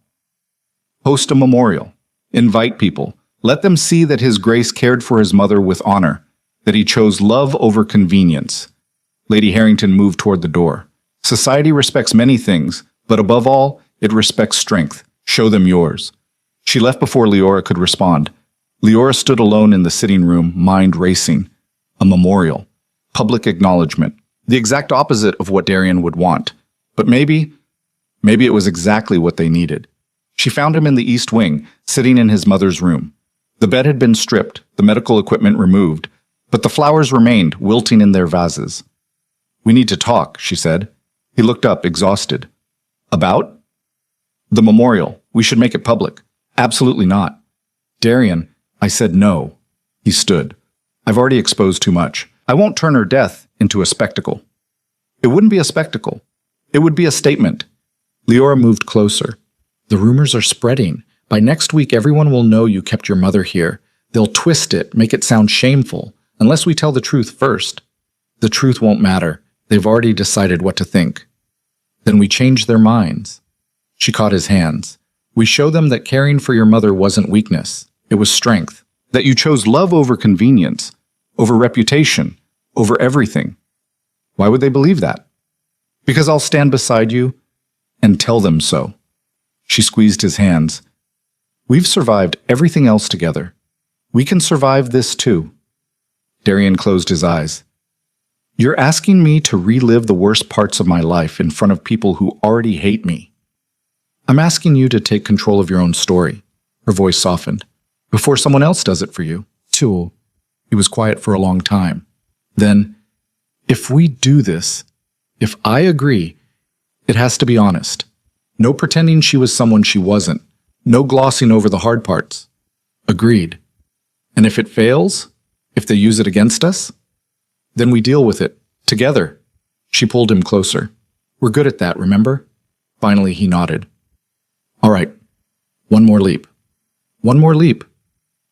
Host a memorial. Invite people. Let them see that His Grace cared for his mother with honor, that he chose love over convenience. Lady Harrington moved toward the door. Society respects many things, but above all, it respects strength. Show them yours. She left before Leora could respond. Leora stood alone in the sitting room, mind racing. A memorial. Public acknowledgement. The exact opposite of what Darian would want. But maybe it was exactly what they needed. She found him in the East Wing, sitting in his mother's room. The bed had been stripped, the medical equipment removed, but the flowers remained, wilting in their vases. "We need to talk," she said. He looked up, exhausted. "About?" "The memorial. We should make it public." "Absolutely not." "Darian," I said no. He stood. "I've already exposed too much. I won't turn her death into a spectacle." "It wouldn't be a spectacle. It would be a statement." Leora moved closer. "The rumors are spreading. By next week, everyone will know you kept your mother here. They'll twist it, make it sound shameful, unless we tell the truth first." "The truth won't matter. They've already decided what to think." "Then we change their minds." She caught his hands. "We show them that caring for your mother wasn't weakness. It was strength. That you chose love over convenience, over reputation, over everything." "Why would they believe that?" "Because I'll stand beside you and tell them so." She squeezed his hands. "We've survived everything else together. We can survive this too." Darian closed his eyes. "You're asking me to relive the worst parts of my life in front of people who already hate me." "I'm asking you to take control of your own story." Her voice softened. "Before someone else does it for you, too." He was quiet for a long time. Then, "If we do this, if I agree, it has to be honest. No pretending she was someone she wasn't. No glossing over the hard parts." "Agreed." "And if it fails, if they use it against us, then we deal with it, together." She pulled him closer. "We're good at that, remember?" Finally, he nodded. "All right. One more leap." One more leap.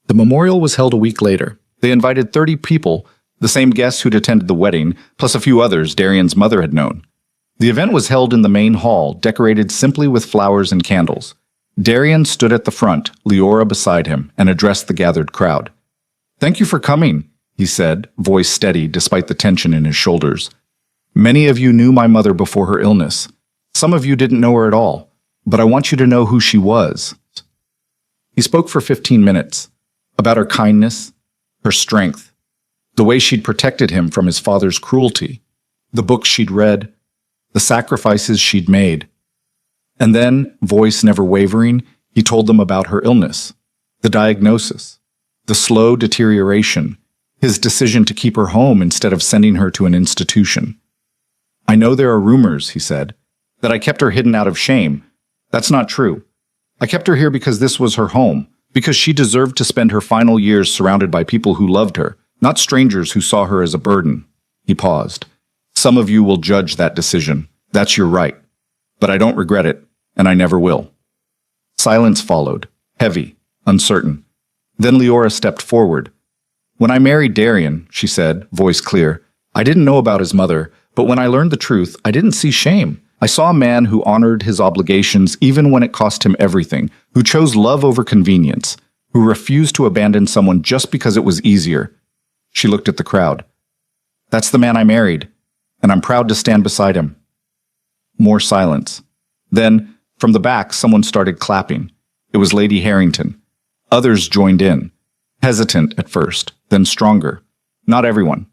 The memorial was held a week later. They invited 30 people, the same guests who'd attended the wedding, plus a few others Darian's mother had known. The event was held in the main hall, decorated simply with flowers and candles. Darian stood at the front, Leora beside him, and addressed the gathered crowd. "Thank you for coming," he said, voice steady despite the tension in his shoulders. "Many of you knew my mother before her illness. Some of you didn't know her at all, but I want you to know who she was." He spoke for 15 minutes, about her kindness, her strength, the way she'd protected him from his father's cruelty, the books she'd read, the sacrifices she'd made. And then, voice never wavering, he told them about her illness, the diagnosis, the slow deterioration, his decision to keep her home instead of sending her to an institution. "I know there are rumors," he said, "that I kept her hidden out of shame. That's not true. I kept her here because this was her home, because she deserved to spend her final years surrounded by people who loved her, not strangers who saw her as a burden." He paused. "Some of you will judge that decision. That's your right. But I don't regret it, and I never will." Silence followed, heavy, uncertain. Then Leora stepped forward. "When I married Darian," she said, voice clear, "I didn't know about his mother, but when I learned the truth, I didn't see shame. I saw a man who honored his obligations even when it cost him everything, who chose love over convenience, who refused to abandon someone just because it was easier." She looked at the crowd. "That's the man I married, and I'm proud to stand beside him." More silence. Then, from the back, someone started clapping. It was Lady Harrington. Others joined in, hesitant at first, then stronger. Not everyone.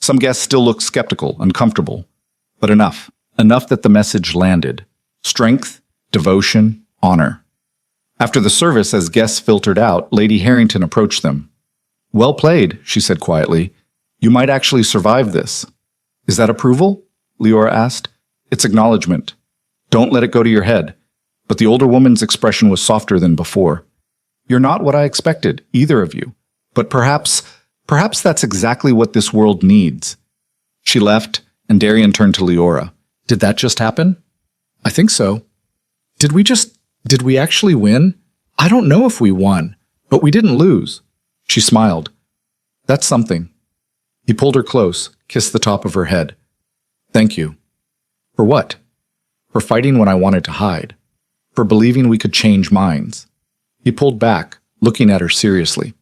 Some guests still looked skeptical, uncomfortable. But enough. Enough that the message landed. Strength, devotion, honor. After the service, as guests filtered out, Lady Harrington approached them. "Well played," she said quietly. "You might actually survive this." "Is that approval?" Leora asked. "It's acknowledgement. Don't let it go to your head." But the older woman's expression was softer than before. "You're not what I expected, either of you. But perhaps that's exactly what this world needs." She left, and Darian turned to Leora. "Did that just happen?" "I think so." Did we actually win? I don't know if we won, but we didn't lose." She smiled. "That's something." He pulled her close, kissed the top of her head. "Thank you." "For what?" "For fighting when I wanted to hide. For believing we could change minds." He pulled back, looking at her seriously.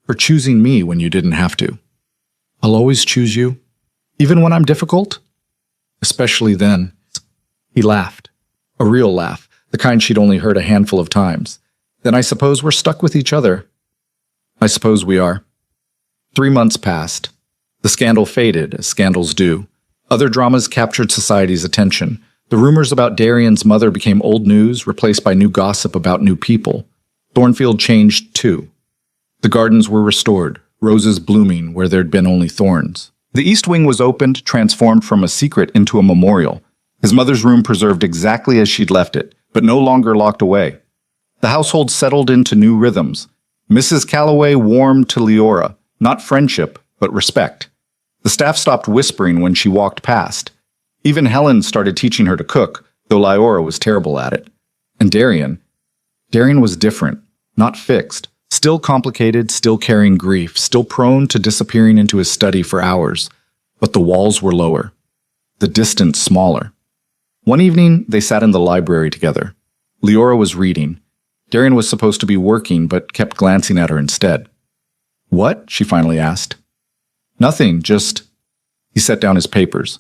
"For choosing me when you didn't have to." "I'll always choose you, even when I'm difficult?" "Especially then." He laughed. A real laugh, the kind she'd only heard a handful of times. "Then I suppose we're stuck with each other." "I suppose we are." 3 months passed. The scandal faded, as scandals do. Other dramas captured society's attention. The rumors about Darian's mother became old news, replaced by new gossip about new people. Thornfield changed, too. The gardens were restored, roses blooming where there'd been only thorns. The east wing was opened, transformed from a secret into a memorial. His mother's room preserved exactly as she'd left it, but no longer locked away. The household settled into new rhythms. Mrs. Calloway warmed to Leora, not friendship, but respect. The staff stopped whispering when she walked past. Even Helen started teaching her to cook, though Leora was terrible at it. And Darian was different, not fixed. Still complicated, still carrying grief, still prone to disappearing into his study for hours. But the walls were lower, the distance smaller. One evening, they sat in the library together. Leora was reading. Darian was supposed to be working, but kept glancing at her instead. "What?" she finally asked. "Nothing, just—" He set down his papers.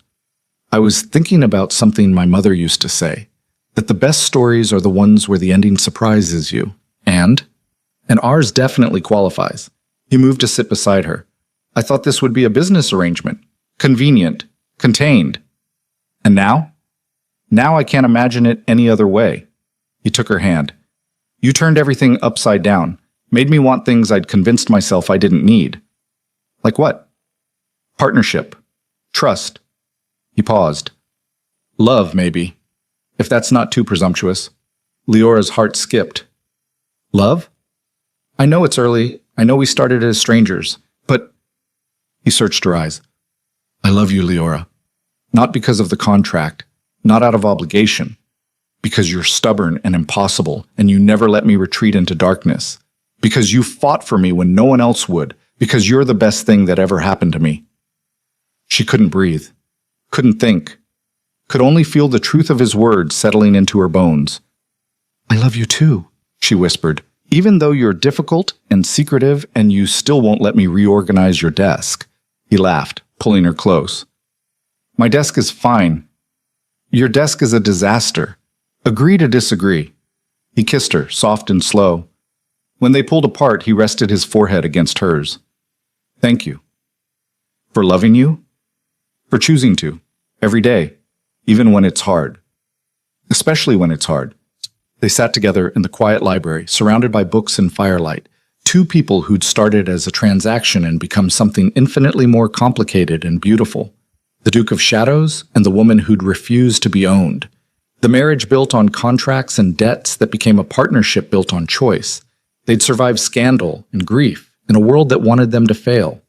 "I was thinking about something my mother used to say, that the best stories are the ones where the ending surprises you. And ours definitely qualifies." He moved to sit beside her. "I thought this would be a business arrangement. Convenient. Contained. And now? Now I can't imagine it any other way." He took her hand. "You turned everything upside down. Made me want things I'd convinced myself I didn't need." "Like what?" "Partnership. Trust." He paused. "Love, maybe. If that's not too presumptuous." Leora's heart skipped. "Love? I know it's early. I know we started as strangers. But—" He searched her eyes. "I love you, Leora. Not because of the contract. Not out of obligation. Because you're stubborn and impossible, and you never let me retreat into darkness. Because you fought for me when no one else would. Because you're the best thing that ever happened to me." She couldn't breathe. Couldn't think. Could only feel the truth of his words settling into her bones. "I love you too," she whispered. "Even though you're difficult and secretive and you still won't let me reorganize your desk." He laughed, pulling her close. "My desk is fine. Your desk is a disaster. Agree to disagree." He kissed her, soft and slow. When they pulled apart, he rested his forehead against hers. "Thank you. For loving you. For choosing to. Every day. Even when it's hard. Especially when it's hard." They sat together in the quiet library, surrounded by books and firelight. Two people who'd started as a transaction and become something infinitely more complicated and beautiful. The Duke of Shadows and the woman who'd refused to be owned. The marriage built on contracts and debts that became a partnership built on choice. They'd survived scandal and grief in a world that wanted them to fail.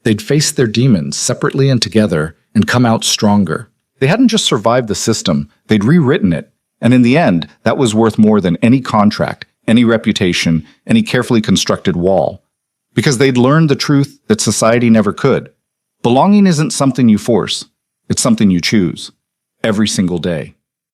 They'd faced their demons separately and together and come out stronger. They hadn't just survived the system, they'd rewritten it. And in the end, that was worth more than any contract, any reputation, any carefully constructed wall. Because they'd learned the truth that society never could. Belonging isn't something you force. It's something you choose. Every single day.